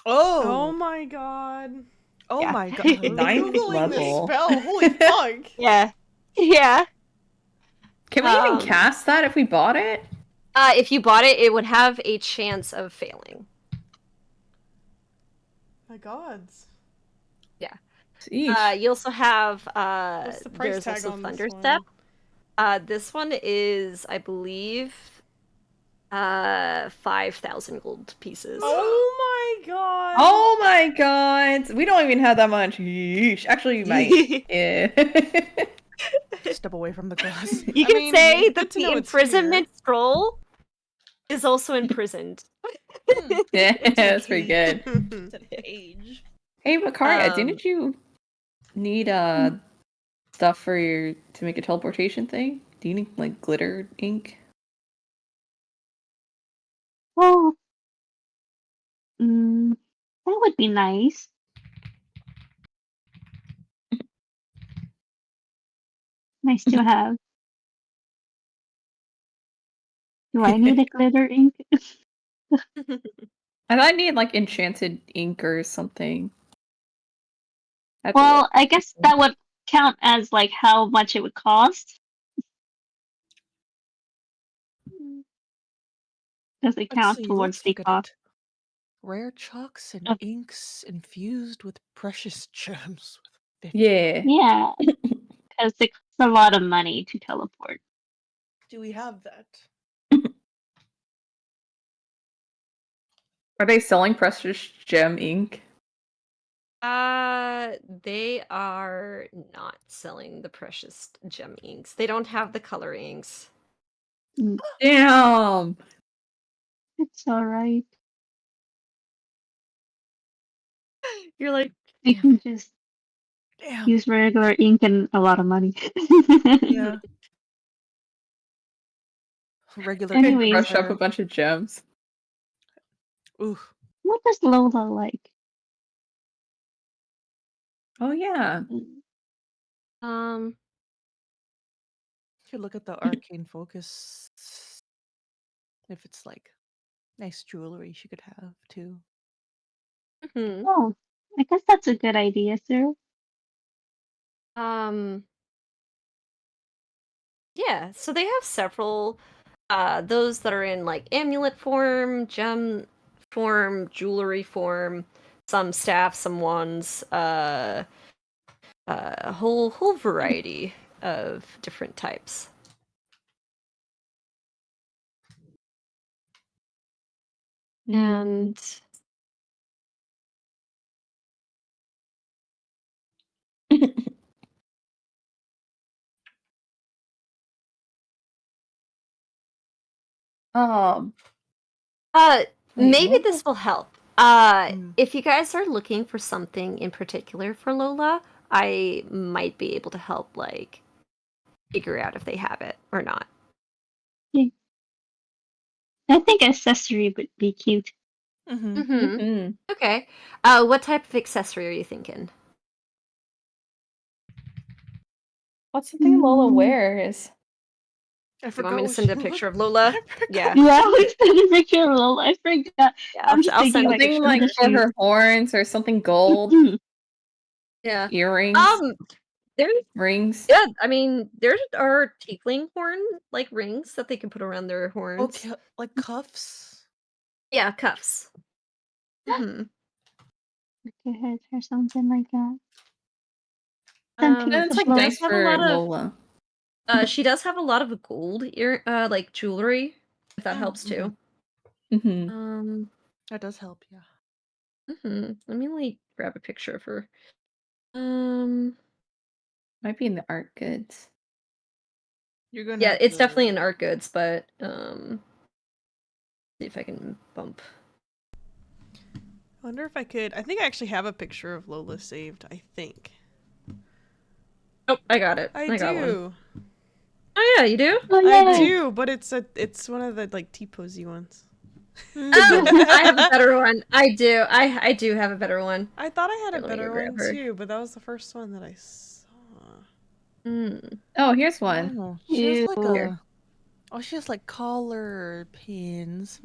Speaker 1: Oh my god.
Speaker 6: Oh
Speaker 2: Yeah.
Speaker 6: my god.
Speaker 3: Ninth
Speaker 1: Googling this
Speaker 3: level.
Speaker 1: spell. Holy fuck.
Speaker 2: Yeah.
Speaker 3: Can we even cast that if we bought it?
Speaker 2: If you bought it, it would have a chance of failing.
Speaker 1: My gods.
Speaker 3: Sheesh.
Speaker 2: You also have
Speaker 1: What's the price
Speaker 2: there's
Speaker 1: tag
Speaker 2: also
Speaker 1: on
Speaker 2: Thunder
Speaker 1: this
Speaker 2: Step.
Speaker 1: one?
Speaker 2: This one is, I believe, 5,000 gold pieces.
Speaker 1: Oh my god.
Speaker 3: Oh my god. We don't even have that much. Yeesh. Actually, you might. Yeah.
Speaker 6: Step away from the glass.
Speaker 2: You can say
Speaker 1: good
Speaker 2: that
Speaker 1: to
Speaker 2: the
Speaker 1: know it's
Speaker 2: imprisonment scroll is also imprisoned.
Speaker 3: Yeah, that's pretty
Speaker 1: here.
Speaker 3: good.
Speaker 6: It's an age.
Speaker 3: Hey, Makaria,
Speaker 2: Um,
Speaker 3: didn't you need stuff for your to make a teleportation thing? Do you need like glitter ink?
Speaker 4: well, that would be nice. Nice to have. Do I need a glitter ink?
Speaker 3: And I need like enchanted ink or something. Have to
Speaker 4: Well,
Speaker 3: look.
Speaker 4: I guess that would count as like how much it would cost. Does it
Speaker 6: Let's
Speaker 4: count
Speaker 6: see,
Speaker 4: towards
Speaker 6: let's
Speaker 4: the
Speaker 6: look at
Speaker 4: cost?
Speaker 6: it. Rare chalks and
Speaker 4: of-
Speaker 6: inks infused with precious gems.
Speaker 3: Yeah.
Speaker 4: Yeah, because it costs a lot of money to teleport.
Speaker 6: Do we have that?
Speaker 3: Are they selling precious gem ink?
Speaker 2: They are not selling the precious gem inks. They don't have the color inks.
Speaker 3: Damn.
Speaker 4: It's alright.
Speaker 2: You're like,
Speaker 4: You can just
Speaker 6: Damn.
Speaker 4: use regular ink and a lot of money.
Speaker 6: Yeah. Regular
Speaker 4: Anyways.
Speaker 3: Brush up a bunch of gems.
Speaker 6: Ooh.
Speaker 4: What does Lola like?
Speaker 3: Oh yeah.
Speaker 6: You look at the arcane focus. If it's like nice jewelry she could have too.
Speaker 4: Oh, I guess that's a good idea, sir.
Speaker 2: Yeah, so they have several those that are in like amulet form, gem form, jewelry form, some staff, some wands, a whole variety of different types. And maybe
Speaker 3: what
Speaker 2: this will help. If you guys are looking for something in particular for Lola, I might be able to help like figure out if they have it or not.
Speaker 4: I think accessory would be cute.
Speaker 2: Okay. What type of accessory are you thinking?
Speaker 3: What's something Lola wears?
Speaker 6: I
Speaker 2: You
Speaker 6: forgot
Speaker 2: want me to
Speaker 6: what
Speaker 2: send
Speaker 6: she
Speaker 2: a picture of
Speaker 6: looked-
Speaker 2: Lola?
Speaker 6: I forgot.
Speaker 2: Yeah.
Speaker 4: Yeah, let's send a picture of Lola. I forgot.
Speaker 2: Yeah,
Speaker 4: I'm just
Speaker 2: I'll
Speaker 4: thinking
Speaker 2: send a
Speaker 4: like
Speaker 2: picture.
Speaker 3: Something like
Speaker 4: the
Speaker 3: for
Speaker 4: shoes.
Speaker 3: her horns or something gold.
Speaker 2: Yeah.
Speaker 3: Earrings.
Speaker 2: There's
Speaker 3: Rings.
Speaker 2: yeah, I mean, there are tiefling horn like rings that they can put around their horns.
Speaker 6: Okay, like cuffs.
Speaker 2: Yeah, cuffs. Hmm.
Speaker 4: Heads or something like that. Something
Speaker 3: And it's like
Speaker 4: simple.
Speaker 3: nice
Speaker 2: have a
Speaker 3: for
Speaker 2: lot of-
Speaker 3: Lola.
Speaker 2: She does have a lot of gold like jewelry, if that
Speaker 6: Oh,
Speaker 2: helps too.
Speaker 3: Mm-hmm.
Speaker 6: That does help, yeah.
Speaker 2: Let me like grab a picture of her.
Speaker 3: Might be in the art goods.
Speaker 6: You're gonna
Speaker 2: Yeah,
Speaker 6: have
Speaker 2: it's
Speaker 6: to-
Speaker 2: definitely in art goods, but see if I can bump.
Speaker 1: I wonder if I could. I think I actually have a picture of Lola saved. I think.
Speaker 2: Oh, I got it.
Speaker 1: I
Speaker 2: got one.
Speaker 1: do.
Speaker 2: Oh yeah, you do?
Speaker 4: Oh,
Speaker 1: I
Speaker 4: yay.
Speaker 1: do, but it's one of the like T-posy ones.
Speaker 2: Oh, I have a better one. I do. I do have a better one.
Speaker 1: I thought I had
Speaker 2: Here,
Speaker 1: a
Speaker 2: let me go
Speaker 1: better
Speaker 2: grab
Speaker 1: one
Speaker 2: her.
Speaker 1: too, but that was the first one that I saw.
Speaker 3: Oh, here's one.
Speaker 6: Oh, she has like
Speaker 4: Ew.
Speaker 6: a. Oh, she has like collar pins.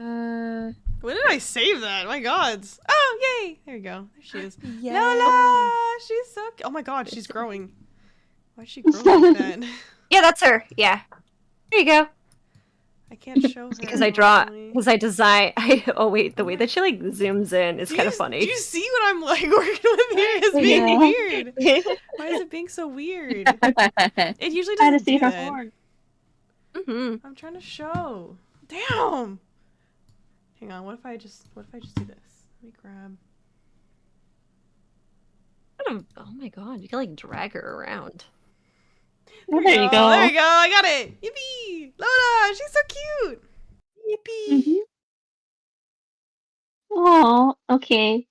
Speaker 2: Uh,
Speaker 1: When did I save that? My gods. Oh, yay! There you go. There she is.
Speaker 6: Yay.
Speaker 1: Lola! She's so Oh my god, she's growing. Why'd she grow like that?
Speaker 2: yeah, that's her. Yeah. There you go.
Speaker 1: I can't show her.
Speaker 2: Because I draw.
Speaker 1: normally.
Speaker 2: Because I design. Oh wait, the way that she like zooms in is kind of funny.
Speaker 1: Do you see what I'm like working with here? It's being
Speaker 4: Yeah.
Speaker 1: weird. Why is it being so weird? It usually
Speaker 4: Try to
Speaker 1: doesn't
Speaker 4: see
Speaker 1: do
Speaker 4: her
Speaker 1: that.
Speaker 4: horn.
Speaker 1: I'm trying to show. Damn. Hang on. What if I just do this? Let me grab.
Speaker 2: Oh my god, you can like drag her around.
Speaker 4: Oh, there you go.
Speaker 1: There you go. I got it. Yippee! Lola, she's so cute.
Speaker 6: Yippee!
Speaker 4: Mhm. Oh, okay.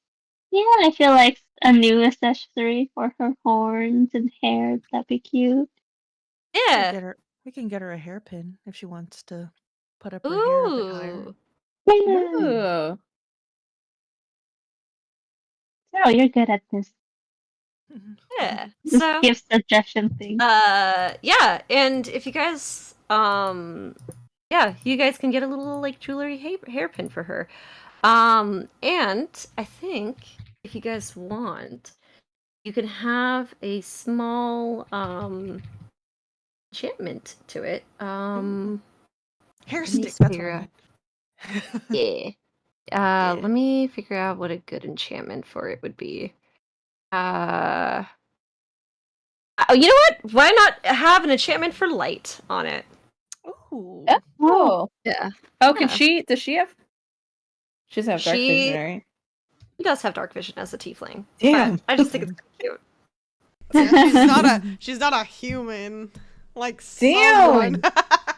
Speaker 4: Yeah, I feel like a new accessory for her horns and hair. That'd be cute.
Speaker 2: Yeah.
Speaker 6: We can get her a hairpin if she wants to put up her hair a bit higher.
Speaker 2: Ooh.
Speaker 4: Yeah.
Speaker 3: Ooh.
Speaker 4: Oh, you're good at this.
Speaker 2: Yeah.
Speaker 4: This
Speaker 2: So.
Speaker 4: gift suggestion thing.
Speaker 2: Yeah, and if you guys you guys can get a little like jewelry hairpin for her. And I think if you guys want, you can have a small enchantment to it.
Speaker 6: Hair
Speaker 2: let me
Speaker 6: stick. That's what
Speaker 2: figure
Speaker 6: I
Speaker 2: out.
Speaker 6: meant.
Speaker 2: Yeah. Let me figure out what a good enchantment for it would be. Oh, you know what? Why not have an enchantment for light on it?
Speaker 6: Ooh.
Speaker 3: Oh.
Speaker 2: Yeah.
Speaker 3: Oh, can
Speaker 2: Yeah.
Speaker 3: she? Does she have? She doesn't have dark vision, right?
Speaker 2: He does have dark vision as a tiefling.
Speaker 6: Damn.
Speaker 2: But I just think it's cute.
Speaker 1: Yeah, she's not a human. Like
Speaker 3: Damn.
Speaker 1: someone.
Speaker 6: That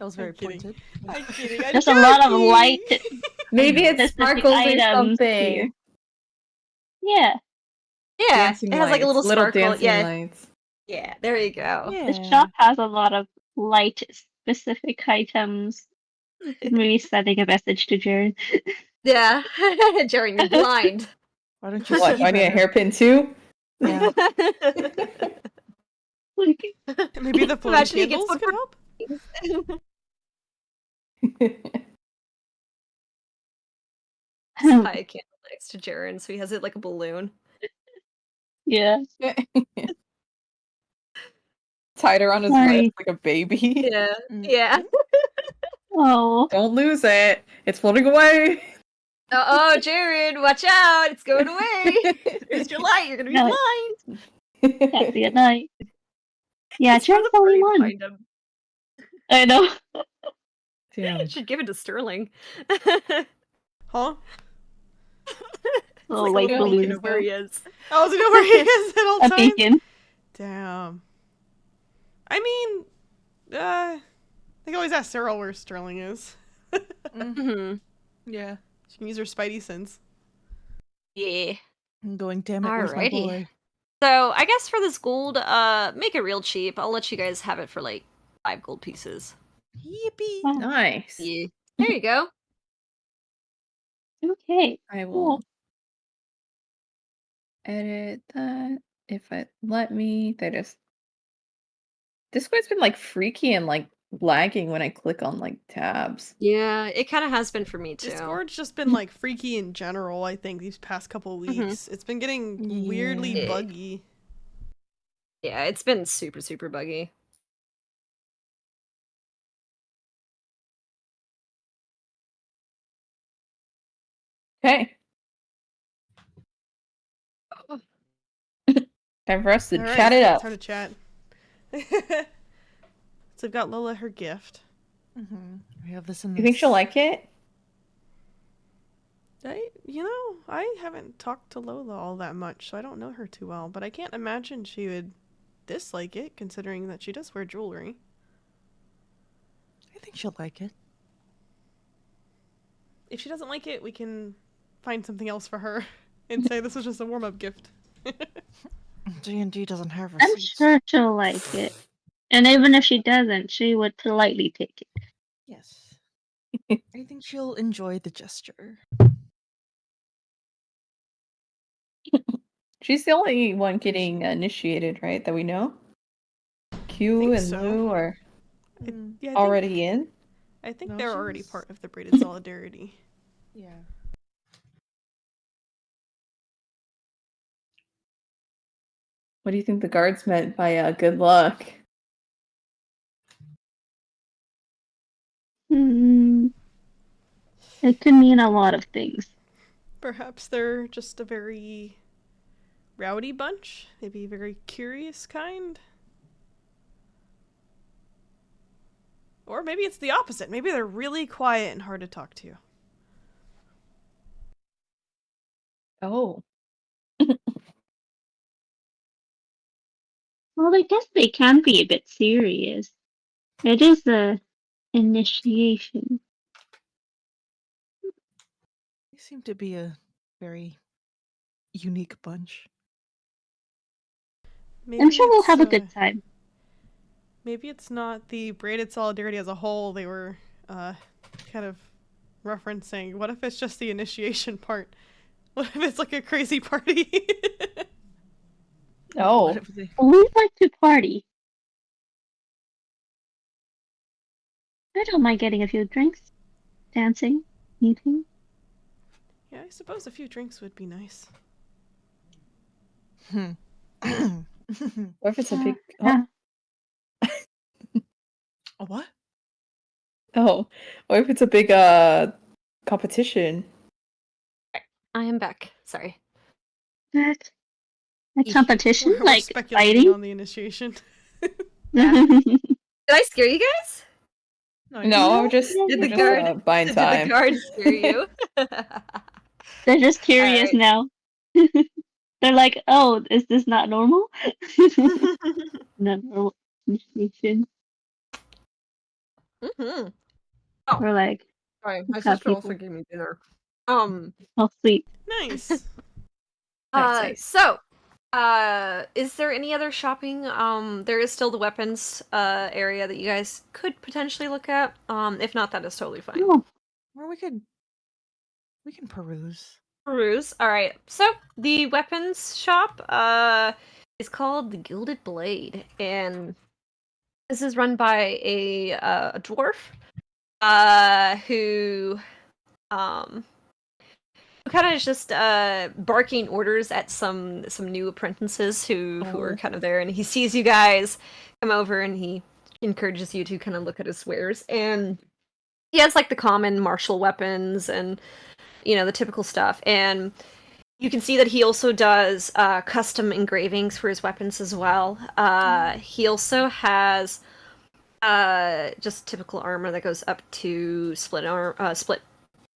Speaker 6: was very
Speaker 1: kidding.
Speaker 6: pointed.
Speaker 1: I'm kidding. I'm
Speaker 4: There's a lot of
Speaker 1: joking.
Speaker 4: light.
Speaker 3: Maybe it
Speaker 4: Specific
Speaker 3: sparkles or
Speaker 4: items
Speaker 3: something.
Speaker 4: here. Yeah,
Speaker 2: Yeah,
Speaker 3: Dancing
Speaker 2: it has like a
Speaker 3: lights,
Speaker 2: little sparkle.
Speaker 3: dancing
Speaker 2: Yeah,
Speaker 3: lights.
Speaker 2: yeah. There you go.
Speaker 4: this
Speaker 6: Yeah.
Speaker 4: shop has a lot of light specific items. Maybe sending a message to Jared.
Speaker 2: Yeah, Jerry, you're blind.
Speaker 6: Why don't you
Speaker 3: What?
Speaker 6: see
Speaker 3: I need a
Speaker 6: better?
Speaker 3: hairpin too?
Speaker 6: Yeah.
Speaker 1: Maybe the floating
Speaker 2: Imagine he gets
Speaker 1: candles
Speaker 2: one
Speaker 1: could
Speaker 2: for-
Speaker 1: help.
Speaker 2: Tie a candle next to Jaren, so he has it like a balloon.
Speaker 4: Yeah.
Speaker 3: Tied around his
Speaker 4: Sorry.
Speaker 3: wrist like a baby.
Speaker 2: Yeah,
Speaker 6: Mm.
Speaker 2: yeah.
Speaker 4: Oh.
Speaker 3: Don't lose it. It's floating away.
Speaker 2: Oh, Jared, watch out! It's going away. There's your light. You're gonna be
Speaker 4: No.
Speaker 2: blind.
Speaker 4: Can't see at night. Yeah,
Speaker 2: It's for
Speaker 4: Jared's
Speaker 2: the
Speaker 4: the only
Speaker 2: party
Speaker 4: one.
Speaker 2: behind him.
Speaker 4: I know.
Speaker 3: Damn.
Speaker 2: Should give it to Sterling.
Speaker 1: Huh?
Speaker 4: Little
Speaker 2: It's like
Speaker 4: white
Speaker 2: a little beacon
Speaker 4: balloons.
Speaker 2: of where he is.
Speaker 1: I was know where he is at all
Speaker 4: A
Speaker 1: times.
Speaker 4: beacon.
Speaker 1: Damn. I mean, I can always ask Cyril where Sterling is.
Speaker 2: Mhm.
Speaker 6: Yeah.
Speaker 1: She can use her spidey sense.
Speaker 2: Yeah.
Speaker 6: I'm going, damn it, where's my
Speaker 2: Alrighty.
Speaker 6: boy?
Speaker 2: So I guess for this gold, make it real cheap. I'll let you guys have it for like 5 gold pieces.
Speaker 6: Yippee.
Speaker 4: Wow.
Speaker 3: Nice.
Speaker 2: Yeah. There you go.
Speaker 4: Okay.
Speaker 3: I will
Speaker 4: Cool.
Speaker 3: edit that if it let me. Discord's been like freaky and like lagging when I click on like tabs.
Speaker 2: Yeah, it kind of has been for me too.
Speaker 1: Discord's just been like freaky in general, I think, these past couple weeks. It's been getting weirdly
Speaker 2: Yeah.
Speaker 1: buggy.
Speaker 2: Yeah, it's been super, super buggy.
Speaker 3: Okay. Time for us to
Speaker 1: Alright,
Speaker 3: chat it up.
Speaker 1: time to chat. So I've got Lola her gift.
Speaker 6: We have this in
Speaker 3: You think she'll like it?
Speaker 1: I haven't talked to Lola all that much, so I don't know her too well, but I can't imagine she would dislike it, considering that she does wear jewelry.
Speaker 6: I think she'll like it.
Speaker 1: If she doesn't like it, we can find something else for her and say this was just a warm-up gift.
Speaker 6: D&D doesn't have
Speaker 4: I'm
Speaker 6: receipts.
Speaker 4: sure she'll like it. And even if she doesn't, she would politely take it.
Speaker 6: Yes. I think she'll enjoy the gesture.
Speaker 3: She's the only one getting initiated, right? That we know. Q
Speaker 1: think
Speaker 3: and
Speaker 1: so.
Speaker 3: Lou are
Speaker 1: Yeah,
Speaker 3: already in.
Speaker 1: I think
Speaker 6: No,
Speaker 1: they're
Speaker 6: she
Speaker 1: already
Speaker 6: was-
Speaker 1: part of the braided solidarity.
Speaker 6: Yeah.
Speaker 3: What do you think the guards meant by good luck?
Speaker 4: It could mean a lot of things.
Speaker 1: Perhaps they're just a very rowdy bunch, maybe a very curious kind. Or maybe it's the opposite. Maybe they're really quiet and hard to talk to.
Speaker 3: Oh.
Speaker 4: Well, I guess they can be a bit serious. It is the initiation.
Speaker 6: They seem to be a very unique bunch.
Speaker 1: Maybe
Speaker 4: I'm sure we'll
Speaker 1: it's,
Speaker 4: have a good time.
Speaker 1: Maybe it's not the braided solidarity as a whole they were kind of referencing. What if it's just the initiation part? What if it's like a crazy party?
Speaker 3: Oh.
Speaker 6: What if they-
Speaker 4: We like to party. I don't mind getting a few drinks, dancing, eating.
Speaker 1: Yeah, I suppose a few drinks would be nice.
Speaker 3: What if it's a big...
Speaker 4: Yeah.
Speaker 6: A what?
Speaker 3: Oh. What if it's a big competition?
Speaker 2: I am back. Sorry.
Speaker 4: That a
Speaker 2: Eesh.
Speaker 4: competition,
Speaker 1: We're
Speaker 4: like
Speaker 1: speculating
Speaker 4: fighting.
Speaker 1: on the initiation.
Speaker 2: Did I scare you guys?
Speaker 3: No, we're just,
Speaker 4: Did
Speaker 3: we're
Speaker 4: the
Speaker 3: just buying
Speaker 2: Did
Speaker 3: time.
Speaker 2: the guards scare you?
Speaker 4: They're just curious
Speaker 2: Alright.
Speaker 4: now. They're like, "Oh, is this not normal?" Not normal initiation.
Speaker 2: Mm-hmm.
Speaker 4: We're like,
Speaker 2: Sorry, my
Speaker 4: got
Speaker 2: sister also
Speaker 4: people.
Speaker 2: gave me dinner.
Speaker 4: "Oh, sweet."
Speaker 1: Nice.
Speaker 3: Nice.
Speaker 2: So, is there any other shopping? There is still the weapons area that you guys could potentially look at. If not, that is totally fine.
Speaker 4: Oh,
Speaker 6: Or we can peruse.
Speaker 2: Peruse. All right. So the weapons shop is called the Gilded Blade, and this is run by a dwarf who kind of just barking orders at some new apprentices who are kind of there, and he sees you guys come over, and he encourages you to kind of look at his wares, and he has like the common martial weapons and the typical stuff, and you can see that he also does custom engravings for his weapons as well. He also has just typical armor that goes up to split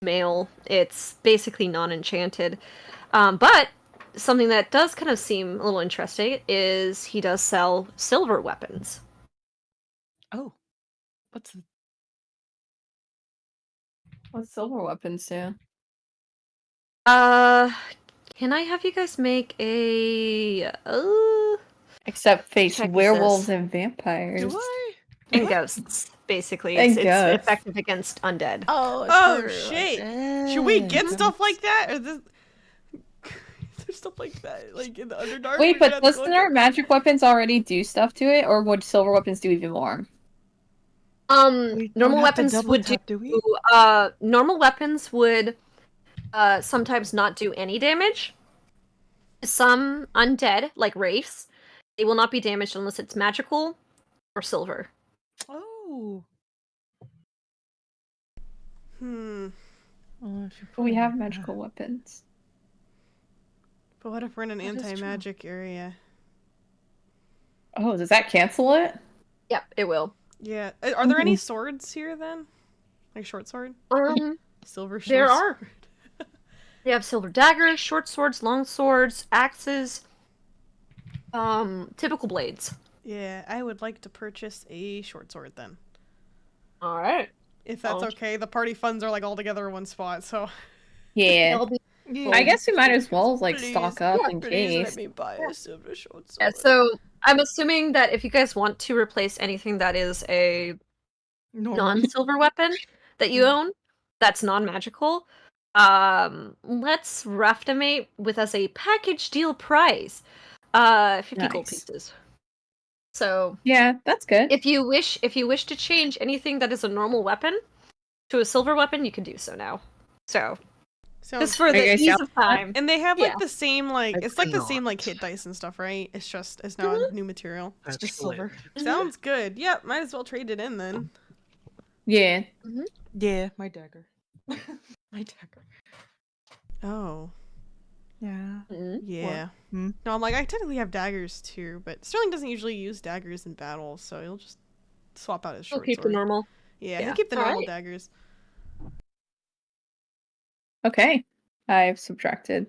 Speaker 2: mail. It's basically non-enchanted. But something that does kind of seem a little interesting is he does sell silver weapons.
Speaker 6: Oh. What's the...
Speaker 3: What silver weapons do?
Speaker 2: Can I have you guys make a
Speaker 3: Except face
Speaker 2: check
Speaker 3: werewolves
Speaker 2: this.
Speaker 3: and vampires.
Speaker 6: Do I?
Speaker 2: And ghosts, basically.
Speaker 3: And
Speaker 2: It's
Speaker 3: ghosts.
Speaker 2: effective against undead.
Speaker 1: Oh shit! Should we get stuff like that? Or this... Is there stuff like that, like in the Underdark?
Speaker 3: Wait,
Speaker 1: We're gonna
Speaker 3: but
Speaker 1: have to
Speaker 3: doesn't
Speaker 1: look
Speaker 3: our
Speaker 1: at-
Speaker 3: magic weapons already do stuff to it, or would silver weapons do even more?
Speaker 6: We don't
Speaker 2: Normal
Speaker 6: have to
Speaker 2: weapons
Speaker 6: double
Speaker 2: would
Speaker 6: tap, do we?
Speaker 2: normal weapons would sometimes not do any damage. Some undead, like wraiths, they will not be damaged unless it's magical or silver.
Speaker 6: Oh.
Speaker 1: Hmm.
Speaker 6: Well, if you
Speaker 3: We
Speaker 6: put it
Speaker 3: have
Speaker 6: like
Speaker 3: magical
Speaker 6: that.
Speaker 3: weapons.
Speaker 1: But what if we're in an
Speaker 6: That is true.
Speaker 1: anti-magic area?
Speaker 3: Oh, does that cancel it?
Speaker 2: Yep, it will.
Speaker 1: Yeah. Are there any swords here then? Like short sword? Silver short
Speaker 2: There are.
Speaker 1: sword.
Speaker 2: They have silver daggers, short swords, long swords, axes, typical blades.
Speaker 1: Yeah, I would like to purchase a short sword then.
Speaker 2: All right.
Speaker 1: If that's okay. The party funds are like all together in one spot, so
Speaker 3: Yeah.
Speaker 6: Yeah.
Speaker 3: I guess we might as well like
Speaker 1: Please,
Speaker 3: stock up
Speaker 2: yeah,
Speaker 3: in
Speaker 1: please
Speaker 3: case.
Speaker 1: let me buy a silver short
Speaker 2: Yeah,
Speaker 1: sword.
Speaker 2: so I'm assuming that if you guys want to replace anything that is a
Speaker 6: Normal.
Speaker 2: non-silver weapon that you own, that's non-magical, let's roughdemate with as a package deal price, 50 gold
Speaker 3: Nice.
Speaker 2: pieces. So
Speaker 3: Yeah, that's good.
Speaker 2: if you wish to change anything that is a normal weapon to a silver weapon, you can do so now. So
Speaker 1: Sounds
Speaker 2: just for
Speaker 3: Are
Speaker 2: the
Speaker 3: you guys
Speaker 2: ease
Speaker 3: down
Speaker 2: of
Speaker 3: with that?
Speaker 2: time.
Speaker 1: And they have like
Speaker 2: Yeah.
Speaker 1: the same like
Speaker 5: I
Speaker 1: it's like the
Speaker 5: cannot.
Speaker 1: same like hit dice and stuff, right? It's now new material.
Speaker 6: It's just silver.
Speaker 1: Sounds good. Yep, might as well trade it in then.
Speaker 3: Yeah.
Speaker 6: Yeah, my dagger. My dagger.
Speaker 1: Oh,
Speaker 6: Yeah.
Speaker 1: yeah.
Speaker 6: Hmm?
Speaker 1: No, I'm like I technically have daggers too, but Sterling doesn't usually use daggers in battle, so he'll just swap out his
Speaker 2: We'll
Speaker 1: short
Speaker 2: keep the
Speaker 1: sword.
Speaker 2: normal.
Speaker 1: Yeah,
Speaker 2: Yeah.
Speaker 1: he'll keep the normal
Speaker 2: Alright.
Speaker 1: daggers.
Speaker 3: Okay. I've subtracted.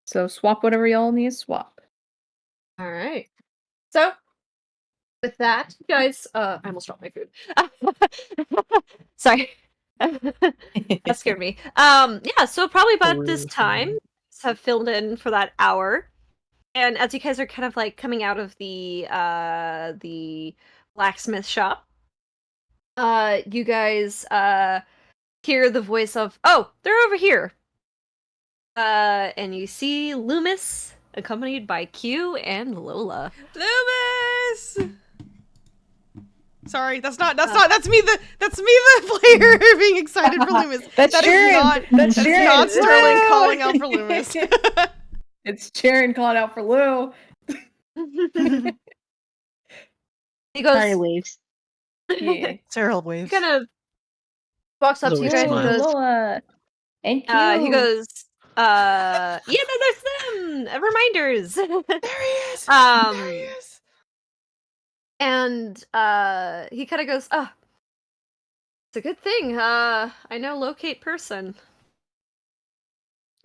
Speaker 3: So swap whatever y'all need to swap.
Speaker 2: All right. So, with that, you guys, I almost dropped my food. Sorry. That scared me. Yeah, so probably about this time, have filled in for that hour. And as you guys are kind of like coming out of the blacksmith shop, you guys hear the voice of, "Oh, they're over here." And you see Loomis accompanied by Q and Lola.
Speaker 1: Loomis! Sorry, that's me the player being excited for Loomis.
Speaker 3: That's
Speaker 1: That is
Speaker 3: Sharon.
Speaker 1: not
Speaker 3: That's
Speaker 1: that is
Speaker 3: Sharon.
Speaker 1: not Sterling
Speaker 3: Woo!
Speaker 1: calling out for Loomis.
Speaker 3: It's Sharon calling out for Lou.
Speaker 2: He goes,
Speaker 4: Sorry, waves.
Speaker 3: Yeah.
Speaker 6: Cyril
Speaker 2: he
Speaker 6: waves.
Speaker 2: kind of walks up to you
Speaker 5: Zoe
Speaker 2: guys and
Speaker 5: smiles.
Speaker 2: goes,
Speaker 3: Lola. Thank you.
Speaker 2: he goes, yeah, there's them! Reminders!
Speaker 6: There he is!
Speaker 2: Um,
Speaker 6: There he is!
Speaker 2: and, he kind of goes, oh, it's a good thing, I know locate person.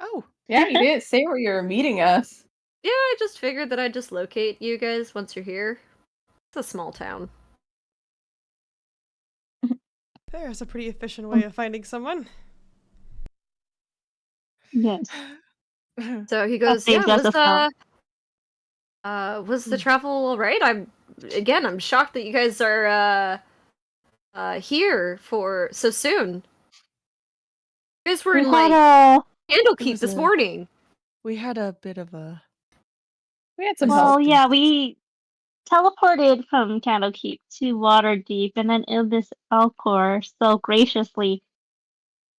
Speaker 6: Oh.
Speaker 3: Yeah, you didn't say where you're meeting us.
Speaker 2: Yeah, I just figured that I'd just locate you guys once you're here. It's a small town.
Speaker 1: There's a pretty efficient way of finding someone.
Speaker 4: Yes.
Speaker 2: So he goes,
Speaker 4: saves
Speaker 2: yeah,
Speaker 4: us a thought.
Speaker 2: was the travel alright? I'm shocked that you guys are, here for so soon. You guys were
Speaker 4: We
Speaker 2: in,
Speaker 4: had
Speaker 2: like,
Speaker 4: a
Speaker 2: Candlekeep
Speaker 6: was
Speaker 2: this
Speaker 6: a-
Speaker 2: morning.
Speaker 6: We had a bit of a...
Speaker 3: We had some
Speaker 6: Well,
Speaker 3: help.
Speaker 4: well, yeah, we teleported from Candlekeep to Waterdeep, and then Ilbis Alcor so graciously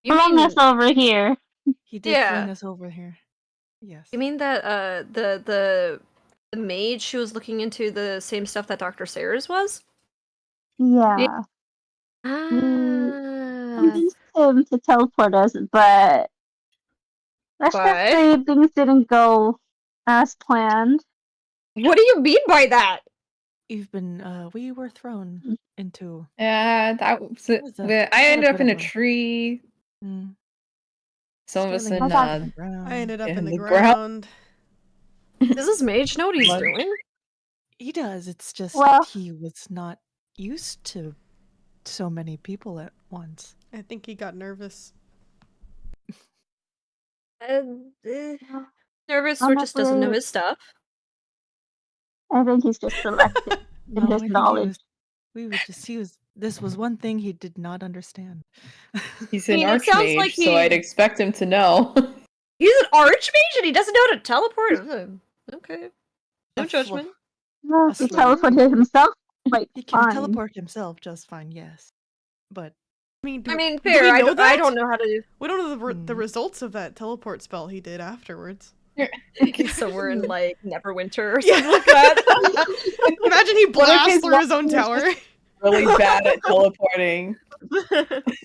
Speaker 2: You
Speaker 4: flung
Speaker 2: mean,
Speaker 4: us over here.
Speaker 6: He did
Speaker 2: Yeah.
Speaker 6: fling us over here. Yes.
Speaker 2: you mean that, the mage, she was looking into the same stuff that Dr. Sayers was?
Speaker 4: Yeah.
Speaker 2: Ah.
Speaker 4: Convinced him to teleport us, but let's just
Speaker 2: But?
Speaker 4: say things didn't go as planned.
Speaker 2: What do you mean by that?
Speaker 6: You've been, we were thrown into...
Speaker 3: Yeah, that was it.
Speaker 6: was a-
Speaker 3: I
Speaker 6: had a
Speaker 3: ended up
Speaker 6: bit
Speaker 3: in a
Speaker 6: of a-
Speaker 3: tree.
Speaker 6: Mm.
Speaker 3: Some of us
Speaker 6: Sterling
Speaker 3: in
Speaker 4: I thought-
Speaker 6: on the ground.
Speaker 1: I ended up in
Speaker 3: in
Speaker 1: the
Speaker 3: the ground.
Speaker 1: ground.
Speaker 2: Does this mage know what he's
Speaker 3: What?
Speaker 2: doing?
Speaker 6: He does. It's just
Speaker 4: Well-
Speaker 6: he was not used to so many people at once.
Speaker 1: I think he got nervous.
Speaker 2: Nervous or just doesn't know
Speaker 4: Honestly-
Speaker 2: his stuff.
Speaker 4: I think he's just selective in
Speaker 6: No,
Speaker 4: his
Speaker 6: I think
Speaker 4: knowledge.
Speaker 6: this was one thing he did not understand.
Speaker 3: He's
Speaker 2: I
Speaker 3: an
Speaker 2: mean, it sounds
Speaker 3: archmage,
Speaker 2: like
Speaker 3: so I'd
Speaker 2: he-
Speaker 3: expect him to know.
Speaker 2: He's an archmage and he doesn't know how to teleport? Okay. No
Speaker 6: A
Speaker 2: judgment.
Speaker 4: Well,
Speaker 6: A
Speaker 4: he
Speaker 6: slow-
Speaker 4: teleported himself Like,
Speaker 6: He can
Speaker 4: fine.
Speaker 6: teleport himself just fine, yes. But
Speaker 1: I mean,
Speaker 2: I mean,
Speaker 1: do
Speaker 2: fair.
Speaker 1: we
Speaker 2: I,
Speaker 1: know that?
Speaker 2: I don't know how to.
Speaker 1: We don't know the
Speaker 6: Hmm.
Speaker 1: results of that teleport spell he did afterwards.
Speaker 2: Somewhere in like Neverwinter or
Speaker 1: Yeah.
Speaker 2: something like that.
Speaker 1: Imagine he
Speaker 3: What if
Speaker 1: blasts
Speaker 3: his
Speaker 1: through his own
Speaker 3: weapon was
Speaker 1: tower.
Speaker 3: just really bad at teleporting?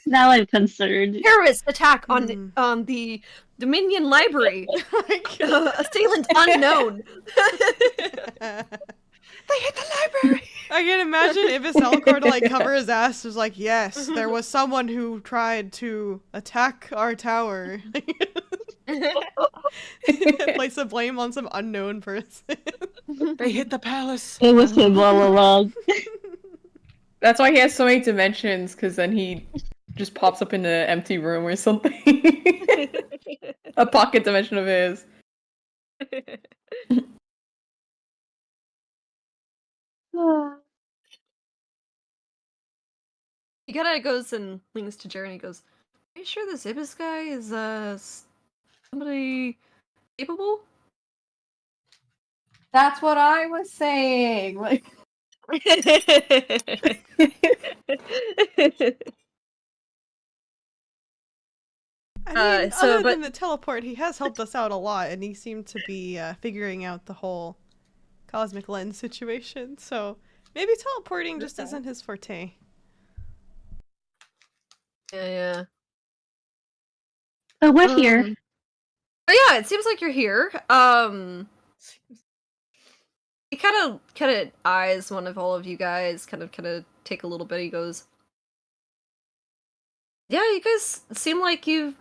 Speaker 4: Now I'm concerned.
Speaker 2: Terrorist attack
Speaker 1: Hmm.
Speaker 2: on the Dominion Library.
Speaker 1: Like-
Speaker 2: Assailant unknown.
Speaker 6: they hit the library.
Speaker 1: I can imagine if Alucard to like cover his ass was like, yes, there was someone who tried to attack our tower. Place the blame on some unknown person.
Speaker 6: They hit the palace.
Speaker 4: It was him all along.
Speaker 3: That's why he has so many dimensions, because then he just pops up in an empty room or something. A pocket dimension of his.
Speaker 2: He kind of goes and leans to Jerry and he goes, "Are you sure this Ibis guy is somebody capable?"
Speaker 3: That's what I was saying. Like,
Speaker 1: I mean,
Speaker 2: so,
Speaker 1: other
Speaker 2: but-
Speaker 1: than the teleport, he has helped us out a lot, and he seemed to be figuring out the whole cosmic lens situation. So maybe teleporting just isn't his forte.
Speaker 2: Yeah.
Speaker 4: But we're here.
Speaker 2: But yeah, it seems like you're here. He kind of eyes one of all of you guys, kind of take a little bit. He goes, "Yeah, you guys seem like you've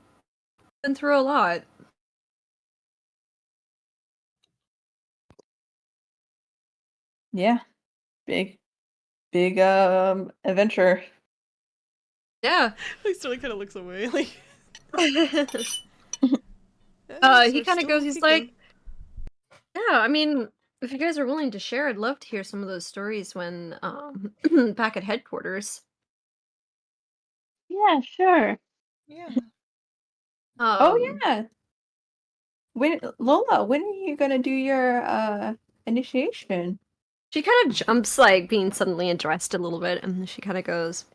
Speaker 2: been through a lot."
Speaker 3: yeah. Big adventure.
Speaker 2: Yeah.
Speaker 1: He still kind of looks away, like.
Speaker 2: He kind of goes. He's like, "Yeah, I mean, if you guys are willing to share, I'd love to hear some of those stories when back at headquarters."
Speaker 4: Yeah, sure.
Speaker 6: Yeah.
Speaker 3: Oh yeah. Lola, when are you gonna do your initiation?
Speaker 2: She kind of jumps, like being suddenly addressed a little bit, and she kind of goes,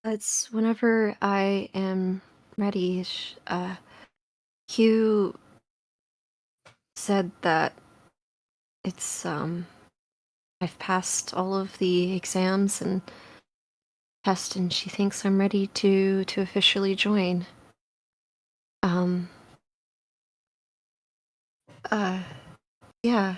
Speaker 2: "It's whenever I am ready." Hugh said that it's I've passed all of the exams and test, and she thinks I'm ready to officially join. Yeah.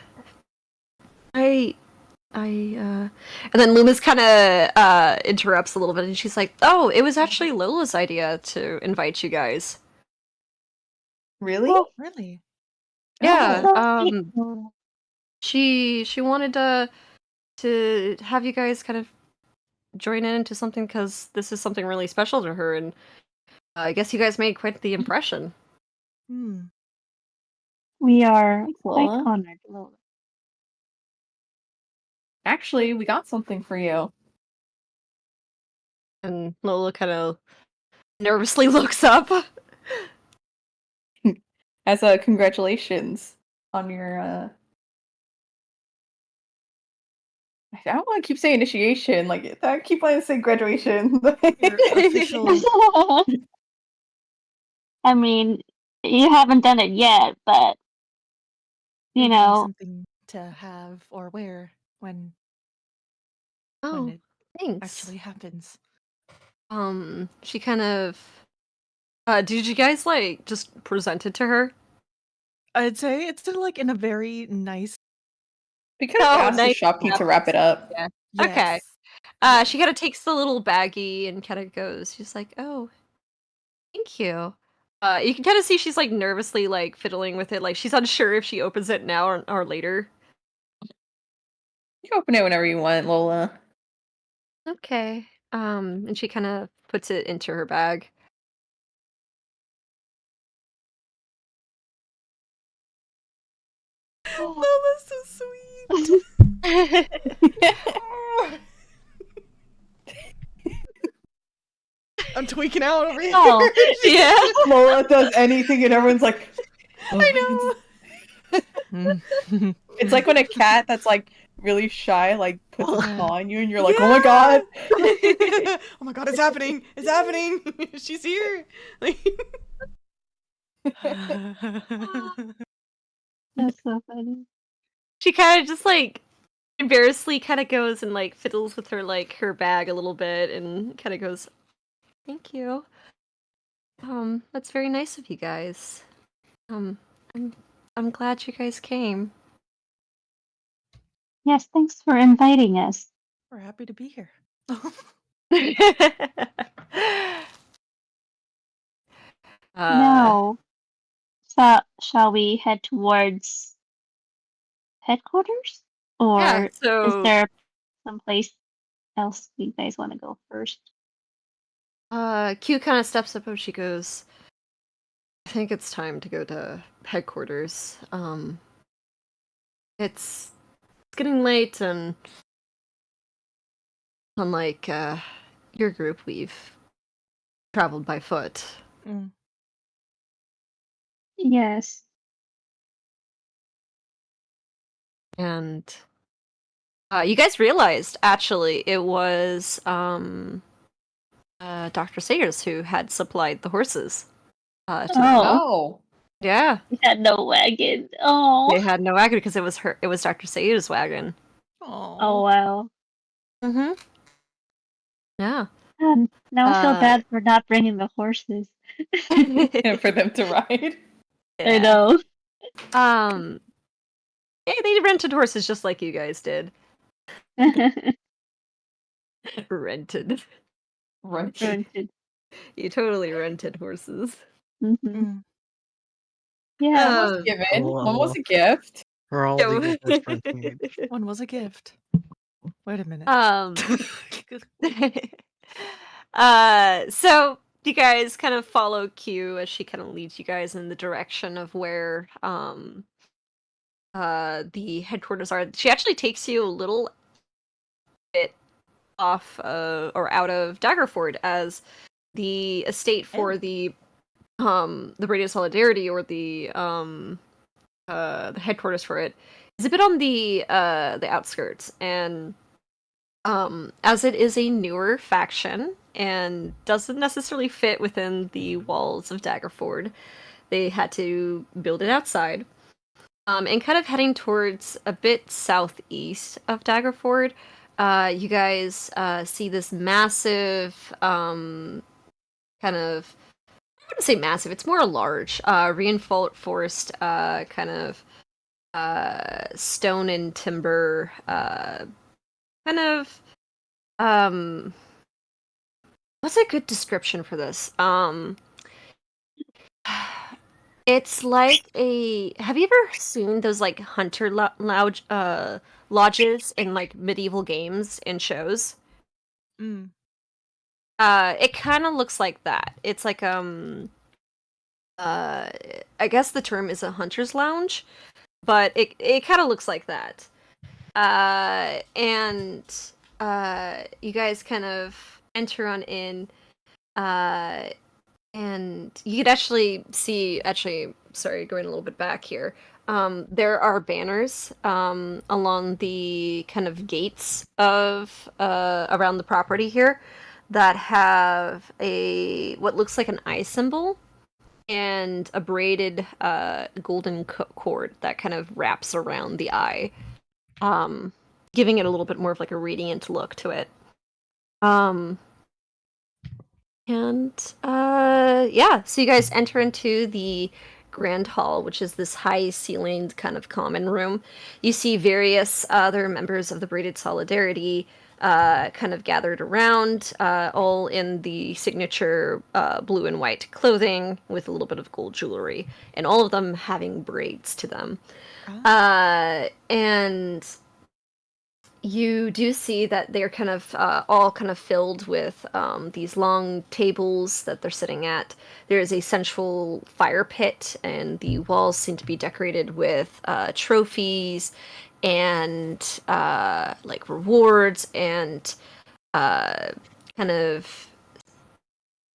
Speaker 2: And then Loomis kind of interrupts a little bit, and she's like, "Oh, it was actually Lola's idea to invite you guys."
Speaker 3: Really?
Speaker 4: Well,
Speaker 6: Really?
Speaker 2: Yeah.
Speaker 4: Oh.
Speaker 2: She wanted to have you guys kind of join into something because this is something really special to her, and I guess you guys made quite the impression.
Speaker 6: Hmm.
Speaker 4: We are
Speaker 3: Thanks,
Speaker 4: quite
Speaker 3: Lola.
Speaker 4: honored, Lola.
Speaker 3: Actually, we got something for you.
Speaker 2: And Lola kind of nervously looks up.
Speaker 3: As a congratulations on your I don't want to keep saying initiation. Like I keep wanting to say graduation.
Speaker 6: Your official
Speaker 4: I mean, you haven't done it yet, but you
Speaker 6: maybe
Speaker 4: know,
Speaker 6: something to have or wear when
Speaker 2: Oh,
Speaker 6: it
Speaker 2: thanks.
Speaker 6: actually happens.
Speaker 2: She kind of. Did you guys like just present it to her?
Speaker 6: I'd say it's still like in a very nice.
Speaker 3: We could have asked the
Speaker 2: nice.
Speaker 3: shopkeep to wrap it up.
Speaker 2: Yeah.
Speaker 6: Yes.
Speaker 2: Okay. She kind of takes the little baggie and kind of goes. She's like, "Oh, thank you." You can kind of see she's like nervously like fiddling with it, like she's unsure if she opens it now or later.
Speaker 3: You can open it whenever you want, Lola.
Speaker 2: Okay. And she kind of puts it into her bag.
Speaker 1: Lola's so sweet. I'm tweaking out over here.
Speaker 4: oh,
Speaker 2: Yeah.
Speaker 3: Lola does anything and everyone's like, oh,
Speaker 1: I know.
Speaker 3: It's like when a cat that's like really shy like puts its
Speaker 6: Yeah.
Speaker 3: paw on you and you're like, oh my god.
Speaker 1: Oh my god, it's happening! It's happening! She's here! Like,
Speaker 4: That's so funny.
Speaker 2: She kind of just like embarrassedly kind of goes and like fiddles with her like her bag a little bit and kind of goes, "Thank you. That's very nice of you guys. Um, I'm glad you guys came."
Speaker 4: Yes, thanks for inviting us.
Speaker 6: We're happy to be here.
Speaker 4: Now, shall we head towards headquarters?
Speaker 2: Yeah,
Speaker 4: Or is
Speaker 2: so
Speaker 4: there someplace else you guys want to go first?
Speaker 2: Q kind of steps up and she goes, "I think it's time to go to headquarters. It's getting late, and unlike your group, we've traveled by foot."
Speaker 6: Mm.
Speaker 4: Yes.
Speaker 2: And you guys realized actually it was Dr. Sayers who had supplied the horses to them.
Speaker 4: Oh,
Speaker 3: Oh.
Speaker 2: Yeah,
Speaker 4: we had no wagon. Oh.
Speaker 2: they had no wagon because it was Dr. Sayers' wagon.
Speaker 4: Oh, wow.
Speaker 2: Mm-hmm. Yeah.
Speaker 4: Now I feel bad for not bringing the horses.
Speaker 3: And for them to ride.
Speaker 4: I
Speaker 2: Yeah.
Speaker 4: know.
Speaker 2: Yeah, they rented horses just like you guys did. Rented.
Speaker 3: Right.
Speaker 4: Rented.
Speaker 2: You totally rented horses.
Speaker 4: Mm-hmm. Yeah.
Speaker 3: One was given. One was a gift.
Speaker 5: For all the efforts Brent made.
Speaker 6: One was a gift. Wait a minute.
Speaker 2: So you guys kind of follow Q as she kind of leads you guys in the direction of where the headquarters are. She actually takes you a little bit off or out of Daggerford, as the estate for the Radio Solidarity, or the headquarters for it, is a bit on the outskirts, and as it is a newer faction and doesn't necessarily fit within the walls of Daggerford, they had to build it outside. And kind of heading towards a bit southeast of Daggerford, you guys see this massive, kind of, I wouldn't say massive, it's more large, reinforced, kind of stone and timber, kind of, what's a good description for this? It's like have you ever seen those like hunter lodges in like medieval games and shows?
Speaker 6: Mm.
Speaker 2: It kind of looks like that. It's like I guess the term is a hunter's lounge, but it kind of looks like that. And you guys kind of enter on in, and you could actually see, sorry, going a little bit back here, there are banners along the kind of gates of around the property here that have what looks like an eye symbol and a braided golden cord that kind of wraps around the eye, giving it a little bit more of like a radiant look to it. Yeah, so you guys enter into the Grand Hall, which is this high-ceilinged kind of common room. You see various other members of the Braided Solidarity kind of gathered around, all in the signature blue and white clothing with a little bit of gold jewelry, and all of them having braids to them. And you do see that they're kind of all kind of filled with these long tables that they're sitting at. There is a central fire pit, and the walls seem to be decorated with trophies and like rewards and kind of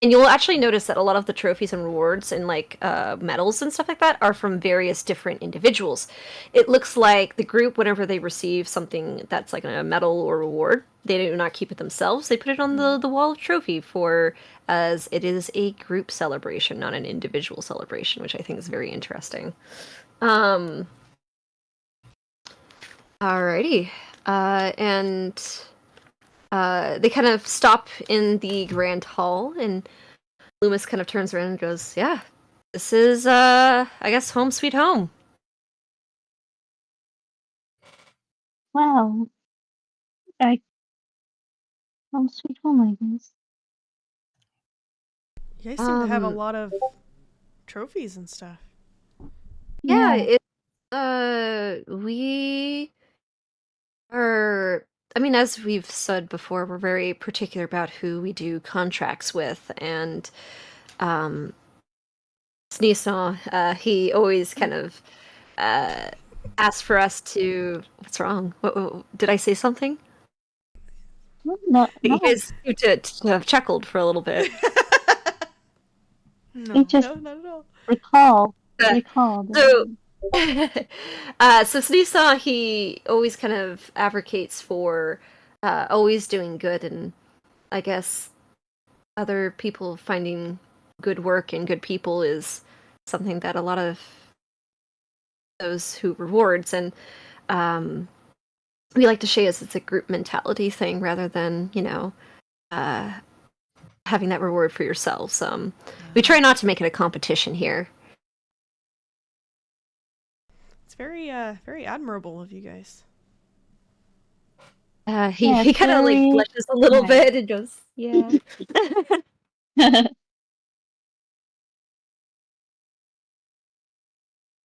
Speaker 2: And you'll actually notice that a lot of the trophies and rewards and like medals and stuff like that are from various different individuals. It looks like the group, whenever they receive something that's like a medal or reward, they do not keep it themselves. They put it on the wall of trophy for, as it is a group celebration, not an individual celebration, which I think is very interesting. Alrighty. And they kind of stop in the grand hall, and Loomis kind of turns around and goes, "Yeah, this is, I guess, home sweet home."
Speaker 4: Wow. Home sweet home, I guess.
Speaker 1: You guys seem to have a lot of trophies and stuff.
Speaker 2: Yeah,
Speaker 4: Yeah.
Speaker 2: we are, I mean, as we've said before, we're very particular about who we do contracts with, and, Sneesaw, he always kind of, asks for us to, what's wrong? Did I say something?
Speaker 4: No,
Speaker 2: You
Speaker 4: no.
Speaker 2: guys seem to have chuckled for a little bit.
Speaker 1: No,
Speaker 4: just-
Speaker 1: no, not at all.
Speaker 4: Recall.
Speaker 2: Uh,
Speaker 4: Recall.
Speaker 2: So, so Sneesaw, he always kind of advocates for always doing good, and I guess other people finding good work and good people is something that a lot of those who rewards, and we like to say it's a group mentality thing rather than, you know, having that reward for yourselves. We try not to make it a competition here.
Speaker 1: It's very, very admirable of you guys.
Speaker 2: He
Speaker 4: Yeah,
Speaker 2: he kind of like
Speaker 4: very
Speaker 2: blushes a little
Speaker 4: nice.
Speaker 2: bit and goes, "Yeah."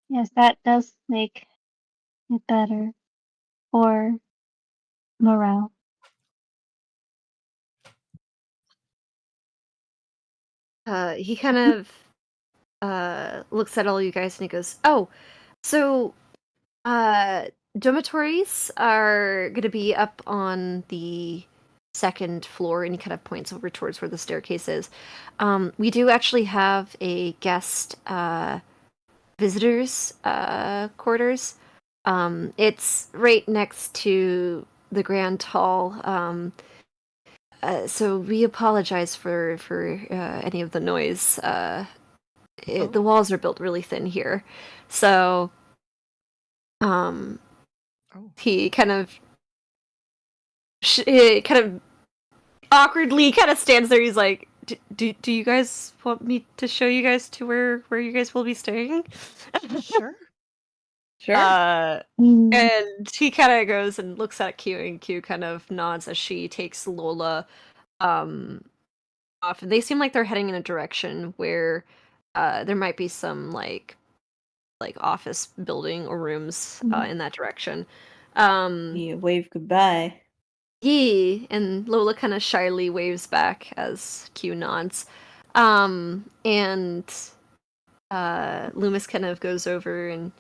Speaker 4: Yes, that does make it better for morale.
Speaker 2: He kind of looks at all you guys and he goes, "Oh, so dormitories are gonna be up on the second floor," and he kind of points over towards where the staircase is. We do actually have a guest visitors quarters. It's right next to the grand hall. So we apologize for any of the noise. The walls are built really thin here, so he kind of awkwardly kind of stands there. He's like, do you guys want me to show you guys to where you guys will be staying?"
Speaker 6: Sure.
Speaker 3: Sure.
Speaker 2: And he kind of goes and looks at Q, and Q kind of nods as she takes Lola off, and they seem like they're heading in a direction where there might be some like office building or rooms in that direction.
Speaker 3: Yeah, wave goodbye.
Speaker 2: Yeah, and Lola kind of shyly waves back as Q nods. And Loomis kind of goes over and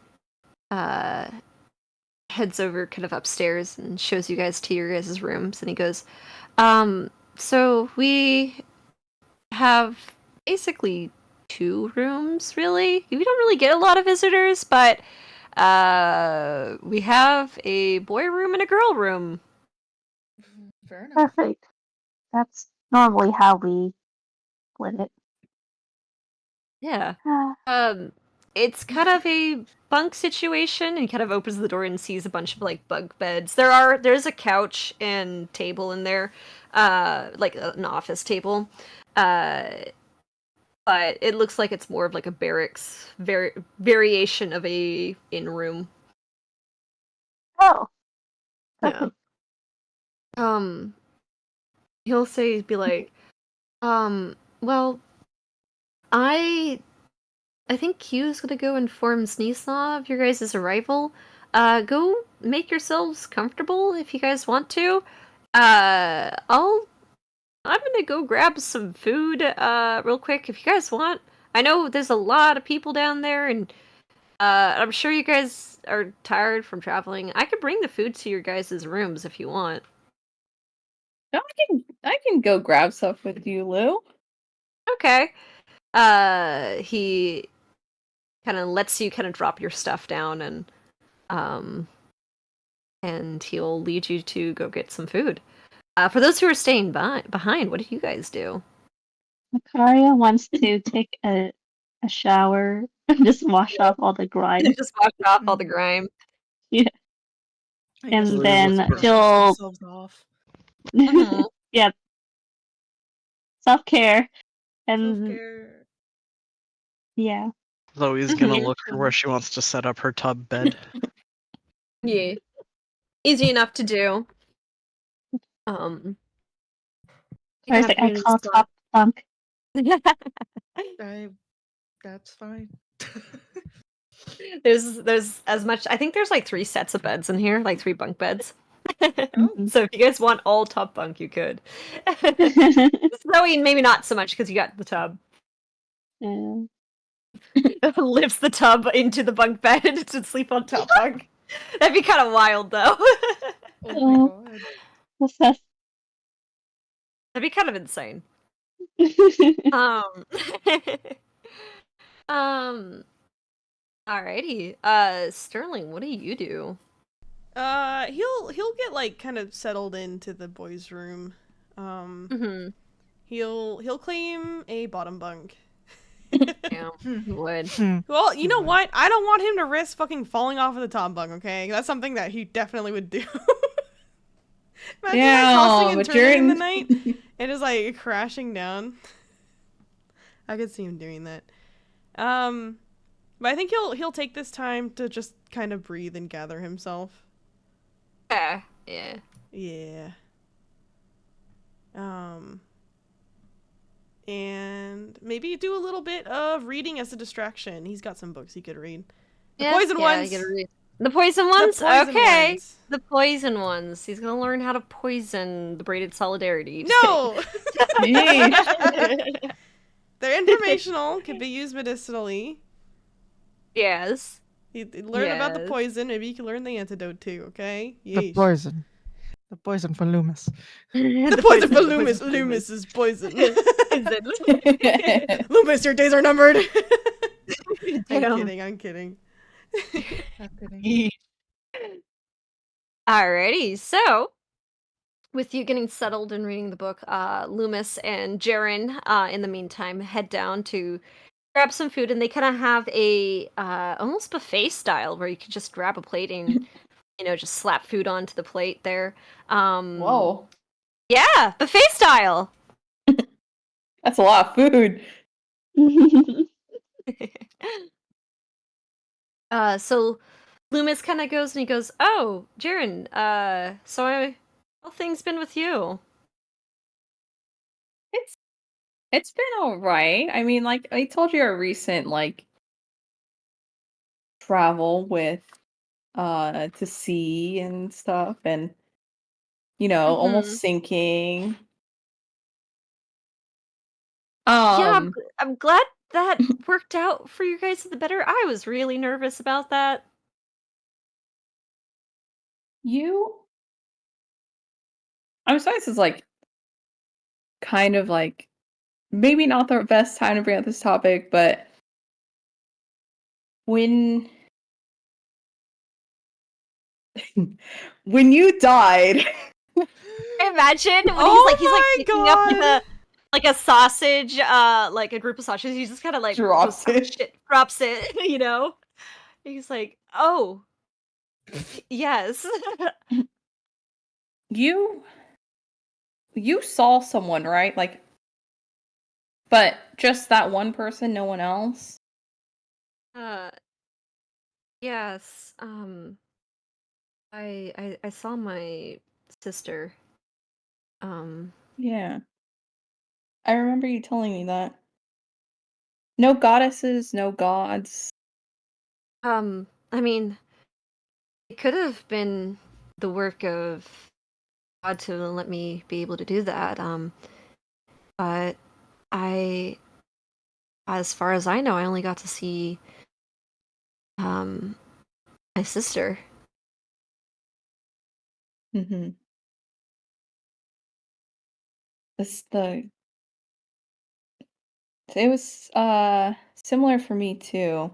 Speaker 2: heads over kind of upstairs and shows you guys to your guys' rooms, and he goes, so we have basically 2 rooms, really. We don't really get a lot of visitors, but we have a boy room and a girl room.
Speaker 6: Fair enough.
Speaker 4: Perfect. That's normally how we split it.
Speaker 2: Yeah. It's kind of a bunk situation, and he kind of opens the door and sees a bunch of like bunk beds. There's a couch and table in there, like an office table. But it looks like it's more of like a barracks variation of a in-room.
Speaker 4: Oh.
Speaker 2: Yeah. He'll be like, well, I think Q's gonna go inform Sneesaw of your guys' arrival. Go make yourselves comfortable if you guys want to. I'm gonna go grab some food, real quick if you guys want. I know there's a lot of people down there, and I'm sure you guys are tired from traveling. I could bring the food to your guys' rooms if you want.
Speaker 3: No, I can go grab stuff with you, Lou.
Speaker 2: Okay. He kind of lets you kind of drop your stuff down, um, and he'll lead you to go get some food. For those who are staying behind, what do you guys do?
Speaker 4: Makaria wants to take a shower and just wash off all the grime.
Speaker 2: Just wash off all the grime.
Speaker 4: Yeah.
Speaker 6: I guess
Speaker 4: And
Speaker 6: we'll
Speaker 4: then
Speaker 6: just brush
Speaker 4: she'll
Speaker 6: ourselves off.
Speaker 4: yeah, self-care. And
Speaker 6: Self-care.
Speaker 4: yeah.
Speaker 5: Zoe's gonna look for where she wants to set up her tub bed.
Speaker 2: Yeah. Easy enough to do.
Speaker 4: Or it's like I call top bunk.
Speaker 6: That's fine.
Speaker 2: There's as much. I think there's like 3 sets of beds in here, like 3 bunk beds.
Speaker 4: Mhm.
Speaker 2: So if you guys want all top bunk, you could. Zoe, maybe not so much because you got the tub.
Speaker 4: Yeah.
Speaker 2: Lifts the tub into the bunk bed to sleep on top bunk. That'd be kind of wild, though.
Speaker 6: Oh my god.
Speaker 4: What's that?
Speaker 2: That'd be kind of insane. Alrighty. Sterling, what do you do?
Speaker 1: He'll get like kind of settled into the boys' room.
Speaker 2: Mm-hmm.
Speaker 1: He'll claim a bottom bunk.
Speaker 2: Yeah, you would.
Speaker 1: Well, you know what? I don't want him to risk fucking falling off of the top bunk, okay? That's something that he definitely would do. Imagine like tossing and
Speaker 3: but
Speaker 1: turning in the
Speaker 3: you're
Speaker 1: night and just like crashing down. I could see him doing that. But I think he'll take this time to just kind of breathe and gather himself.
Speaker 2: Yeah.
Speaker 1: Yeah. And maybe do a little bit of reading as a distraction. He's got some books he could read. The poison ones.
Speaker 2: You gotta read. The poison ones?
Speaker 1: The poison
Speaker 2: Okay.
Speaker 1: ones.
Speaker 2: The poison ones. He's gonna learn how to poison the braided solidarity.
Speaker 1: No!
Speaker 3: Yeesh.
Speaker 1: They're informational, could be used medicinally.
Speaker 2: Yes.
Speaker 1: He'd learn about the
Speaker 2: Yes.
Speaker 1: poison, maybe you can learn the antidote too, okay?
Speaker 6: The
Speaker 1: Yeesh.
Speaker 6: poison. The poison for Loomis.
Speaker 1: The poison for Loomis. Loomis is poison. Loomis, your days are numbered. I'm kidding.
Speaker 2: Alrighty, so with you getting settled and reading the book, Loomis and Jaren, in the meantime, head down to grab some food, and they kind of have a almost buffet style where you could just grab a plate and just slap food onto the plate there.
Speaker 3: Whoa,
Speaker 2: Yeah, buffet style.
Speaker 3: that's a lot of food.
Speaker 2: So Loomis kind of goes and he goes, "Oh, Jaren, how things been with you?"
Speaker 3: It's been all right. I mean, like I told you, a recent travel with to sea and stuff, and almost sinking.
Speaker 2: Yeah, I'm glad that worked out for you guys for the better. I was really nervous about that.
Speaker 3: I'm sorry, this is kind of maybe not the best time to bring up this topic, but when when you died,
Speaker 2: Imagine when
Speaker 1: Oh
Speaker 2: he's
Speaker 1: my
Speaker 2: picking up
Speaker 1: God.
Speaker 2: like a sausage, like a group of sausages. He just kind of like
Speaker 3: Drops
Speaker 2: goes,
Speaker 3: it.
Speaker 2: shit, drops it. He's like, "Oh, yes."
Speaker 3: you saw someone, right? But just that one person, no one else.
Speaker 2: uh, yes. I saw my sister.
Speaker 3: Yeah, I remember you telling me that. No goddesses, no gods.
Speaker 2: I mean, it could have been the work of God to let me be able to do that. But I, as far as I know, I only got to see my sister.
Speaker 3: Mm-hmm. It's the It was similar for me too.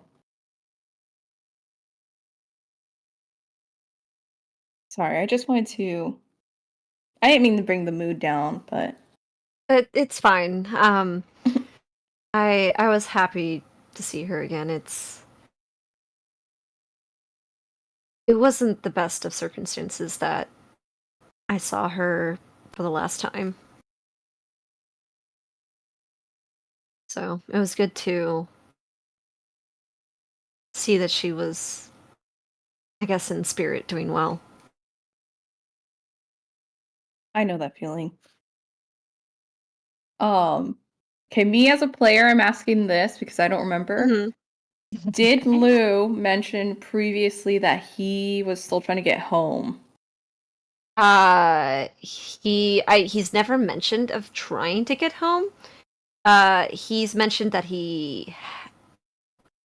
Speaker 3: Sorry, I just wanted to. I didn't mean to bring the mood down, but
Speaker 2: It's fine. I was happy to see her again. It wasn't the best of circumstances that I saw her for the last time. So it was good to see that she was, I guess, in spirit, doing well.
Speaker 3: I know that feeling. Okay, me as a player, I'm asking this because I don't remember.
Speaker 2: Mhm.
Speaker 3: Did Lou mention previously that he was still trying to get home?
Speaker 2: He's never mentioned of trying to get home. He's mentioned that he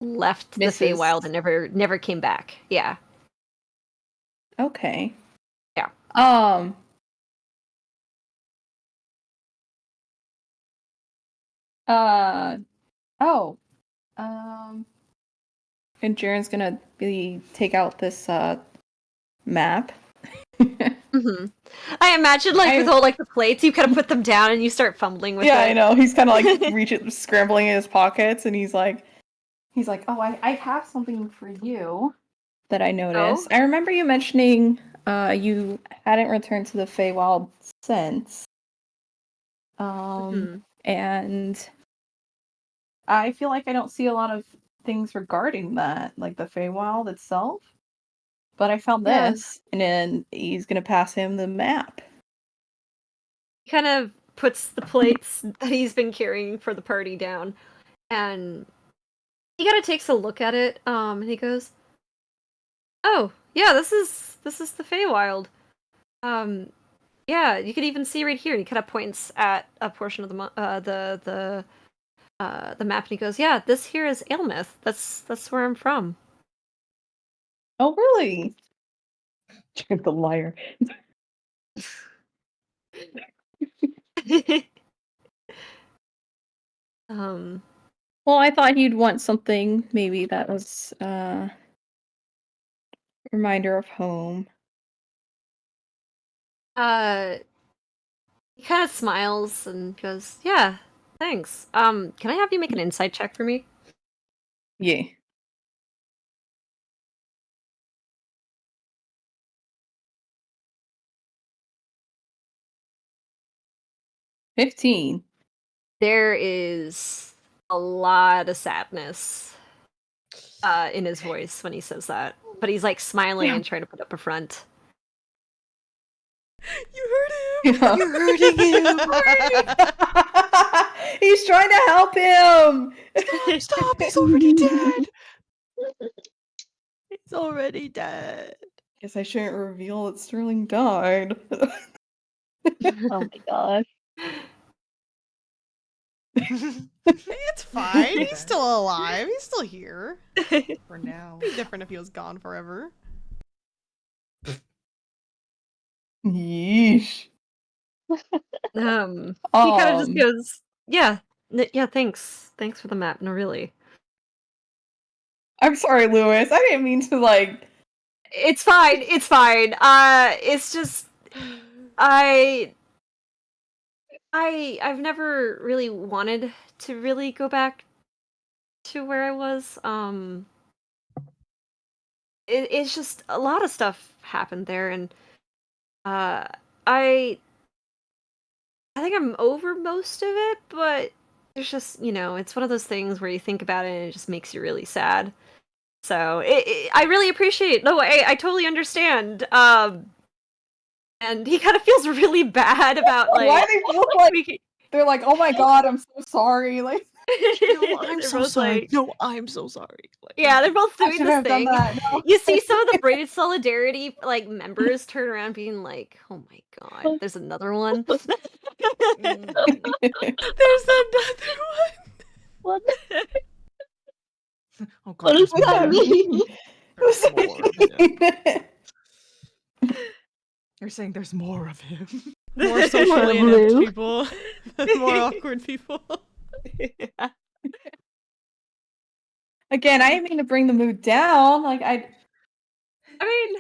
Speaker 2: left the Feywild and never came back. Yeah.
Speaker 3: Okay.
Speaker 2: Yeah.
Speaker 3: Oh. And Jaren's gonna take out this map.
Speaker 2: Mm-hmm. I imagine, like, with all, like, the plates, you kind of put them down and you start fumbling with it.
Speaker 3: Yeah, I know. He's kind of like scrambling in his pockets, and he's like, oh, I have something for you that I noticed. I remember you mentioning you hadn't returned to the Feywild since. And I feel like I don't see a lot of things regarding that, like the Feywild itself. But I found this, and then he's gonna pass him the map.
Speaker 2: He kind of puts the plates that he's been carrying for the party down, and he kind of takes a look at it, and he goes, "Oh, yeah, this is the Feywild. Yeah, you can even see right here." And he kind of points at a portion of the map, and he goes, "Yeah, this here is Aelmith. That's where I'm from."
Speaker 3: Oh, really? You're the liar. Well, I thought he'd want something maybe that was reminder of home.
Speaker 2: He kind of smiles and goes, "Yeah, thanks. Can I have you make an insight check for me?"
Speaker 3: Yeah. $15.
Speaker 2: There is a lot of sadness in his voice when he says that, but he's like smiling and trying to put up a front.
Speaker 1: You heard him.
Speaker 6: You're hurting him.
Speaker 3: He's trying to help him.
Speaker 1: Stop! He's already dead. He's already dead.
Speaker 3: Guess I shouldn't reveal that Sterling died.
Speaker 4: Oh my gosh.
Speaker 1: It's fine. He's still alive. He's still here.
Speaker 6: For now.
Speaker 1: It'd be different if he was gone forever.
Speaker 3: Yeesh.
Speaker 2: He kind of just goes, "Yeah, yeah, thanks for the map. No, really."
Speaker 3: I'm sorry, Lewis. I didn't mean to like.
Speaker 2: It's fine. It's fine. It's just I've never really wanted to really go back to where I was. It's just a lot of stuff happened there, and I think I'm over most of it, but there's just, it's one of those things where you think about it and it just makes you really sad. So I really appreciate it. No, I totally understand. And he kind of feels really bad about, like,
Speaker 3: Why are they both like? They're like, "Oh my god, I'm so sorry." Like,
Speaker 6: No, I'm
Speaker 2: they're
Speaker 6: so
Speaker 2: both
Speaker 6: sorry.
Speaker 2: like-
Speaker 6: No, I'm so sorry. Like,
Speaker 2: Yeah, they're both
Speaker 3: I
Speaker 2: doing
Speaker 3: should
Speaker 2: this
Speaker 3: have done
Speaker 2: thing.
Speaker 3: that. No.
Speaker 2: You see some of the Braided Solidarity, like, members turn around being like, "Oh my god, there's another one."
Speaker 1: There's another one.
Speaker 4: What?
Speaker 6: Oh god,
Speaker 4: What does
Speaker 6: there's
Speaker 4: that
Speaker 6: more.
Speaker 4: mean?
Speaker 6: There's more of him. You're saying there's more of him.
Speaker 1: More socially
Speaker 4: Blue.
Speaker 1: inept people. More awkward people.
Speaker 3: Again, I didn't mean to bring the mood down. Like
Speaker 2: I mean,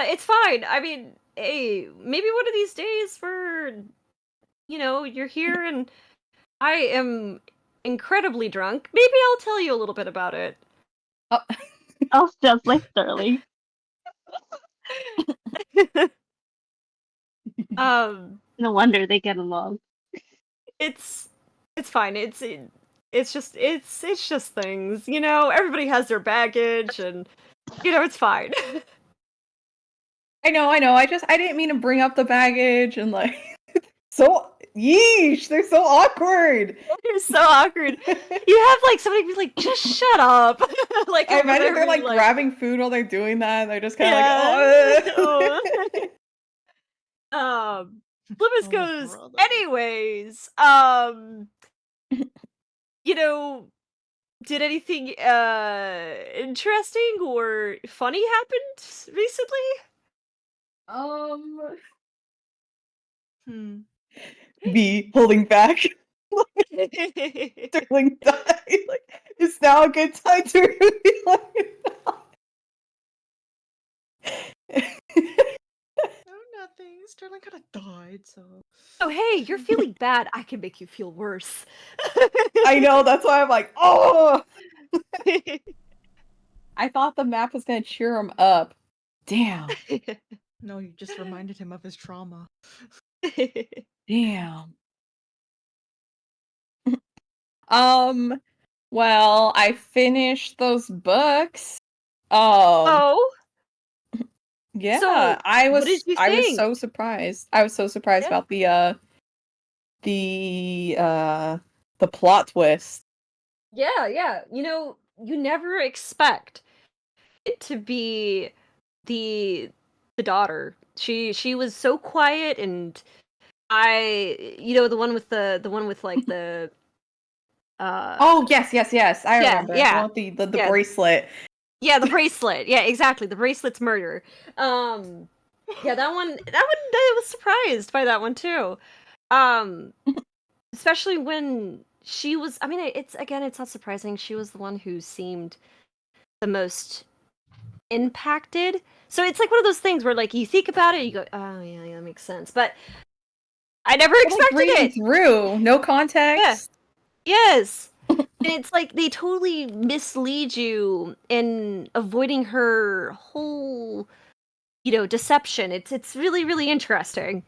Speaker 2: it's fine. I mean, hey, maybe one of these days where, you're here and I am incredibly drunk. Maybe I'll tell you a little bit about it.
Speaker 4: Else just like Sterling.
Speaker 2: Um,
Speaker 4: No wonder they get along.
Speaker 2: it's fine. It's just things. Everybody has their baggage, and it's fine.
Speaker 3: I know. I didn't mean to bring up the baggage and like so yeesh, they're so awkward.
Speaker 2: They're so awkward. You have like somebody be like, just shut up. Like
Speaker 3: I imagine
Speaker 2: over
Speaker 3: they're
Speaker 2: there
Speaker 3: like
Speaker 2: being
Speaker 3: grabbing food while they're doing that. They're just kind of
Speaker 2: Yeah.
Speaker 3: like,
Speaker 2: Flippus
Speaker 6: Oh,
Speaker 2: goes,
Speaker 6: brother.
Speaker 2: anyways, did anything interesting or funny happened recently?
Speaker 3: B holding back. Sterling died. Like, it's now a good time to reveal it.
Speaker 6: Oh, nothing. Sterling kind of died, so.
Speaker 2: Oh, hey, you're feeling bad. I can make you feel worse.
Speaker 3: I know, that's why I'm like, oh! I thought the map was gonna cheer him up. Damn.
Speaker 6: No, you just reminded him of his trauma.
Speaker 3: Damn. Well, I finished those books.
Speaker 2: Oh,
Speaker 3: Yeah,
Speaker 2: So,
Speaker 3: I
Speaker 2: what
Speaker 3: was
Speaker 2: did you
Speaker 3: I was
Speaker 2: think?
Speaker 3: so surprised. I was so surprised
Speaker 2: Yeah.
Speaker 3: about the plot twist.
Speaker 2: Yeah. You never expect it to be the daughter. She was so quiet, and the one with like the
Speaker 3: Oh, yes. I
Speaker 2: Yeah,
Speaker 3: remember.
Speaker 2: yeah.
Speaker 3: The one with the
Speaker 2: Yeah.
Speaker 3: bracelet.
Speaker 2: Yeah, the bracelet. Yeah, exactly. The bracelet's murder. Yeah, that one I was surprised by that one too. Especially when she was, I mean, it's not surprising. She was the one who seemed the most impacted. So it's like one of those things where like you think about it, you go, "Oh, yeah, that makes sense." But I never
Speaker 3: Like,
Speaker 2: expected
Speaker 3: reading
Speaker 2: it.
Speaker 3: through, no context.
Speaker 2: Yes. And it's like they totally mislead you in avoiding her whole, deception. It's really, really interesting.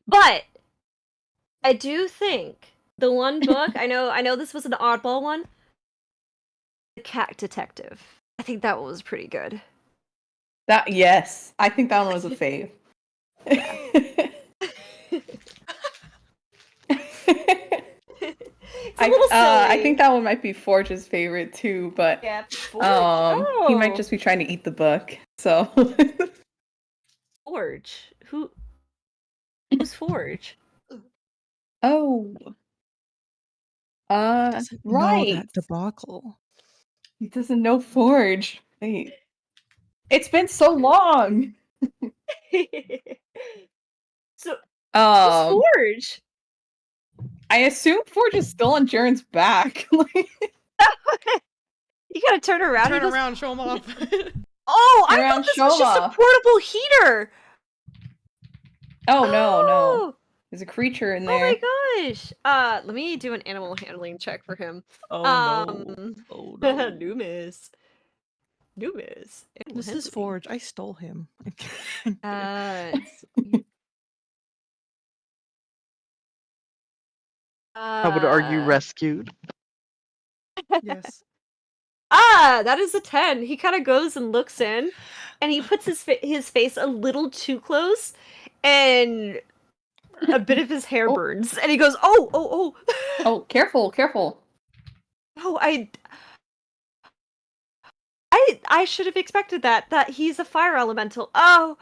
Speaker 2: But I do think the one book, I know this was an oddball one, The Cat Detective. I think that one was pretty good.
Speaker 3: Yes, I think that one was a fave.
Speaker 2: It's a little silly.
Speaker 3: I think that one might be Forge's favorite too, but
Speaker 2: Yeah, Forge.
Speaker 3: he might just be trying to eat the book. So
Speaker 2: Forge. Who's Forge?
Speaker 3: Oh.
Speaker 6: Doesn't know
Speaker 3: Right.
Speaker 6: that debacle.
Speaker 3: He doesn't know Forge. Wait. It's been so long.
Speaker 2: So, who's Forge?
Speaker 3: I assume Forge is still on Jaren's back.
Speaker 2: You gotta turn around.
Speaker 1: Turn around, show him off.
Speaker 2: Oh, I
Speaker 3: Turn
Speaker 2: thought
Speaker 3: around,
Speaker 2: this
Speaker 3: show
Speaker 2: was just a
Speaker 3: off.
Speaker 2: portable heater.
Speaker 3: Oh, no. There's a creature in there.
Speaker 2: Oh my gosh. Let me do an animal handling check for him.
Speaker 6: Oh no. Oh no.
Speaker 2: Numis.
Speaker 6: This is Forge. I stole him.
Speaker 5: I would argue rescued.
Speaker 6: Yes.
Speaker 2: That is a 10. He kind of goes and looks in, and he puts his face a little too close, and a bit of his hair burns, and he goes, "Oh!"
Speaker 3: Oh, careful!
Speaker 2: Oh, I should have expected that. That he's a fire elemental. Oh,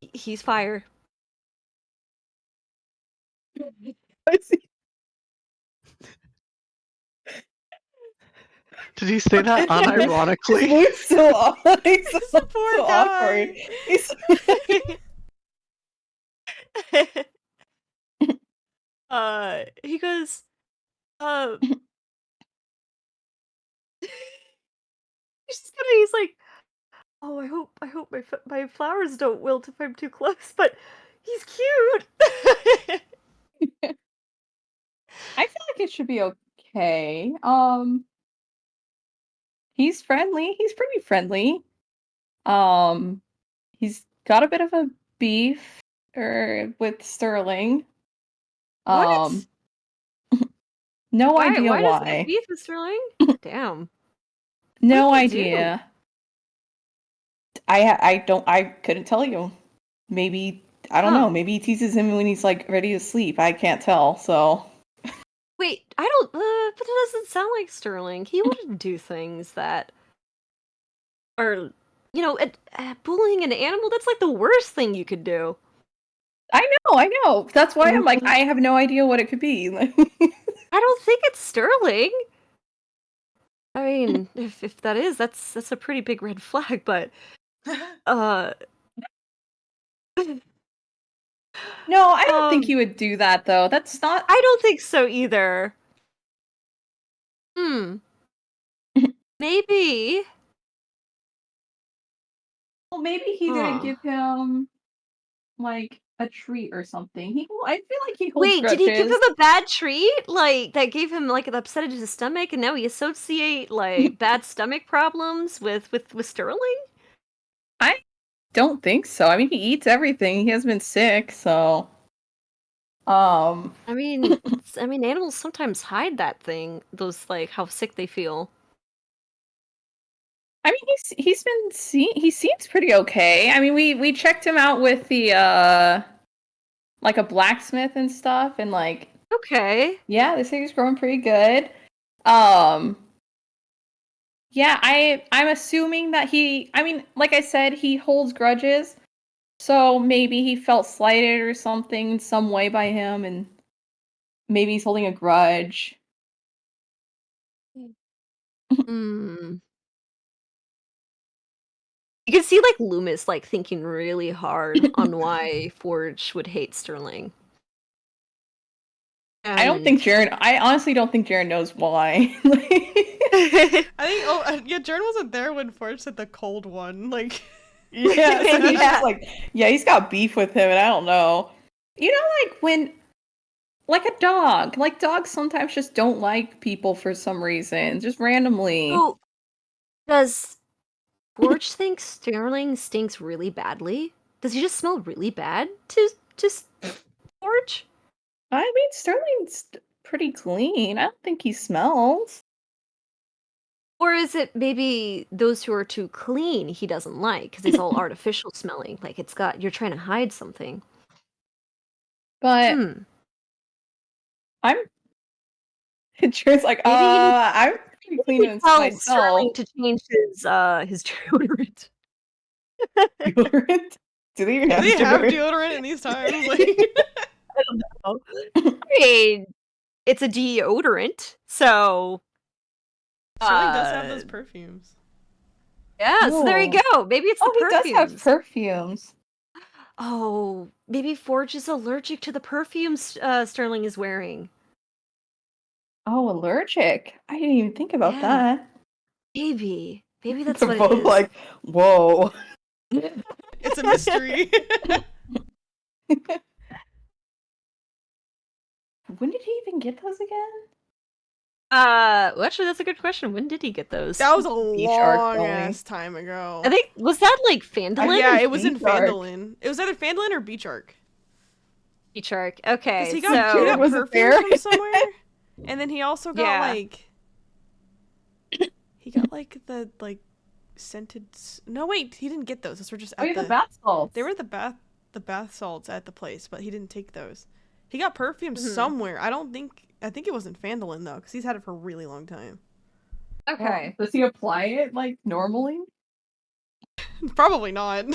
Speaker 2: he's fire.
Speaker 3: I see.
Speaker 5: Did he say that unironically?
Speaker 3: He's so awkward. He's so
Speaker 1: Poor
Speaker 3: awkward.
Speaker 1: guy.
Speaker 3: He's
Speaker 2: He goes, he's like, oh, I hope my flowers don't wilt if I'm too close, but he's cute.
Speaker 3: I feel like it should be okay. He's friendly. He's pretty friendly. He's got a bit of a beef with Sterling.
Speaker 2: What?
Speaker 3: No
Speaker 2: Why?
Speaker 3: idea
Speaker 2: Why does he have
Speaker 3: why.
Speaker 2: beef with Sterling? Damn.
Speaker 3: No
Speaker 2: What did he do?
Speaker 3: idea. I couldn't tell you. Maybe I don't
Speaker 2: Huh.
Speaker 3: know. Maybe he teases him when he's like ready to sleep. I can't tell. So
Speaker 2: Wait, I don't. But it doesn't sound like Sterling. He wouldn't do things that are, bullying an animal. That's like the worst thing you could do.
Speaker 3: I know. That's why I'm like I have no idea what it could be.
Speaker 2: I don't think it's Sterling. I mean, if that is, that's a pretty big red flag. But
Speaker 3: No, I don't think he would do that though. That's not.
Speaker 2: I don't think so either. Maybe.
Speaker 3: Well, maybe he didn't give him like a treat or something. I feel like he holds
Speaker 2: Wait, did he give
Speaker 3: grudges.
Speaker 2: him a bad treat? Like, that gave him, like, an upset his stomach, and now he associate, like, bad stomach problems with Sterling?
Speaker 3: I don't think so. I mean, he eats everything. He has been sick, so.
Speaker 2: I mean, animals sometimes hide that thing. Those, like, how sick they feel.
Speaker 3: I mean, he seems pretty okay. I mean, we checked him out with the like a blacksmith and stuff, and like.
Speaker 2: Okay.
Speaker 3: Yeah, they say he's growing pretty good. Yeah, I'm assuming that I mean, like I said, he holds grudges. So maybe he felt slighted or something in some way by him, and maybe he's holding a grudge.
Speaker 2: Hmm. You can see, like, Loomis, like, thinking really hard on why Forge would hate Sterling.
Speaker 3: I honestly don't think Jaren knows why.
Speaker 1: I think, yeah, Jaren wasn't there when Forge said the cold one. Like,
Speaker 3: yeah, so he's just like, yeah, he's got beef with him, and I don't know. You know, like when, like a dog, like dogs sometimes just don't like people for some reason, just randomly.
Speaker 2: So, does Forge think Sterling stinks really badly? Does he just smell really bad to Forge?
Speaker 3: I mean, Sterling's pretty clean. I don't think he smells.
Speaker 2: Or is it maybe those who are too clean he doesn't like because it's all artificial smelling? Like you're trying to hide something.
Speaker 3: But I'm. Jared's like,
Speaker 2: Maybe
Speaker 3: I'm pretty clean inside myself.
Speaker 2: Sterling to change his deodorant.
Speaker 3: Deodorant? Do they even
Speaker 1: do
Speaker 3: have
Speaker 1: they have
Speaker 3: deodorant?
Speaker 1: deodorant in these times? Like,
Speaker 2: I don't know. I mean, it's a deodorant, so
Speaker 1: Sterling does have those perfumes.
Speaker 2: yeah, so there you go. Maybe it's the perfumes.
Speaker 3: He does have perfumes.
Speaker 2: Oh, maybe Forge is allergic to the perfumes Sterling is wearing.
Speaker 3: Oh, allergic. I didn't even think about that.
Speaker 2: Maybe that's
Speaker 3: They're
Speaker 2: what
Speaker 3: both
Speaker 2: it is.
Speaker 3: like, whoa.
Speaker 1: It's a mystery.
Speaker 3: When did he even get those again?
Speaker 2: Well, actually, that's a good question. When did he get those?
Speaker 1: That was a long ass time ago.
Speaker 2: I think, was that like Phandalin?
Speaker 1: Yeah, it was in Phandalin. It was either Phandalin or Beachark.
Speaker 2: Beachark, okay.
Speaker 1: Because he got perfume from somewhere, and then he also got like, he got like the scented. No, wait, he didn't get those. Those were just at
Speaker 3: the bath salts.
Speaker 1: They were the bath salts at the place, but he didn't take those. He got perfume somewhere. I think it wasn't Phandalin though, because he's had it for a really long time.
Speaker 2: Okay.
Speaker 3: Does he apply it like normally?
Speaker 1: Probably not.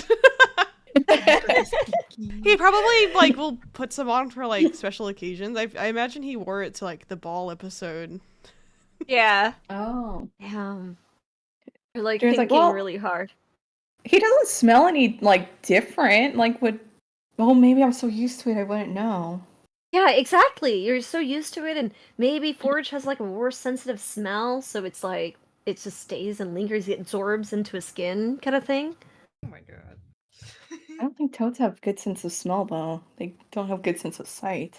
Speaker 1: He probably like will put some on for like special occasions. I imagine he wore it to like the ball episode.
Speaker 2: Yeah.
Speaker 3: Oh.
Speaker 2: Damn. You're like
Speaker 3: Jared's
Speaker 2: thinking really hard.
Speaker 3: He doesn't smell any like different. Like would Oh, maybe I'm so used to it I wouldn't know.
Speaker 2: Yeah, exactly. You're so used to it, and maybe forage has like a more sensitive smell, so it's like it just stays and lingers, it absorbs into his skin, kind of thing.
Speaker 6: Oh my god.
Speaker 3: I don't think toads have good sense of smell though. They don't have good sense of sight.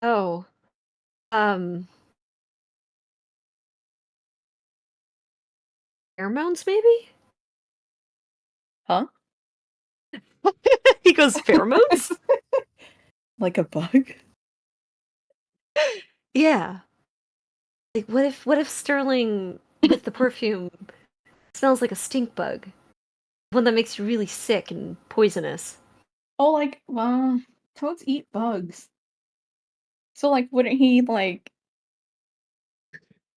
Speaker 2: Oh, um, pheromones maybe?
Speaker 3: Huh?
Speaker 2: He goes pheromones?
Speaker 3: Like a bug?
Speaker 2: Yeah. Like what if Sterling with the perfume smells like a stink bug? One that makes you really sick and poisonous.
Speaker 3: Oh, like, well, toads eat bugs. So, like, wouldn't he, like...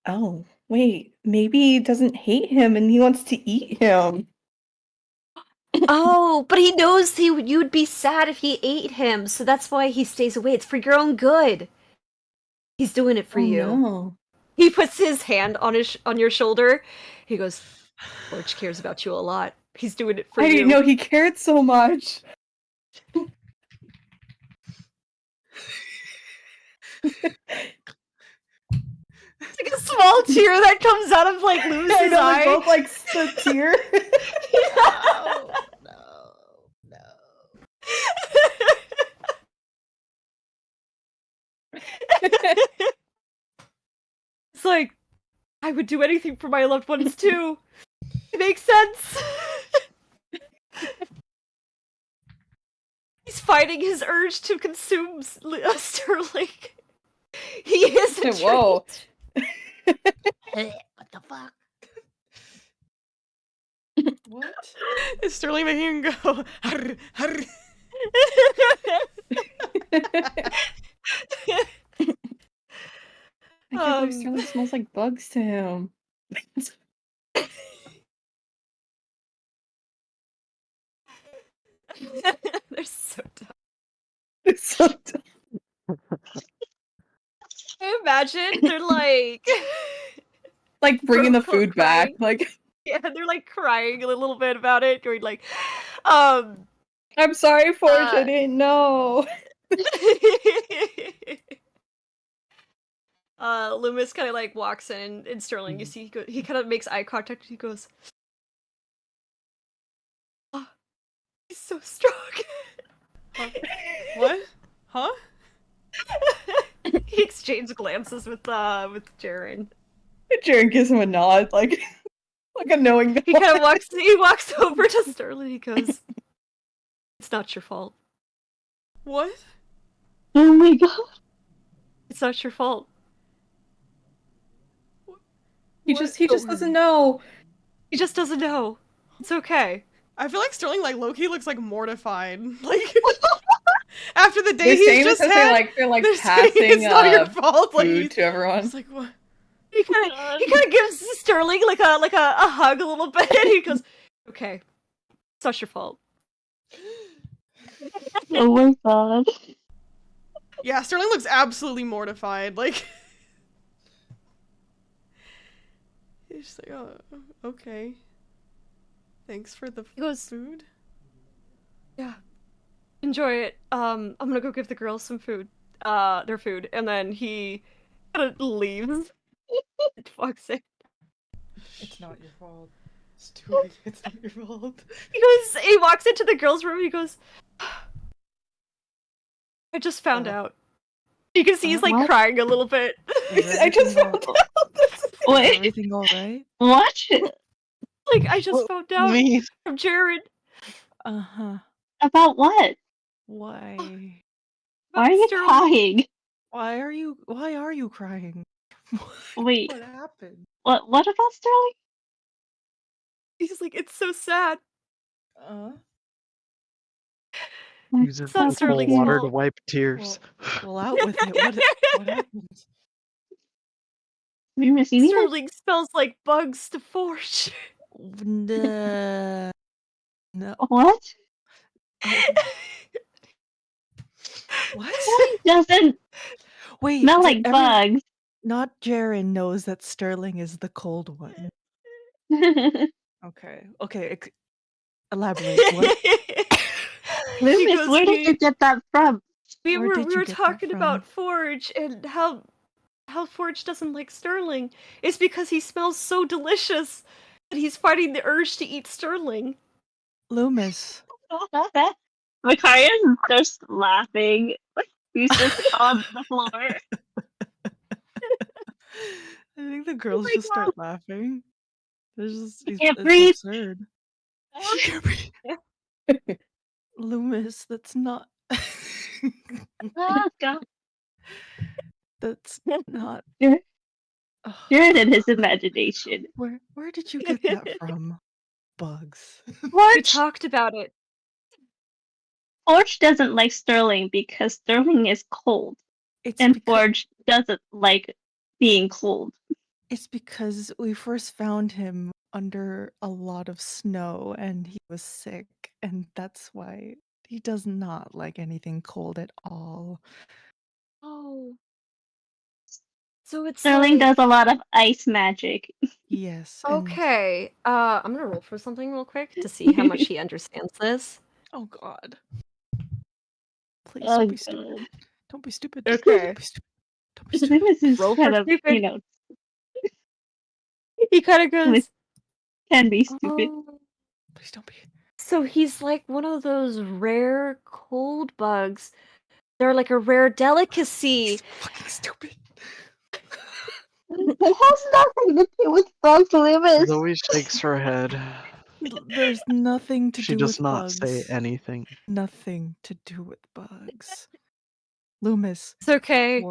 Speaker 3: Oh, wait, maybe he doesn't hate him and he wants to eat him.
Speaker 2: Oh, but he knows you'd be sad if he ate him, so that's why he stays away. It's for your own good. He's doing it for
Speaker 3: Oh,
Speaker 2: you.
Speaker 3: no.
Speaker 2: He puts his hand on your shoulder. He goes, Forge cares about you a lot. He's doing it for
Speaker 3: I
Speaker 2: you.
Speaker 3: didn't know he cared so much.
Speaker 2: It's like a small tear that comes out of like Lewis's
Speaker 3: I know,
Speaker 2: eye.
Speaker 3: they both, like, the tear.
Speaker 6: No.
Speaker 2: It's like, I would do anything for my loved ones too. It makes sense. He's fighting his urge to consume Sterling. He is a
Speaker 3: Whoa.
Speaker 6: What the fuck? What?
Speaker 1: Is Sterling making him go? "Arr, arr."
Speaker 3: I can't believe Sterling smells like bugs to him.
Speaker 2: They're so dumb.
Speaker 3: It's so dumb.
Speaker 2: Can you imagine? They're like,
Speaker 3: Like, bringing the
Speaker 2: Quote,
Speaker 3: food back. Like,
Speaker 2: yeah, they're like crying a little bit about it, going like,
Speaker 3: I'm sorry, Forge, I didn't know.
Speaker 2: Loomis kind of like walks in, and Sterling, you see, he kind of makes eye contact. He goes, "Oh, he's so strong."
Speaker 1: What? Huh?
Speaker 2: He exchanged glances with Jaren.
Speaker 3: Jaren gives him a nod, like a knowing nod.
Speaker 2: He kind of walks over to Sterling. He goes, "It's not your fault.
Speaker 1: What?
Speaker 4: Oh my god.
Speaker 2: It's not your fault.
Speaker 3: He
Speaker 1: What?
Speaker 3: just doesn't know.
Speaker 2: He just doesn't know. It's okay."
Speaker 1: I feel like Sterling, like Loki, looks like mortified. Like after the day
Speaker 3: They're
Speaker 1: he's
Speaker 3: saying
Speaker 1: just
Speaker 3: this as
Speaker 1: had,
Speaker 3: they're like
Speaker 1: they're saying
Speaker 3: passing
Speaker 1: it's not your fault. Like
Speaker 3: food
Speaker 1: he's
Speaker 3: to everyone.
Speaker 1: just like, what?
Speaker 2: He kind of gives Sterling like a hug a little bit. He goes, "Okay, it's not your fault."
Speaker 4: Oh my god.
Speaker 1: Yeah, Sterling looks absolutely mortified. Like he's just like, oh, okay. Thanks for the
Speaker 2: He goes,
Speaker 1: food.
Speaker 2: "Yeah, enjoy it. I'm gonna go give the girls some food, their food," and then he kind of leaves. And walks in.
Speaker 6: It's not your fault. Stewie, it's not your fault.
Speaker 2: He walks into the girls' room. He goes, "I just found out." You can see he's like
Speaker 4: What?
Speaker 2: crying a little bit.
Speaker 3: I just found out.
Speaker 6: Is
Speaker 4: Wait,
Speaker 6: everything alright?
Speaker 4: what?
Speaker 2: Like, I just found out
Speaker 5: Me.
Speaker 2: from Jared.
Speaker 6: Uh-huh.
Speaker 4: About what?
Speaker 6: Why?
Speaker 4: Why are you
Speaker 2: Sterling.
Speaker 4: crying?
Speaker 6: Why are you crying?
Speaker 4: Wait,
Speaker 6: What happened?
Speaker 4: what about Sterling?
Speaker 2: He's like, it's so sad.
Speaker 5: Uses
Speaker 2: It's not
Speaker 5: cold
Speaker 2: Sterling's
Speaker 5: water to
Speaker 2: fault.
Speaker 5: wipe tears.
Speaker 6: Well, out with it. What happened?
Speaker 4: Are you missing me?
Speaker 2: Sterling smells like bugs to Forge.
Speaker 6: No.
Speaker 4: What?
Speaker 6: What?
Speaker 4: Sterling doesn't
Speaker 6: Wait.
Speaker 4: smell like bugs.
Speaker 6: Not Jaren knows that Sterling is the cold one. Okay. Elaborate. What?
Speaker 4: Loomis,
Speaker 2: goes,
Speaker 4: where did you get that from?
Speaker 2: we
Speaker 6: Where
Speaker 2: were
Speaker 6: did
Speaker 2: we
Speaker 6: you
Speaker 2: were
Speaker 6: get that
Speaker 2: talking
Speaker 6: from?
Speaker 2: about Forge and how Forge doesn't like Sterling. It's because he smells so delicious that he's fighting the urge to eat Sterling.
Speaker 6: Loomis.
Speaker 4: Micaiah starts laughing. He's just on the floor.
Speaker 6: I think the girls
Speaker 4: my
Speaker 6: just
Speaker 4: God.
Speaker 6: start laughing.
Speaker 4: Can't
Speaker 6: It's
Speaker 4: breathe.
Speaker 6: absurd. She can't breathe. Loomis, that's not.
Speaker 4: Oh, God.
Speaker 6: That's not.
Speaker 4: You're
Speaker 6: Ugh.
Speaker 4: in his imagination.
Speaker 6: Where did you get that from? Bugs.
Speaker 2: We
Speaker 4: Forge,
Speaker 2: talked about it.
Speaker 4: Forge doesn't like Sterling because Sterling is cold,
Speaker 6: It's
Speaker 4: and
Speaker 6: because
Speaker 4: Forge doesn't like being cold.
Speaker 6: it's because we first found him under a lot of snow and he was sick, and that's why he does not like anything cold at all.
Speaker 2: Oh. So it's
Speaker 4: Sterling
Speaker 2: like
Speaker 4: does a lot of ice magic.
Speaker 6: Yes. And
Speaker 2: okay. I'm gonna roll for something real quick to see how much he understands this.
Speaker 6: oh God. Please
Speaker 4: Oh,
Speaker 6: don't be stupid.
Speaker 4: God.
Speaker 6: Don't be stupid.
Speaker 2: Okay.
Speaker 6: Don't be stupid. Don't be stupid.
Speaker 4: Loomis is
Speaker 2: Roll for
Speaker 4: kind of,
Speaker 2: stupid. He kind of
Speaker 4: Loomis
Speaker 2: goes,
Speaker 4: can be stupid.
Speaker 2: oh.
Speaker 6: Please don't be.
Speaker 2: So he's like one of those rare cold bugs. They're like a rare delicacy.
Speaker 6: He's fucking stupid.
Speaker 4: It has nothing to do with bugs, Loomis.
Speaker 5: Zoe shakes her head.
Speaker 6: There's nothing to
Speaker 5: She
Speaker 6: do
Speaker 5: does
Speaker 6: with
Speaker 5: not
Speaker 6: bugs.
Speaker 5: say anything.
Speaker 6: Nothing to do with bugs. Loomis,
Speaker 2: It's okay.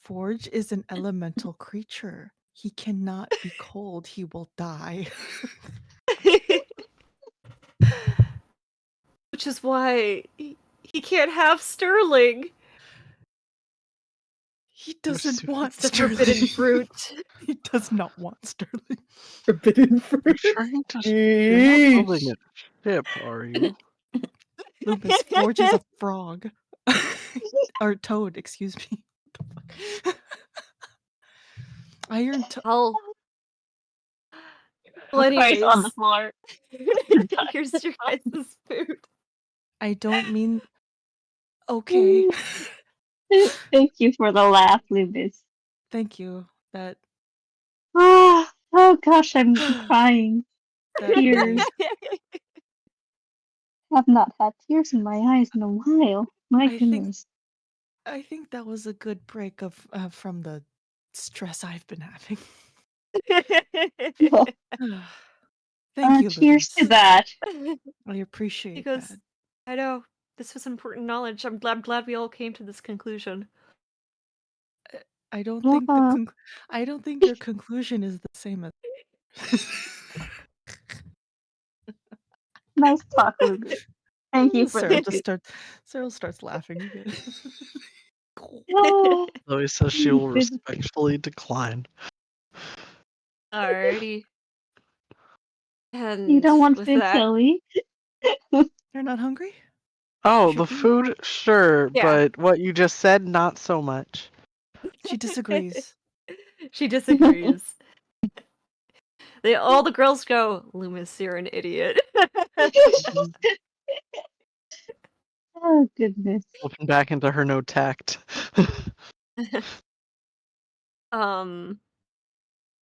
Speaker 6: Forge is an elemental creature. He cannot be cold. He will die.
Speaker 2: Which is why he can't have Sterling.
Speaker 6: He doesn't
Speaker 5: stupid.
Speaker 6: want
Speaker 2: It's the
Speaker 6: Sterling.
Speaker 2: forbidden fruit.
Speaker 6: He does not want Sterling.
Speaker 3: Forbidden fruit.
Speaker 5: You're not building a ship, are you?
Speaker 6: Loomis, Forge is a frog. Or toad, excuse me. Iron toad.
Speaker 2: Well,
Speaker 4: Micaiah's on the
Speaker 2: anyways,
Speaker 4: floor.
Speaker 2: here's your guys' food.
Speaker 6: I don't mean. Okay.
Speaker 4: Thank you for the laugh, Loomis.
Speaker 6: Thank you. That
Speaker 4: Oh gosh, I'm crying.
Speaker 6: that
Speaker 4: Tears.
Speaker 6: made-
Speaker 4: I've not had tears in my eyes in a while. My
Speaker 6: I think-
Speaker 4: goodness.
Speaker 6: I think that was a good break of from the stress I've been having. Thank you,
Speaker 4: Cheers to
Speaker 6: Loomis.
Speaker 4: that.
Speaker 6: I appreciate
Speaker 2: He goes,
Speaker 6: that.
Speaker 2: I know, this was important knowledge. I'm glad we all came to this conclusion.
Speaker 6: I don't think I don't think your conclusion is the same as.
Speaker 4: Nice talk, Loomis. Thank you for
Speaker 6: Cyril
Speaker 4: the
Speaker 6: Cyril starts laughing again.
Speaker 4: Oh,
Speaker 5: Zoe says she will respectfully decline.
Speaker 2: Alrighty. And
Speaker 4: you don't want
Speaker 2: with
Speaker 4: food,
Speaker 2: that,
Speaker 4: Zoe?
Speaker 6: You're not hungry?
Speaker 5: Oh,
Speaker 6: Should
Speaker 5: the
Speaker 6: we?
Speaker 5: food? Sure,
Speaker 2: Yeah.
Speaker 5: but what you just said, not so much.
Speaker 6: She disagrees.
Speaker 2: She disagrees. All the girls go, Loomis, you're an idiot.
Speaker 4: Oh, goodness.
Speaker 5: Flipping back into her no tact.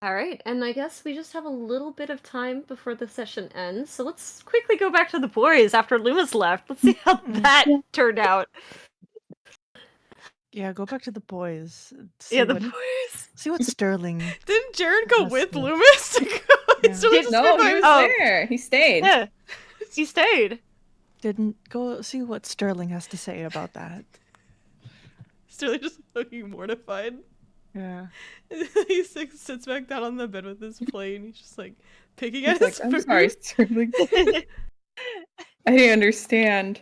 Speaker 2: All right, and I guess we just have a little bit of time before the session ends, so let's quickly go back to the boys after Loomis left. Let's see how that turned out.
Speaker 6: Yeah, go back to the boys.
Speaker 2: Yeah, the boys.
Speaker 6: See what Sterling.
Speaker 1: Didn't Jared go
Speaker 6: That's
Speaker 1: with
Speaker 6: the-
Speaker 1: Loomis to go?
Speaker 6: Yeah.
Speaker 1: So it's just
Speaker 3: No,
Speaker 1: been by
Speaker 3: he was
Speaker 1: himself.
Speaker 3: there. He stayed.
Speaker 2: Yeah, he stayed.
Speaker 6: Didn't go see what Sterling has to say about that.
Speaker 1: Sterling just looking mortified.
Speaker 6: Yeah.
Speaker 1: He sits back down on the bed with his plate and he's just like picking at
Speaker 3: He's like,
Speaker 1: his
Speaker 3: I'm
Speaker 1: food.
Speaker 3: sorry, Sterling. I didn't understand.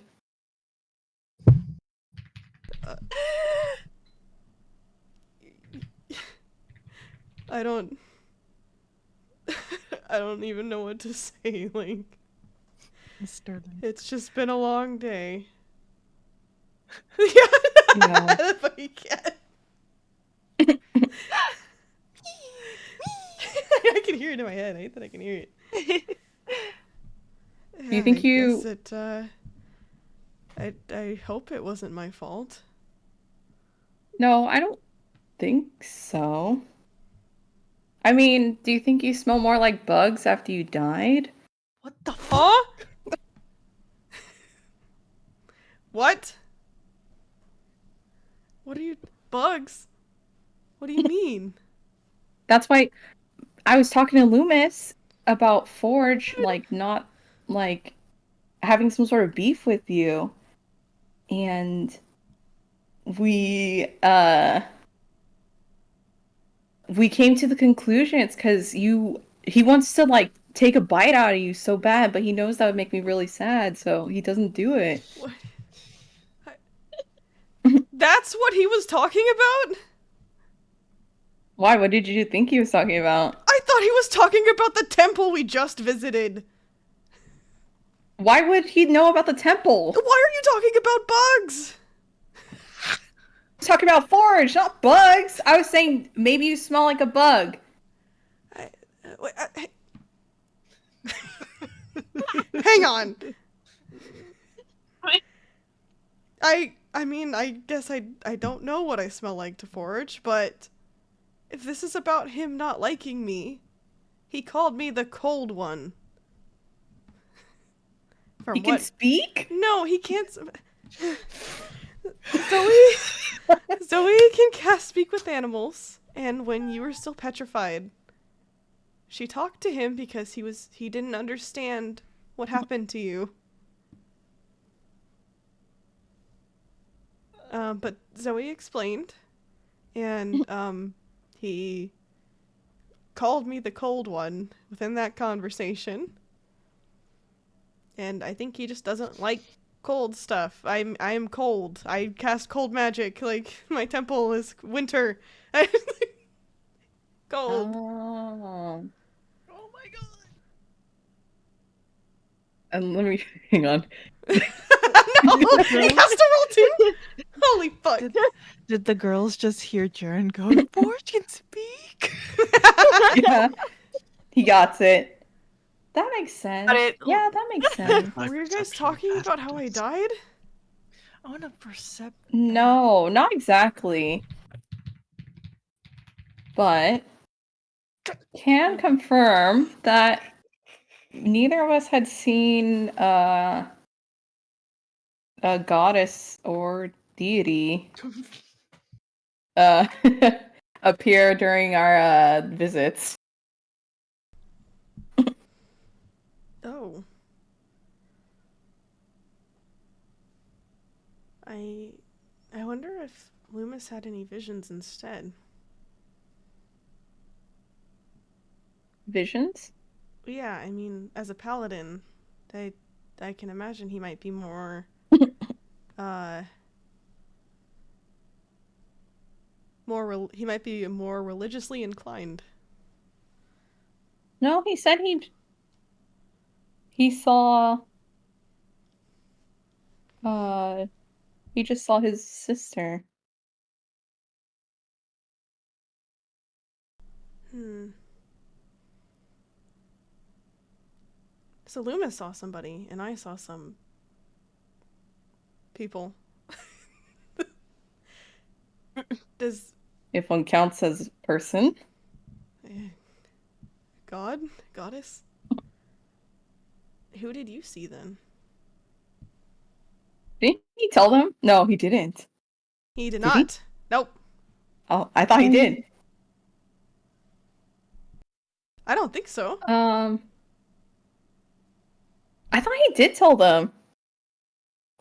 Speaker 1: I don't even know what to say. Like,
Speaker 6: Sterling.
Speaker 1: it's just been a long day.
Speaker 3: Yeah.
Speaker 1: The funny cat. I can hear it in my head. I hate that I can hear it.
Speaker 3: Do you think
Speaker 1: I
Speaker 3: you-
Speaker 1: guess I hope it wasn't my fault.
Speaker 3: No, I don't think so. I mean, do you think you smell more like bugs after you died?
Speaker 6: What the fuck?
Speaker 1: Huh? What? What are you... Bugs? What do you mean?
Speaker 3: That's why I was talking to Loomis about Forge, like, not, like, having some sort of beef with you. And we came to the conclusion it's because he wants to, like, take a bite out of you so bad, but he knows that would make me really sad, so he doesn't do it.
Speaker 1: What? That's what he was talking about?
Speaker 3: Why? What did you think he was talking about?
Speaker 1: I thought he was talking about the temple we just visited.
Speaker 3: Why would he know about the temple?
Speaker 1: Why are you talking about bugs?
Speaker 3: I was talking about Forge, not bugs. I was saying maybe you smell like a bug.
Speaker 1: Hang on. I mean, I guess I don't know what I smell like to Forge, but if this is about him not liking me, he called me the cold one. From
Speaker 3: He can speak?
Speaker 1: No, he can't. Zoe can cast speak with animals, and when you were still petrified, she talked to him because he didn't understand what happened to you. But Zoe explained, and he called me the cold one within that conversation. And I think he just doesn't like cold stuff. I'm cold. I cast cold magic. Like, my temple is winter. Cold.
Speaker 3: Oh.
Speaker 6: Oh my god.
Speaker 3: And let me hang on.
Speaker 1: No, he has to roll too. Holy fuck.
Speaker 6: Did the girls just hear Jaren go, Forge can speak?
Speaker 3: Yeah, he got it. That makes sense.
Speaker 2: Got it.
Speaker 3: Yeah, that makes sense.
Speaker 1: Were you guys talking about how I died?
Speaker 6: I want to percept.
Speaker 3: No, not exactly. But can confirm that neither of us had seen a goddess or deity uh appear during our visits.
Speaker 1: Oh. I wonder if Loomis had any visions instead.
Speaker 3: Visions?
Speaker 1: Yeah, I mean, as a paladin, I can imagine he might be more, he might be more religiously inclined.
Speaker 3: No, he said he saw he just saw his sister.
Speaker 1: So Loomis saw somebody, and I saw some people. Does
Speaker 3: If one counts as person.
Speaker 1: God? Goddess? Who did you see then?
Speaker 3: Didn't he tell them? No, he didn't.
Speaker 1: He did
Speaker 3: Did he?
Speaker 1: not. Nope.
Speaker 3: Oh, I thought he did.
Speaker 1: I don't think so.
Speaker 3: I thought he did tell them.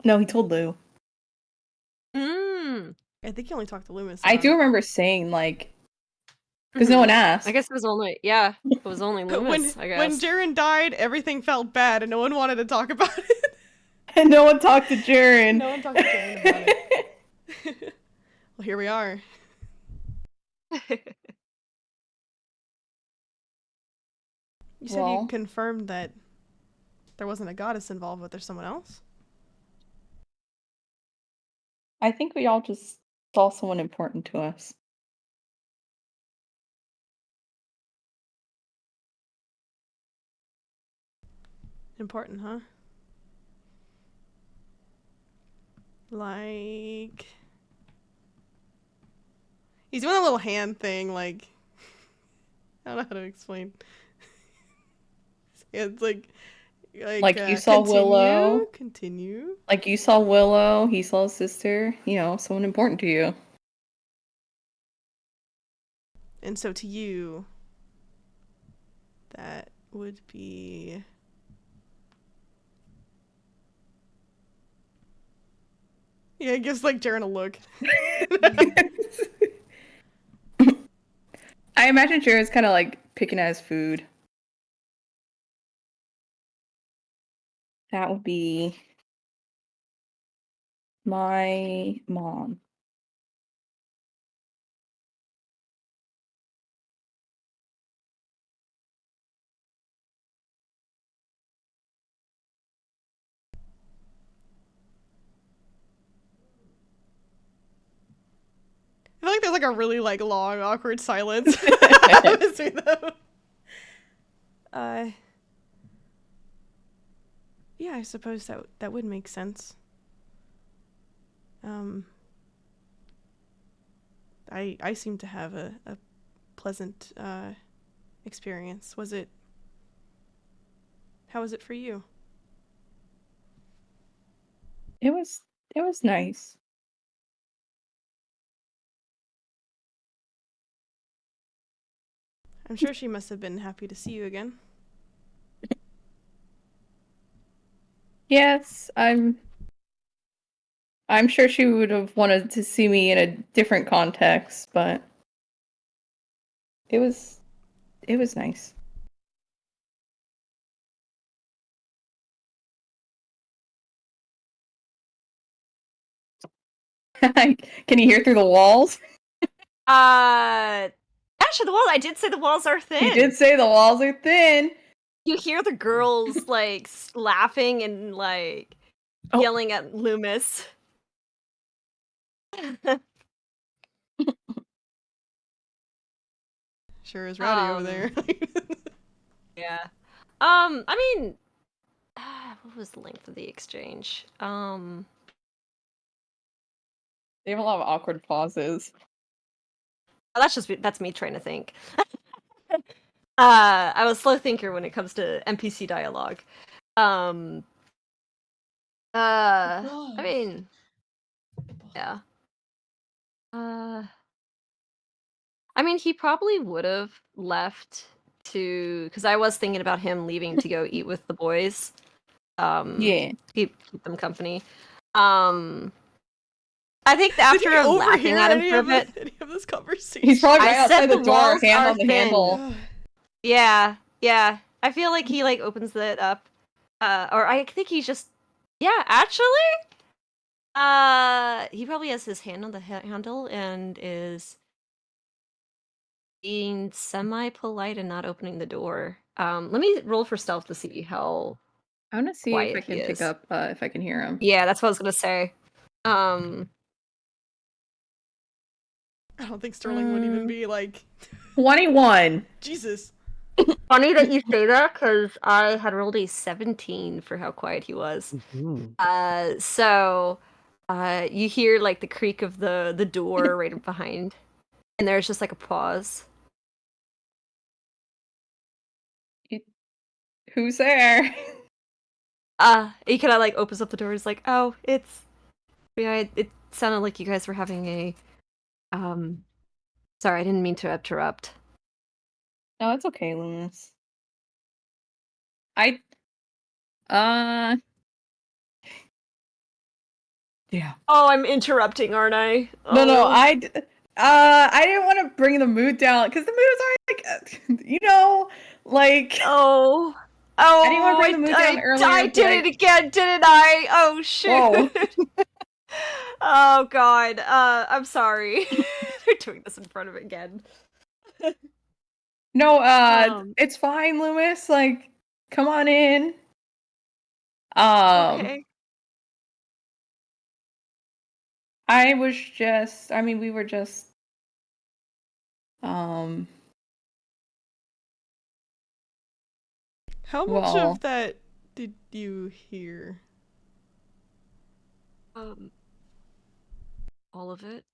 Speaker 3: No, he told Lou.
Speaker 1: I think he only talked to Loomis.
Speaker 3: I do
Speaker 1: about it.
Speaker 3: remember saying, like, because no one asked.
Speaker 2: I guess it was only Loomis, I guess.
Speaker 1: When Jaren died, everything felt bad, and no one wanted to talk about it.
Speaker 3: And no one talked to Jaren.
Speaker 1: No one talked to Jaren about it. Well, here we are. You said you confirmed that there wasn't a goddess involved, but there's someone else?
Speaker 3: I think we all just saw someone important to us.
Speaker 1: Important, huh? Like, he's doing a little hand thing, like, I don't know how to explain. It's like
Speaker 3: Like you saw Willow.
Speaker 1: Continue.
Speaker 3: Like you saw Willow, he saw his sister, you know, someone important to you.
Speaker 1: And so to you, that would be... Yeah, it gives, like, Jaren a look.
Speaker 3: I imagine Jared's kind of like picking at his food. That would be my mom.
Speaker 1: I feel like there's, like, a really, like, long, awkward silence. Between them. Yeah, I suppose that would make sense. I seem to have a pleasant experience. How was it for you?
Speaker 3: It was nice.
Speaker 1: I'm sure she must have been happy to see you again.
Speaker 3: Yes, I'm sure she would have wanted to see me in a different context, but it was nice. Can you hear through the walls?
Speaker 2: Actually, I did say the walls are thin.
Speaker 3: You did say the walls are thin.
Speaker 2: You hear the girls like laughing and like yelling at Loomis.
Speaker 1: Sure is rowdy over there.
Speaker 2: Yeah. I mean, what was the length of the exchange?
Speaker 3: They have a lot of awkward pauses.
Speaker 2: Oh, that's me trying to think. I'm a slow thinker when it comes to NPC dialogue. I mean, yeah. I mean, he probably would have left because I was thinking about him leaving to go eat with the boys.
Speaker 3: Yeah.
Speaker 2: Keep them company. I think after
Speaker 1: Did he
Speaker 2: laughing at him for a bit,
Speaker 1: any of this conversation?
Speaker 3: He's probably right
Speaker 2: I said
Speaker 3: outside the
Speaker 2: the
Speaker 3: door,
Speaker 2: walls
Speaker 3: hand
Speaker 2: are
Speaker 3: on the
Speaker 2: thin.
Speaker 3: handle.
Speaker 2: Yeah. I feel like he like opens it up, or I think he's just actually, he probably has his hand on the handle and is being semi-polite and not opening the door. Let me roll for stealth to see how
Speaker 3: I want to see if
Speaker 2: quiet
Speaker 3: I can
Speaker 2: he
Speaker 3: pick
Speaker 2: is.
Speaker 3: up if I can hear him.
Speaker 2: Yeah, that's what I was gonna say.
Speaker 1: I don't think Sterling would even be like
Speaker 3: 21.
Speaker 1: Jesus.
Speaker 2: Funny that you say that because I had rolled a 17 for how quiet he was. So you hear like the creak of the door right behind, and there's just like a pause.
Speaker 3: Who's there?
Speaker 2: He kind of like opens up the door. He's like, "Oh, it's yeah." It sounded like you guys were having a Sorry, I didn't mean to interrupt.
Speaker 3: No, it's okay, Loomis. Yeah.
Speaker 2: Oh, I'm interrupting, aren't I?
Speaker 3: No,
Speaker 2: Oh.
Speaker 3: I didn't want to bring the mood down because the mood is already like, you know, like.
Speaker 2: Oh.
Speaker 3: I didn't want to bring the mood down earlier.
Speaker 2: I did it again, didn't I? Oh shoot.
Speaker 3: Whoa.
Speaker 2: Oh god. I'm sorry. They're doing this in front of it again.
Speaker 3: No, it's fine, Loomis. Like, come on in.
Speaker 2: Okay.
Speaker 3: We were just
Speaker 1: How much of that did you hear?
Speaker 2: all of it.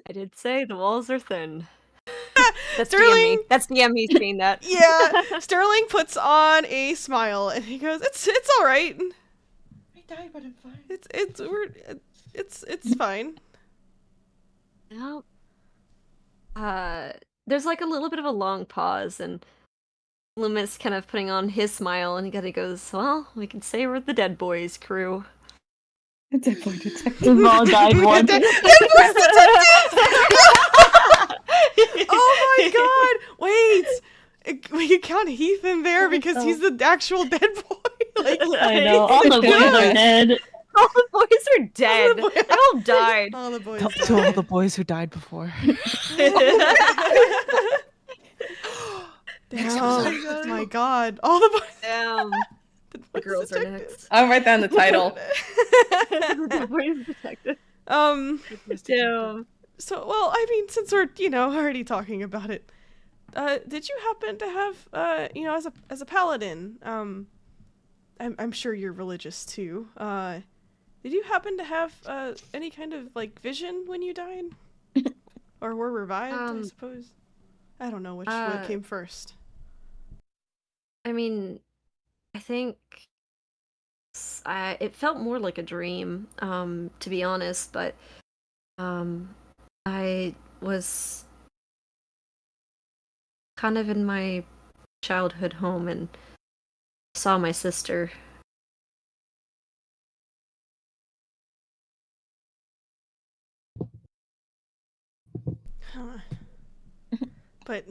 Speaker 2: I did say the walls are thin. That's DM me.
Speaker 1: Sterling.
Speaker 2: That's DM me saying that.
Speaker 1: Yeah, Sterling puts on a smile and he goes, "It's all right.
Speaker 6: I died, but I'm fine.
Speaker 1: It's fine."
Speaker 2: Yep. There's like a little bit of a long pause, and Loomis kind of putting on his smile, and he kind of goes, "Well, we can say we're the Dead Boys crew."
Speaker 3: Dead boy detective.
Speaker 4: We've all died once.
Speaker 1: Oh my god! Wait, we can count Heath in there because he's the actual dead boy. Like,
Speaker 4: I know. All the boys are dead.
Speaker 2: All the boys are dead.
Speaker 1: boys-
Speaker 2: They all died.
Speaker 1: all the boys.
Speaker 6: To all the boys who died before.
Speaker 1: Damn, oh my god! All the boys.
Speaker 2: Damn.
Speaker 1: Dead
Speaker 2: The
Speaker 1: boys
Speaker 2: girls are
Speaker 1: detective.
Speaker 2: next.
Speaker 3: I'll write down the title.
Speaker 2: The Dead Boys detective.
Speaker 1: Um.
Speaker 2: Damn.
Speaker 1: So, well, I mean, since we're already talking about it, did you happen to have as a paladin, I'm sure you're religious too. Did you happen to have any kind of like vision when you died, or were revived? I suppose. I don't know what came first.
Speaker 2: I mean, I think it felt more like a dream, to be honest, but I was kind of in my childhood home and saw my sister.
Speaker 1: Huh. But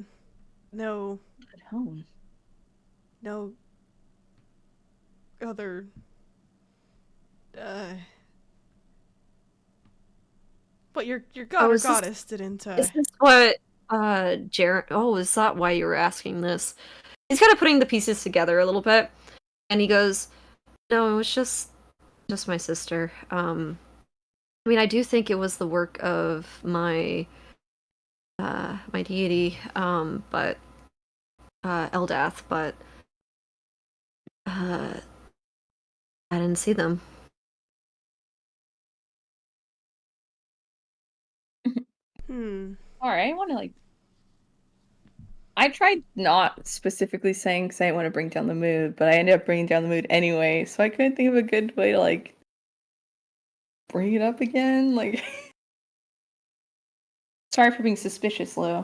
Speaker 1: no
Speaker 3: At home.
Speaker 1: other but your god or
Speaker 2: is this-
Speaker 1: goddess didn't
Speaker 2: Is this what Jared? Oh, is that why you were asking this? He's kind of putting the pieces together a little bit, and he goes, "No, it was just my sister. I mean, I do think it was the work of my my deity, but Eldath, but I didn't see them."
Speaker 3: Alright, I want to like. I tried not specifically saying because I didn't want to bring down the mood, but I ended up bringing down the mood anyway, so I couldn't think of a good way to like bring it up again. Like, sorry for being suspicious, Lou.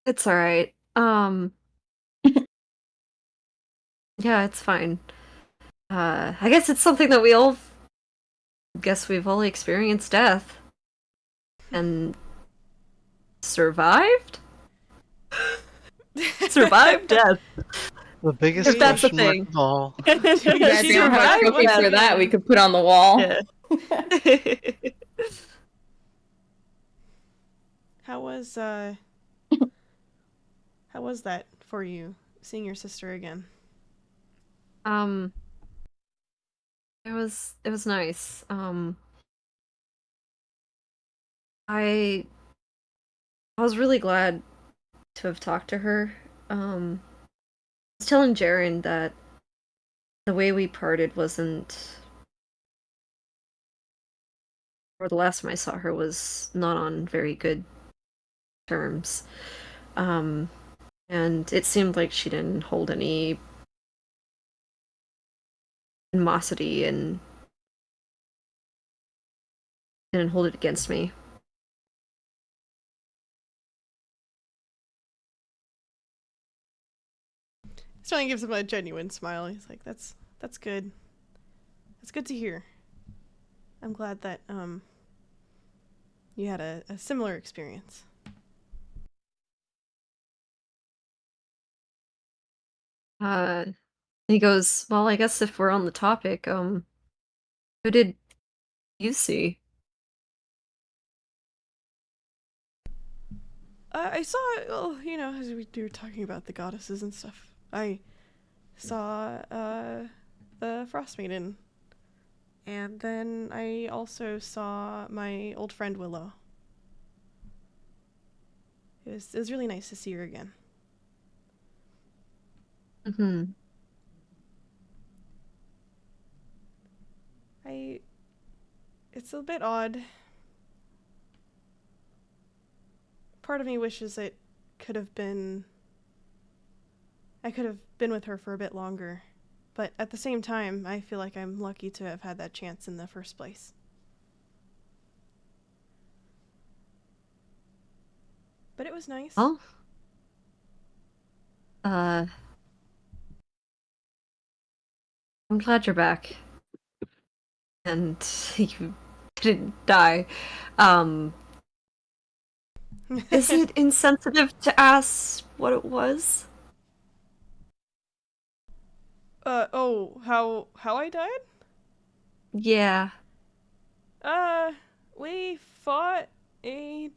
Speaker 2: It's all right. Yeah, it's fine. I guess it's something that we've all experienced death and survived. Survived death.
Speaker 5: The biggest
Speaker 2: If that's a
Speaker 5: question mark
Speaker 2: thing.
Speaker 5: of all.
Speaker 3: Yeah, if you don't have a
Speaker 2: survived
Speaker 3: trophy
Speaker 2: that.
Speaker 3: for that, we could put on the wall.
Speaker 2: Yeah.
Speaker 1: How was that for you, seeing your sister again?
Speaker 2: It was nice. I was really glad to have talked to her. I was telling Jaren that the way we parted wasn't, or the last time I saw her was not on very good terms. And it seemed like she didn't hold any animosity and didn't hold it against me.
Speaker 1: Sterling gives him a genuine smile. He's like, "That's good. That's good to hear. I'm glad that you had a similar experience."
Speaker 2: He goes, "Well, I guess if we're on the topic, who did you see?"
Speaker 1: I saw, well, as we were talking about the goddesses and stuff, I saw the Frost Maiden. And then I also saw my old friend Willow. It was really nice to see her again.
Speaker 2: Hmm.
Speaker 1: It's a bit odd. Part of me wishes I could have been with her for a bit longer. But at the same time, I feel like I'm lucky to have had that chance in the first place. But it was nice.
Speaker 2: Well, I'm glad you're back. And you didn't die. Is it insensitive to ask what it was?
Speaker 1: How I died?
Speaker 2: Yeah.
Speaker 1: We fought a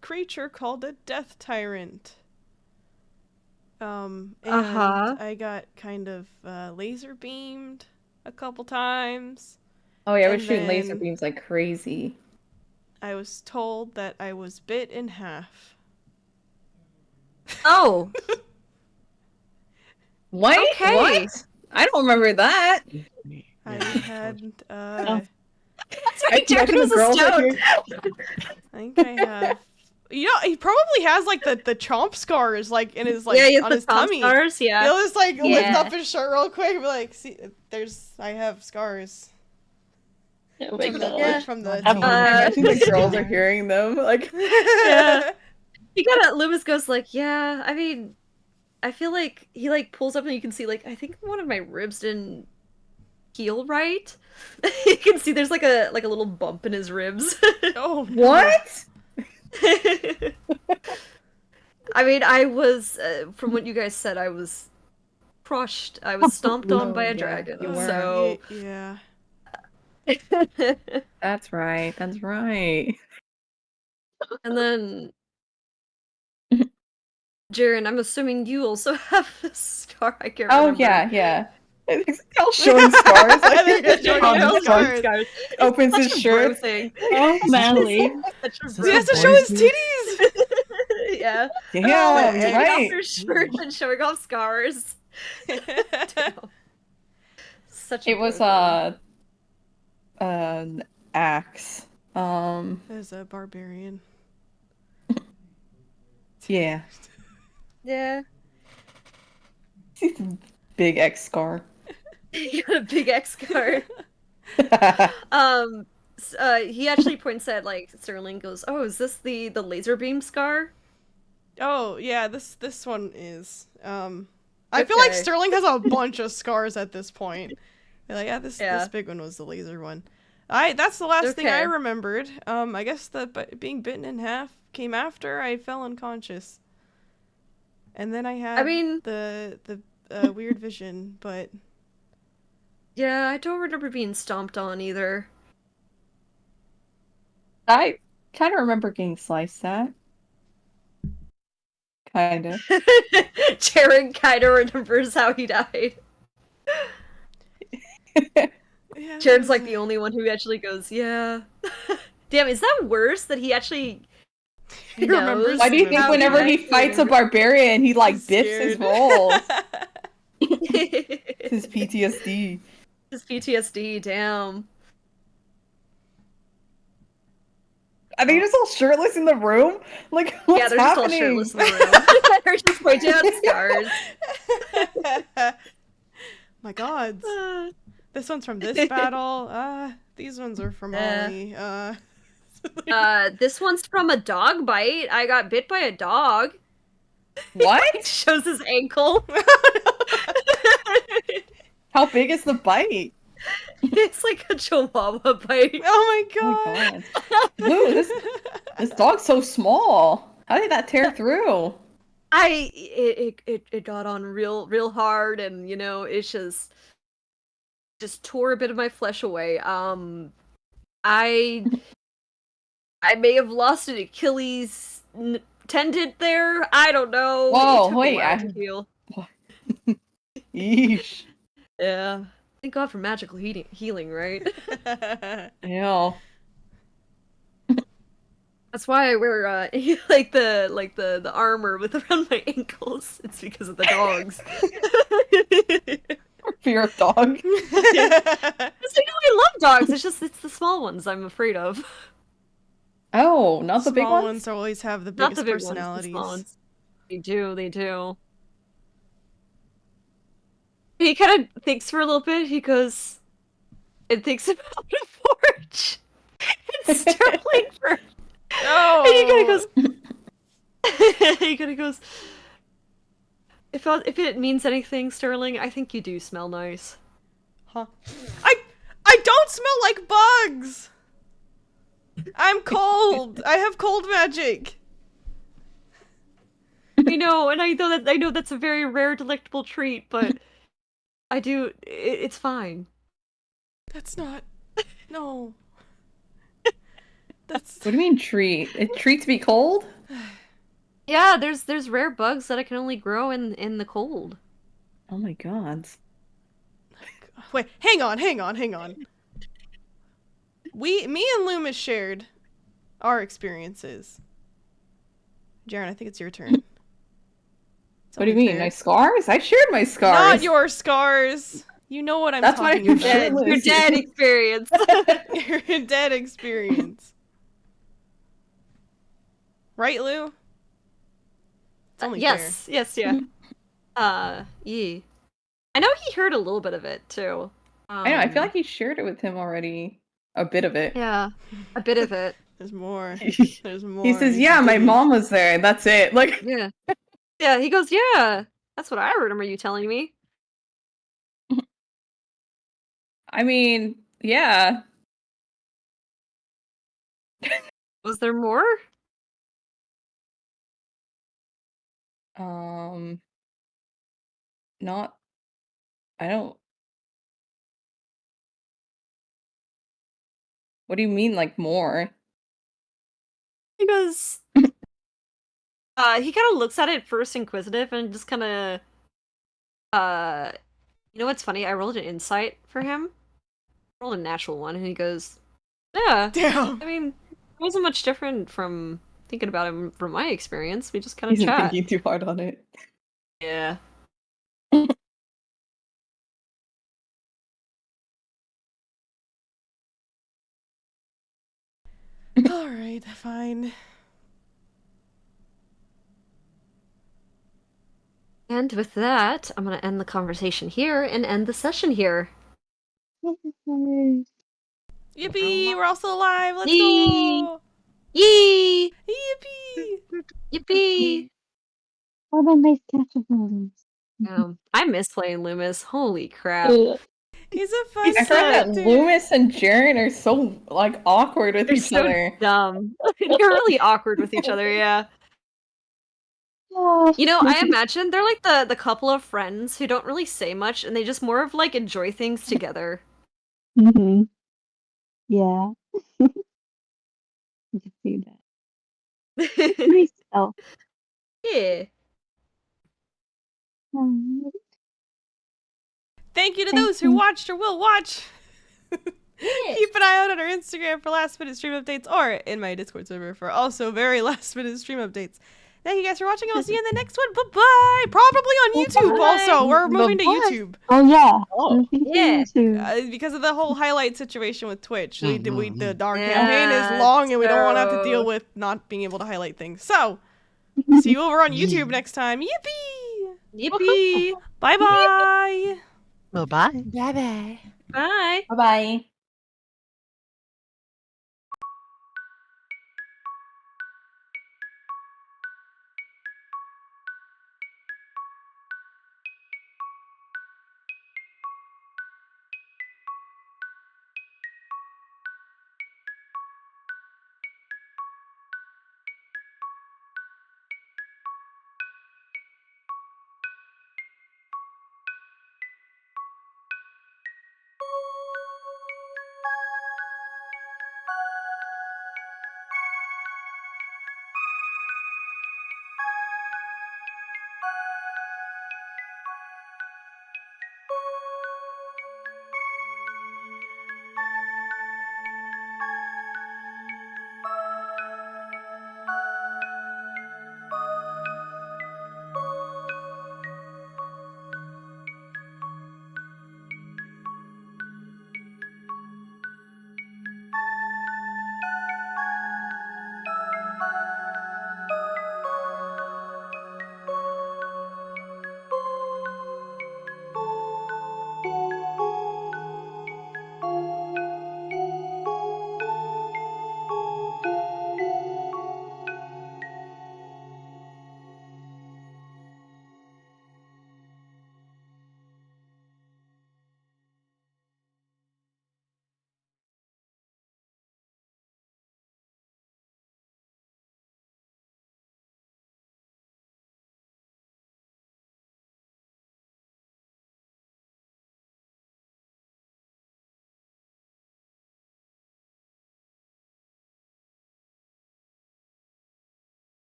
Speaker 1: creature called a death tyrant. And I got kind of laser beamed a couple times.
Speaker 3: Oh yeah, we're
Speaker 1: And
Speaker 3: shooting laser
Speaker 1: then
Speaker 3: beams like crazy.
Speaker 1: I was told that I was bit in half.
Speaker 2: Oh.
Speaker 3: What?
Speaker 2: Okay.
Speaker 3: What? I don't remember that.
Speaker 1: I had
Speaker 2: That's
Speaker 3: I
Speaker 2: right,
Speaker 3: can
Speaker 2: Jared
Speaker 3: imagine the
Speaker 2: was a
Speaker 3: girls are
Speaker 2: joke.
Speaker 3: here.
Speaker 1: I think I have. You know, he probably has like the chomp scars like in his
Speaker 2: Yeah, he has
Speaker 1: on
Speaker 2: the
Speaker 1: his
Speaker 2: Tom
Speaker 1: tummy.
Speaker 2: stars, yeah.
Speaker 1: He'll just like lift
Speaker 2: Yeah.
Speaker 1: up his shirt real quick and be like, see, I have scars.
Speaker 3: Oh my
Speaker 1: From
Speaker 3: god.
Speaker 1: from the
Speaker 3: I imagine the girls are hearing them. Like,
Speaker 2: Yeah. He kind of, Loomis goes like, yeah, I mean, I feel like he like pulls up and you can see like, I think one of my ribs didn't heal right. You can see there's like a little bump in his ribs.
Speaker 1: Oh no.
Speaker 3: what?
Speaker 2: I mean, I was, from what you guys said, I was crushed. I was stomped on by a
Speaker 3: yeah,
Speaker 2: dragon.
Speaker 3: you were.
Speaker 2: So
Speaker 1: Yeah.
Speaker 3: That's right. That's right.
Speaker 2: And then Jaren, I'm assuming you also have a scar. I can't
Speaker 3: Oh
Speaker 2: remember.
Speaker 3: yeah. I'll showing scars. Like,
Speaker 1: They're showing
Speaker 2: All
Speaker 1: scars.
Speaker 2: scars.
Speaker 3: Opens
Speaker 2: Such
Speaker 3: his
Speaker 2: a
Speaker 3: shirt.
Speaker 2: bro thing.
Speaker 4: Oh, manly.
Speaker 2: Such a
Speaker 6: Is
Speaker 1: He
Speaker 6: this
Speaker 2: bro
Speaker 1: has to
Speaker 6: what
Speaker 1: show
Speaker 6: boys
Speaker 1: his
Speaker 6: do?
Speaker 1: titties.
Speaker 2: Yeah.
Speaker 3: Yeah,
Speaker 2: Taking
Speaker 3: right.
Speaker 2: off their shirt and showing off scars. Damn. Such a
Speaker 3: It was
Speaker 2: bro thing.
Speaker 3: an axe.
Speaker 1: As a barbarian.
Speaker 3: Yeah.
Speaker 2: Yeah.
Speaker 3: Big X scar.
Speaker 2: You got a big X card. He actually points at like Sterling. Goes, "Oh, is this the laser beam scar?"
Speaker 1: Oh yeah, this one is. I feel like
Speaker 2: Okay.
Speaker 1: Sterling has a bunch of scars at this point. They're like, yeah, this
Speaker 2: Yeah.
Speaker 1: big one was the laser one. That's the last thing I
Speaker 2: Okay.
Speaker 1: remembered. I guess being bitten in half came after I fell unconscious, and then I had
Speaker 2: mean-
Speaker 1: the weird vision, but
Speaker 2: Yeah, I don't remember being stomped on either.
Speaker 3: I kind of remember getting sliced at. Kind of.
Speaker 2: Jaren kind of remembers how he died.
Speaker 1: yeah,
Speaker 2: Jaren's like the only one who actually goes, "Yeah." Damn, is that worse that he actually
Speaker 1: He remembers
Speaker 2: knows
Speaker 3: Why do you think
Speaker 2: how
Speaker 3: whenever he
Speaker 2: died?
Speaker 3: fights a barbarian, he like
Speaker 1: He's
Speaker 3: biffs his
Speaker 1: scared.
Speaker 3: rolls? His PTSD.
Speaker 2: His PTSD, damn.
Speaker 3: Are they just all shirtless in the room? Like, what's
Speaker 2: Yeah, they're just all
Speaker 3: happening?
Speaker 2: shirtless in the room. They're just pointing out scars.
Speaker 1: My gods. This one's from this battle. These ones are from Ollie.
Speaker 2: This one's from a dog bite. I got bit by a dog.
Speaker 3: What?
Speaker 2: Shows his ankle.
Speaker 3: How big is the bite?
Speaker 2: It's like a chihuahua bite.
Speaker 1: Oh my
Speaker 3: Oh
Speaker 1: god.
Speaker 3: my god. Ooh, this dog's so small. How did that tear through?
Speaker 2: It got on real hard, and you know, it's just tore a bit of my flesh away. I may have lost an Achilles tendon there. I don't know.
Speaker 3: Whoa,
Speaker 2: It took
Speaker 3: wait,
Speaker 2: a while to heal.
Speaker 3: Yeesh.
Speaker 2: Yeah. Thank God for magical healing, right?
Speaker 3: Yeah.
Speaker 2: That's why I wear like the armor with around my ankles. It's because of the dogs.
Speaker 3: Fear of dog.
Speaker 2: It's like, no, I love dogs. It's the small ones I'm afraid of.
Speaker 3: Oh, not the big
Speaker 1: Small
Speaker 3: ones?
Speaker 1: always have the
Speaker 2: Not
Speaker 1: biggest
Speaker 2: the big
Speaker 1: personalities.
Speaker 2: ones, the small ones. They do. He kind of thinks for a little bit. He goes, and thinks about a forge. It's Sterling for.
Speaker 1: Oh.
Speaker 2: And he kind of goes. If it means anything, Sterling, I think you do smell nice.
Speaker 1: Huh? I don't smell like bugs. I'm cold. I have cold magic.
Speaker 2: I know, and I know that's a very rare, delectable treat, but I do. It's fine.
Speaker 1: That's not. No. That's.
Speaker 3: What do you mean treat? A treat to be cold?
Speaker 2: Yeah, there's rare bugs that I can only grow in the cold.
Speaker 3: Oh my god.
Speaker 1: Wait, hang on. Me and Loomis shared our experiences. Jaren, I think it's your turn. It's
Speaker 3: What do you
Speaker 1: only
Speaker 3: mean?
Speaker 1: fair.
Speaker 3: My scars? I shared my scars.
Speaker 1: Not your scars. You know what I'm
Speaker 3: That's why
Speaker 1: talking
Speaker 3: you're
Speaker 1: about.
Speaker 3: dead.
Speaker 2: Your dead experience.
Speaker 1: Your dead experience. Right, Lou? It's only
Speaker 2: yes,
Speaker 1: fair.
Speaker 2: yes, yeah. Yeah. I know he heard a little bit of it too.
Speaker 3: I know, I feel like he shared it with him already. A bit of it.
Speaker 2: Yeah, a bit of it.
Speaker 1: There's more. There's more.
Speaker 3: He says,
Speaker 1: He's
Speaker 3: yeah, my
Speaker 1: digging.
Speaker 3: mom was there. That's it. Like,
Speaker 2: Yeah, yeah. He goes, yeah. That's what I remember you telling me.
Speaker 3: I mean, yeah.
Speaker 2: Was there more?
Speaker 3: Not. I don't. What do you mean, like, more?
Speaker 2: He goes. He kind of looks at it first, inquisitive, and just kind of. You know what's funny? I rolled an insight for him. I rolled a natural one, and he goes, "Yeah.
Speaker 1: Damn.
Speaker 2: I mean, it wasn't much different from thinking about him from my experience. We just kind of
Speaker 3: He's
Speaker 2: chat."
Speaker 3: thinking too hard on it.
Speaker 2: Yeah.
Speaker 1: Alright, fine.
Speaker 2: And with that, I'm gonna end the conversation here and end the session here.
Speaker 1: Yippee! We're all still alive! Let's
Speaker 2: Yee!
Speaker 1: go!
Speaker 2: Yee!
Speaker 1: Yippee!
Speaker 2: Yippee!
Speaker 4: What a nice catch of those.
Speaker 2: I miss playing Loomis. Holy crap.
Speaker 1: He's a fun
Speaker 3: I forgot that
Speaker 1: character.
Speaker 3: Loomis and Jaren are so, like, awkward with
Speaker 2: They're
Speaker 3: each
Speaker 2: so
Speaker 3: other.
Speaker 2: dumb. They're really awkward with each other, yeah.
Speaker 4: Gosh.
Speaker 2: You know, I imagine they're like the couple of friends who don't really say much and they just more of like enjoy things together.
Speaker 4: Mm-hmm. Yeah. I can see that. Nice though.
Speaker 2: Yeah.
Speaker 1: Thank you to
Speaker 4: Thank
Speaker 1: those who
Speaker 4: you.
Speaker 1: watched or will watch. Keep an eye out on our Instagram for last minute stream updates or in my Discord server for also very last minute stream updates. Thank you guys for watching. I'll see you in the next one. Bye bye. Probably on YouTube
Speaker 2: Bye.
Speaker 1: also. We're moving to
Speaker 3: Bye-bye.
Speaker 1: YouTube
Speaker 4: Oh yeah.
Speaker 3: Oh.
Speaker 4: Moving to
Speaker 2: Yeah.
Speaker 4: YouTube.
Speaker 1: because of the whole highlight situation with Twitch. Our
Speaker 2: Yeah,
Speaker 1: campaign is long and we don't want to have to
Speaker 2: so-
Speaker 1: deal with not being able to highlight things. So see you over on YouTube next time. Yippee!
Speaker 2: Yippee!
Speaker 1: Bye bye.
Speaker 5: Bye bye.
Speaker 6: Bye bye.
Speaker 2: Bye.
Speaker 3: Bye-bye.